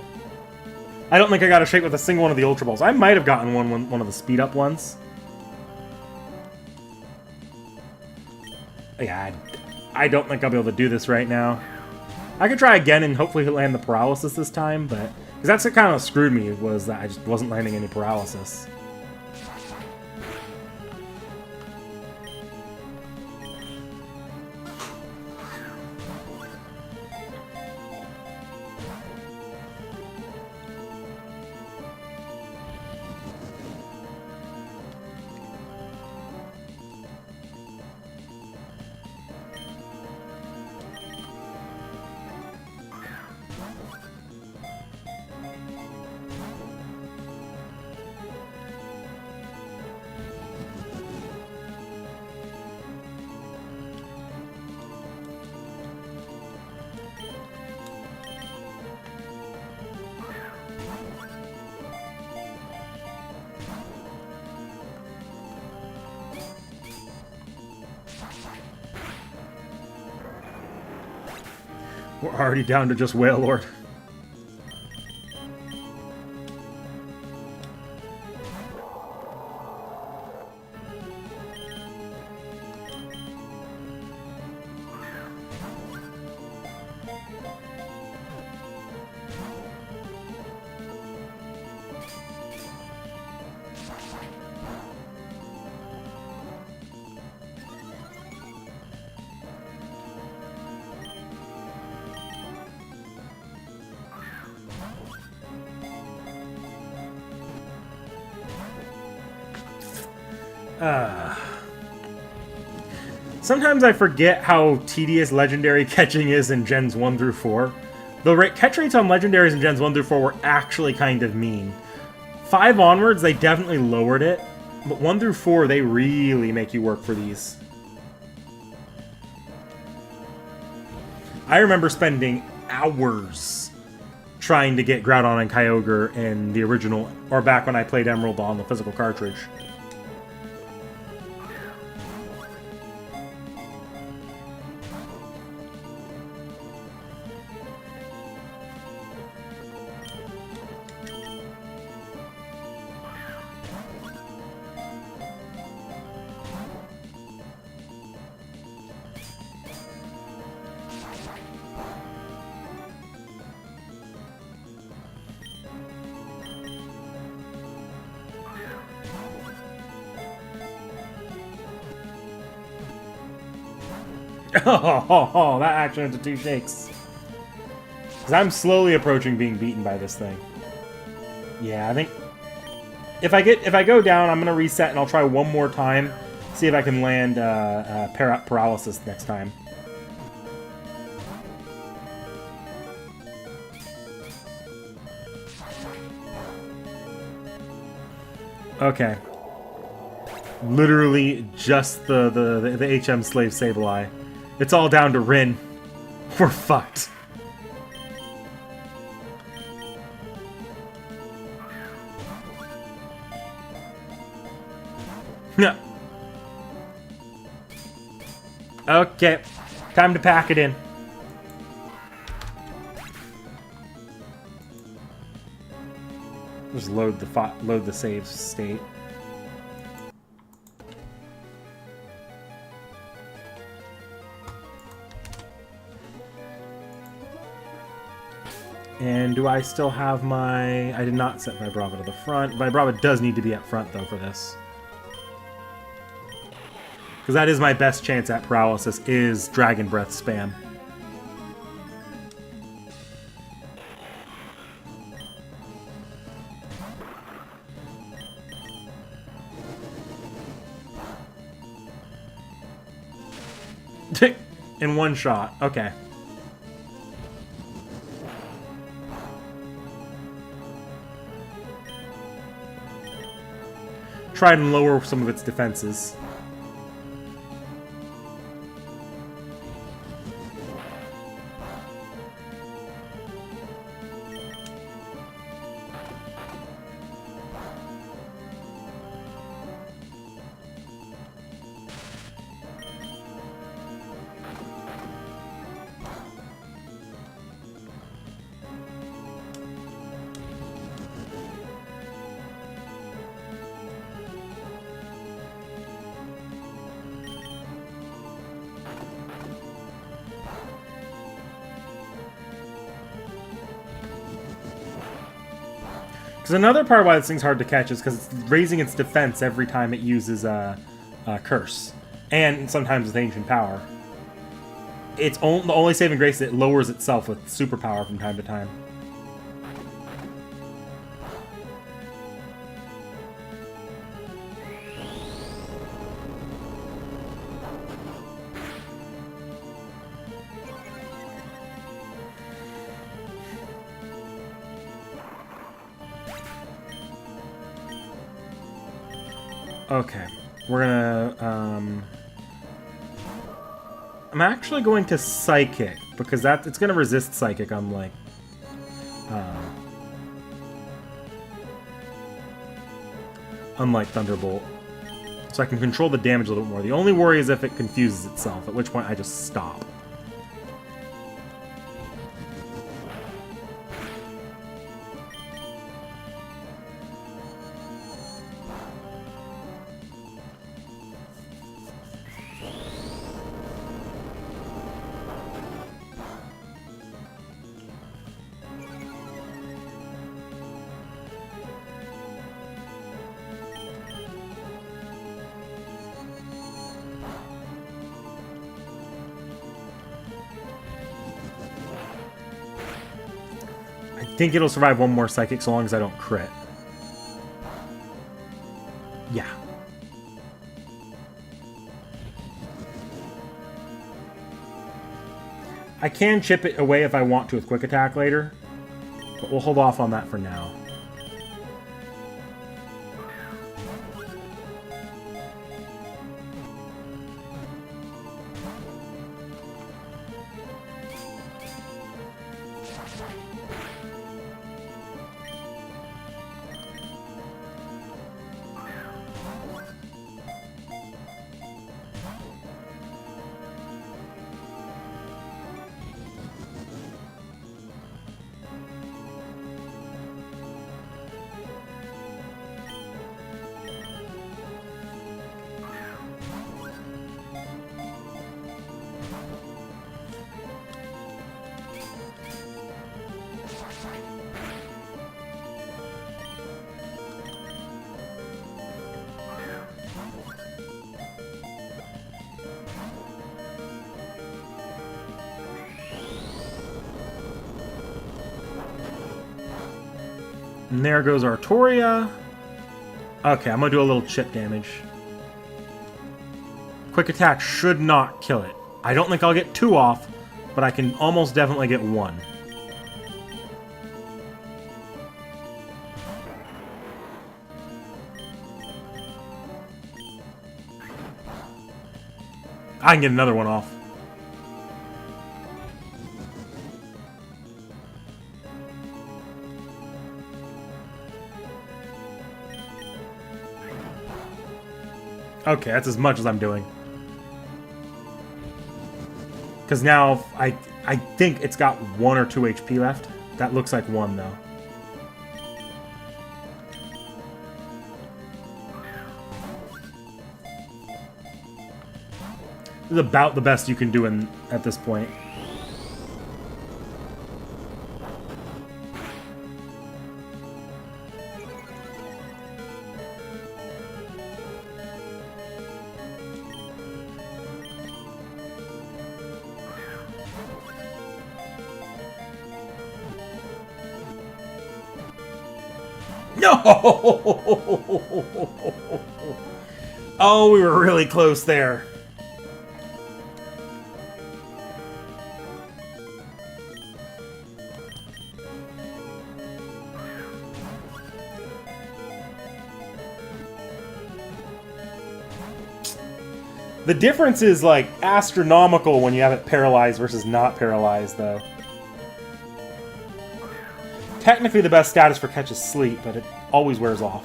I don't think I got a shake with a single one of the Ultra Balls. I might have gotten one of the speed up ones. Yeah, I don't think I'll be able to do this right now. I could try again and hopefully land the paralysis this time, but... Because that's what kind of screwed me, was that I just wasn't landing any paralysis. We're already down to just Wailord. Sometimes I forget how tedious legendary catching is in Gens 1 through 4. The catch rates on legendaries in Gens 1 through 4 were actually kind of mean. 5 onwards, they definitely lowered it, but 1 through 4, they really make you work for these. I remember spending hours trying to get Groudon and Kyogre in the original, or back when I played Emerald on the physical cartridge. Oh, that actually went to 2 shakes. Because I'm slowly approaching being beaten by this thing. Yeah, I think if I go down, I'm gonna reset and I'll try one more time, see if I can land paralysis next time. Okay. Literally just the HM slave Sableye. It's all down to Rin. We're fucked. Yeah. Okay. Time to pack it in. Just load the save state. And do I still have my... I did not set Vibrava to the front. Vibrava does need to be up front, though, for this. Because that is my best chance at paralysis, is Dragon Breath spam. In one shot. Okay. Try and lower some of its defenses. Because another part why this thing's hard to catch is because it's raising its defense every time it uses a curse. And sometimes with ancient power. It's the only saving grace that it lowers itself with superpower from time to time. Okay, we're gonna, I'm actually going to Psychic, because it's gonna resist Psychic, unlike, Thunderbolt. So I can control the damage a little bit more. The only worry is if it confuses itself, at which point I just stop. I think it'll survive one more Psychic so long as I don't crit. Yeah. I can chip it away if I want to with Quick Attack later, but we'll hold off on that for now. And there goes Artoria. Okay, I'm gonna do a little chip damage. Quick Attack should not kill it. I don't think I'll get 2 off, but I can almost definitely get 1. I can get another 1 off. Okay, that's as much as I'm doing. Because now I think it's got 1 or 2 HP left. That looks like 1 though. This is about the best you can do at this point. No! Oh, we were really close there. The difference is, like, astronomical when you have it paralyzed versus not paralyzed, though. Technically, the best status for catch is sleep, but it always wears off.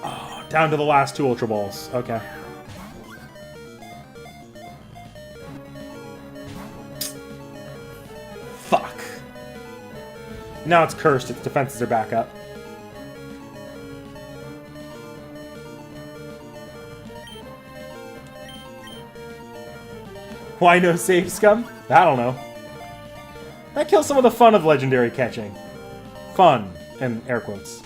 Oh, down to the last 2 Ultra Balls. Okay. Fuck. Now it's cursed. Its defenses are back up. Why no save scum? I don't know. That kills some of the fun of legendary catching. Fun, in air quotes.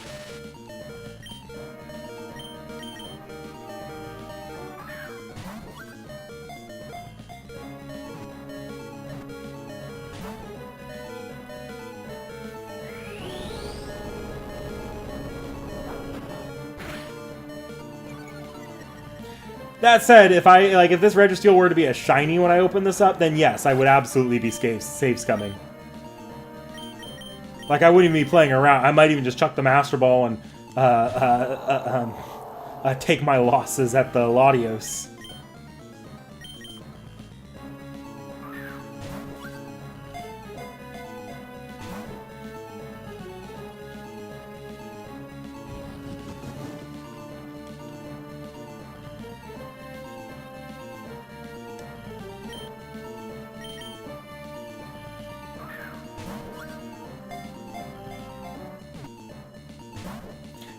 That said, if this Registeel were to be a shiny when I open this up, then yes, I would absolutely be save scumming. Like, I wouldn't even be playing around. I might even just chuck the Master Ball and take my losses at the Latios.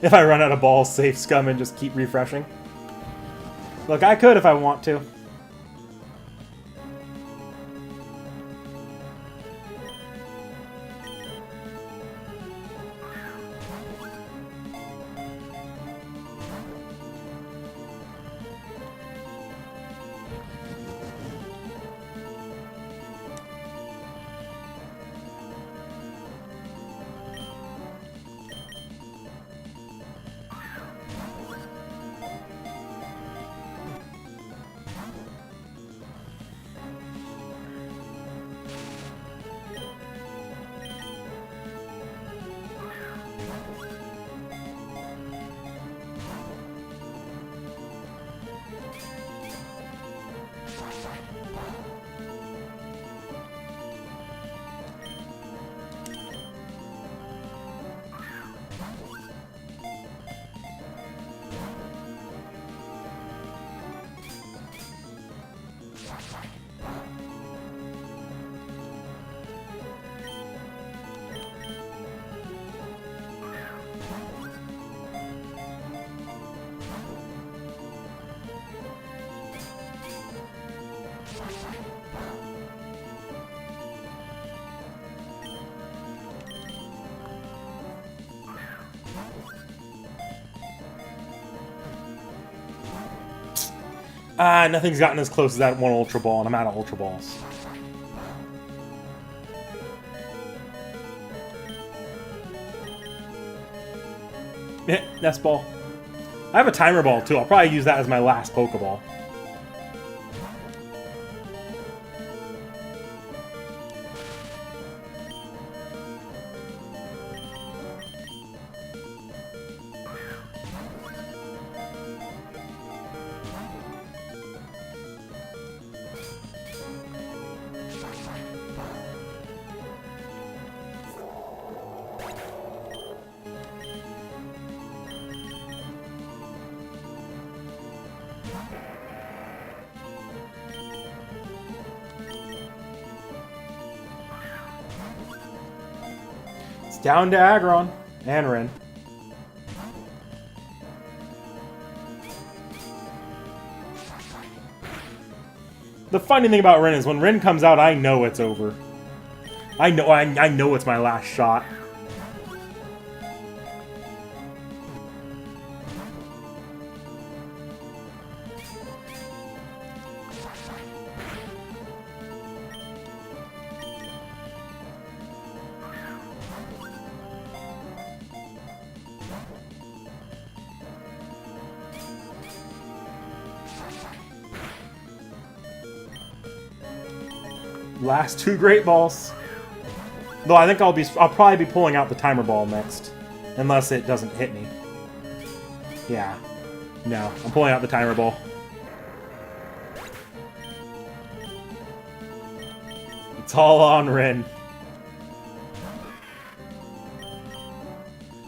If I run out of balls, save scum and just keep refreshing. Look, I could if I want to. Ah, nothing's gotten as close as that one Ultra Ball, and I'm out of Ultra Balls. Yeah, Nest Ball. I have a Timer Ball, too. I'll probably use that as my last Pokeball. Down to Aggron and Rin. The funny thing about Rin is when Rin comes out, I know it's over. I know it's my last shot. Last two Great Balls. Though I think I'll probably be pulling out the Timer Ball next, unless it doesn't hit me. Yeah. No, I'm pulling out the Timer Ball. It's all on Rin.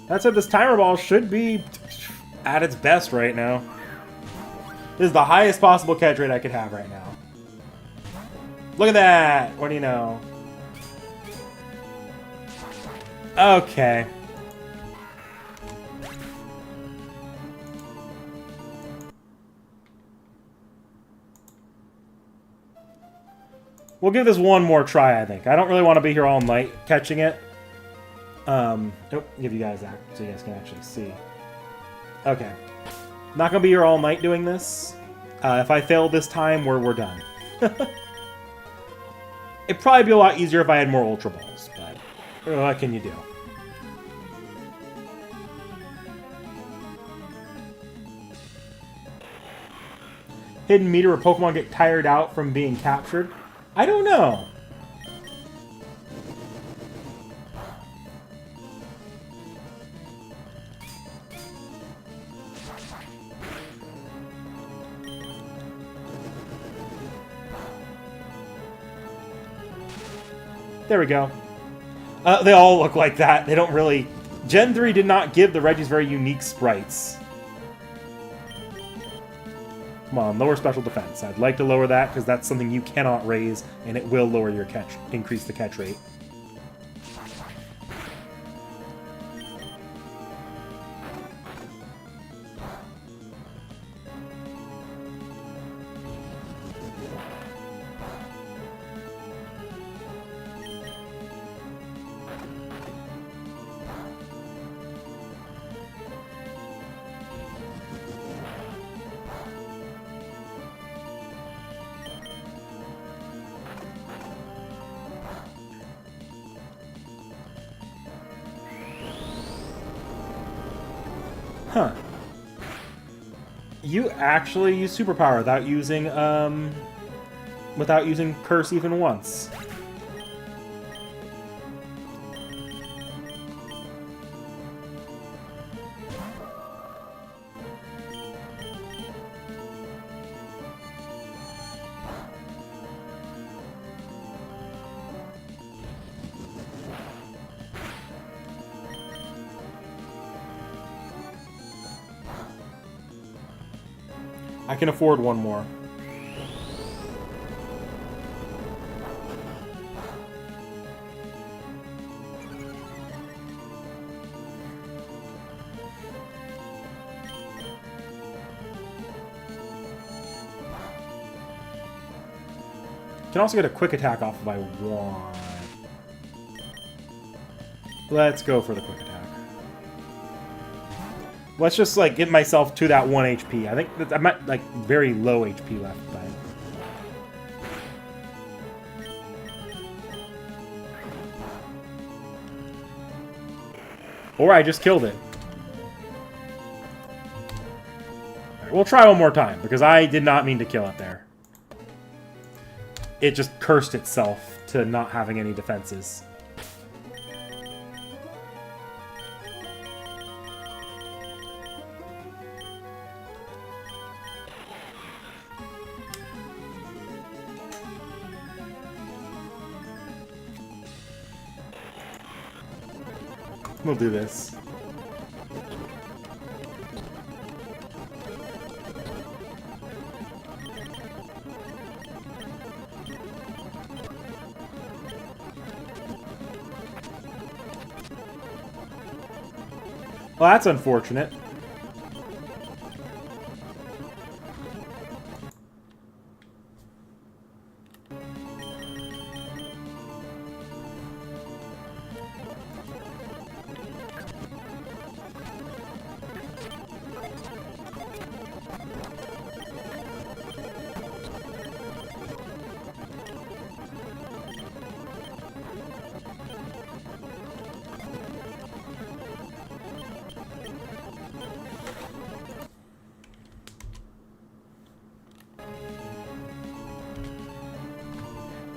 That said, this Timer Ball should be at its best right now. This is the highest possible catch rate I could have right now. Look at that! What do you know? Okay. We'll give this one more try, I think. I don't really want to be here all night catching it. Give you guys that so you guys can actually see. Okay. Not gonna be here all night doing this. If I fail this time, we're done. It'd probably be a lot easier if I had more Ultra Balls, but what can you do? Hidden meter where Pokemon get tired out from being captured? I don't know. There we go. They all look like that. They don't really... Gen 3 did not give the Regis very unique sprites. Come on, lower special defense. I'd like to lower that because that's something you cannot raise, and it will lower your catch, increase the catch rate. Huh. You actually use Superpower without using Curse even once. I can afford one more. Can also get a quick attack off if I want. Let's go for the quick attack. Let's just, like, get myself to that 1 HP. I think that I'm at, like, very low HP left. But... Or I just killed it. Right, we'll try one more time, because I did not mean to kill it there. It just cursed itself to not having any defenses. We'll do this. Well, that's unfortunate.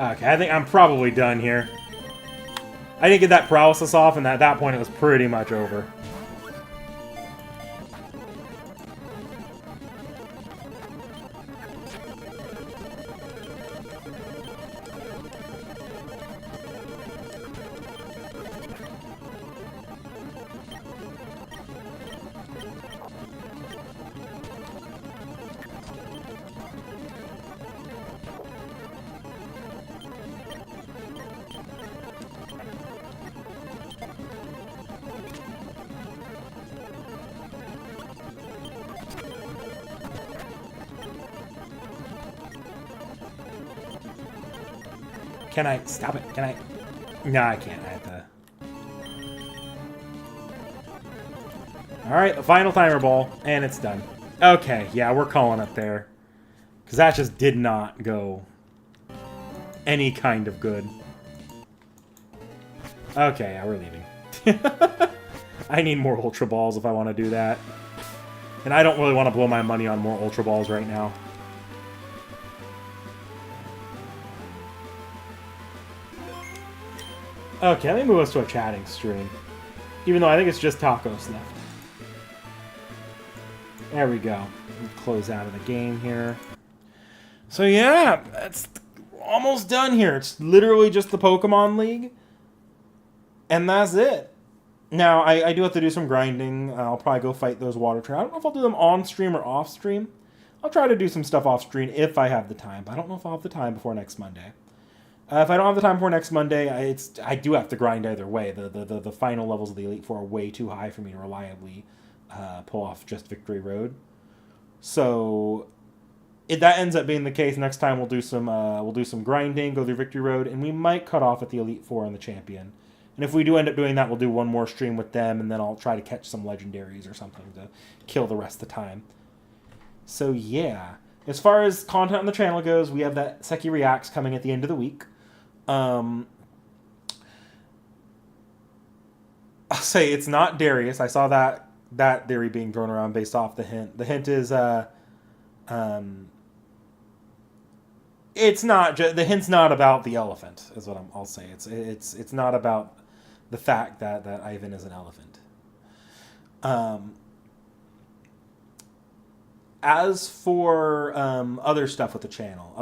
Okay, I think I'm probably done here. I didn't get that paralysis off, and at that point it was pretty much over. Can I stop it? Can I? No, I can't. I have to. Alright, the final timer ball, and it's done. Okay, yeah, we're calling it there. Because that just did not go any kind of good. Okay, yeah, we're leaving. I need more Ultra Balls if I want to do that. And I don't really want to blow my money on more Ultra Balls right now. Okay, let me move us to a chatting stream. Even though I think it's just tacos left. There we go. Close out of the game here. So yeah, that's almost done here. It's literally just the Pokemon League. And that's it. Now, I do have to do some grinding. I'll probably go fight those water traps. I don't know if I'll do them on stream or off stream. I'll try to do some stuff off stream if I have the time. But I don't know if I'll have the time before next Monday. If I don't have the time before next Monday, I do have to grind either way. The final levels of the Elite Four are way too high for me to reliably pull off just Victory Road. So if that ends up being the case, next time we'll do some grinding, go through Victory Road, and we might cut off at the Elite Four and the Champion. And if we do end up doing that, we'll do one more stream with them, and then I'll try to catch some legendaries or something to kill the rest of the time. So yeah, as far as content on the channel goes, we have that Seki Reacts coming at the end of the week. I'll say it's not Darius. I saw that theory being thrown around based off the hint. The hint is it's not the hint's not about the elephant, is what I'll say. It's not about the fact that Ivan is an elephant. As for other stuff with the channel,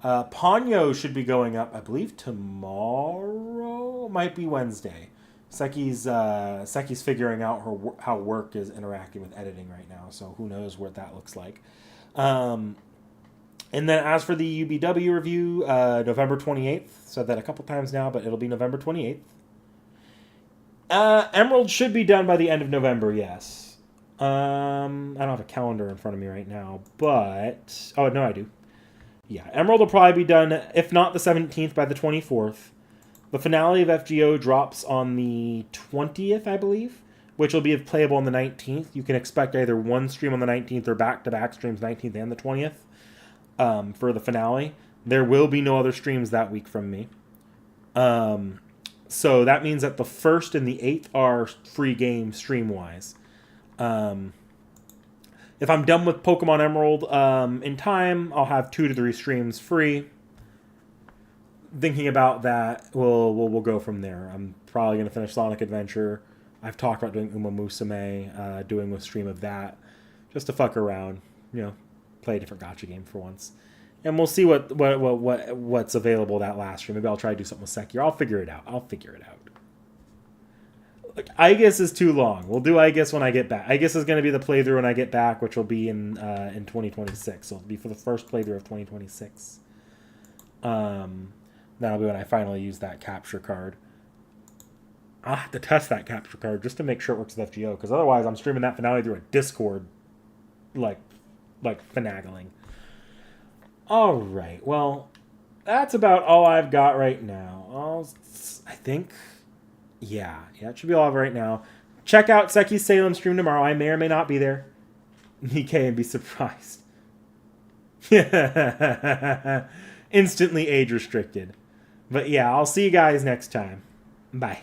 Ponyo should be going up, I believe, tomorrow. Might be Wednesday. Seki's figuring out how work is interacting with editing right now, so who knows what that looks like. And then as for the UBW review, November 28th. Said that a couple times now, but it'll be November 28th. Emerald should be done by the end of November, yes. I don't have a calendar in front of me right now, but... Oh, no, I do. Yeah, Emerald will probably be done, if not the 17th, by the 24th. The finale of FGO drops on the 20th, I believe. which will be playable on the 19th. You can expect either one stream on the 19th or back-to-back streams, 19th and the 20th, for the finale. There will be no other streams that week from me. So that means that the 1st and the 8th are free games stream-wise. If I'm done with Pokemon Emerald in time, I'll have 2 to 3 streams free. Thinking about that, we'll go from there. I'm probably going to finish Sonic Adventure. I've talked about doing Uma Musume, doing a stream of that, just to fuck around, play a different gacha game for once. And we'll see what's available that last stream. Maybe I'll try to do something with Sekiro. I'll figure it out. Like, I guess is too long. We'll do I guess when I get back. I guess is going to be the playthrough when I get back, which will be in 2026. So it'll be for the first playthrough of 2026. That'll be when I finally use that capture card. I'll have to test that capture card just to make sure it works with FGO, because otherwise I'm streaming that finale through a Discord, like finagling. All right, well, that's about all I've got right now. I think, yeah, it should be all right now. Check out Seki's Salem stream tomorrow. I may or may not be there. Nikkei and be surprised. Instantly age restricted. But yeah, I'll see you guys next time. Bye.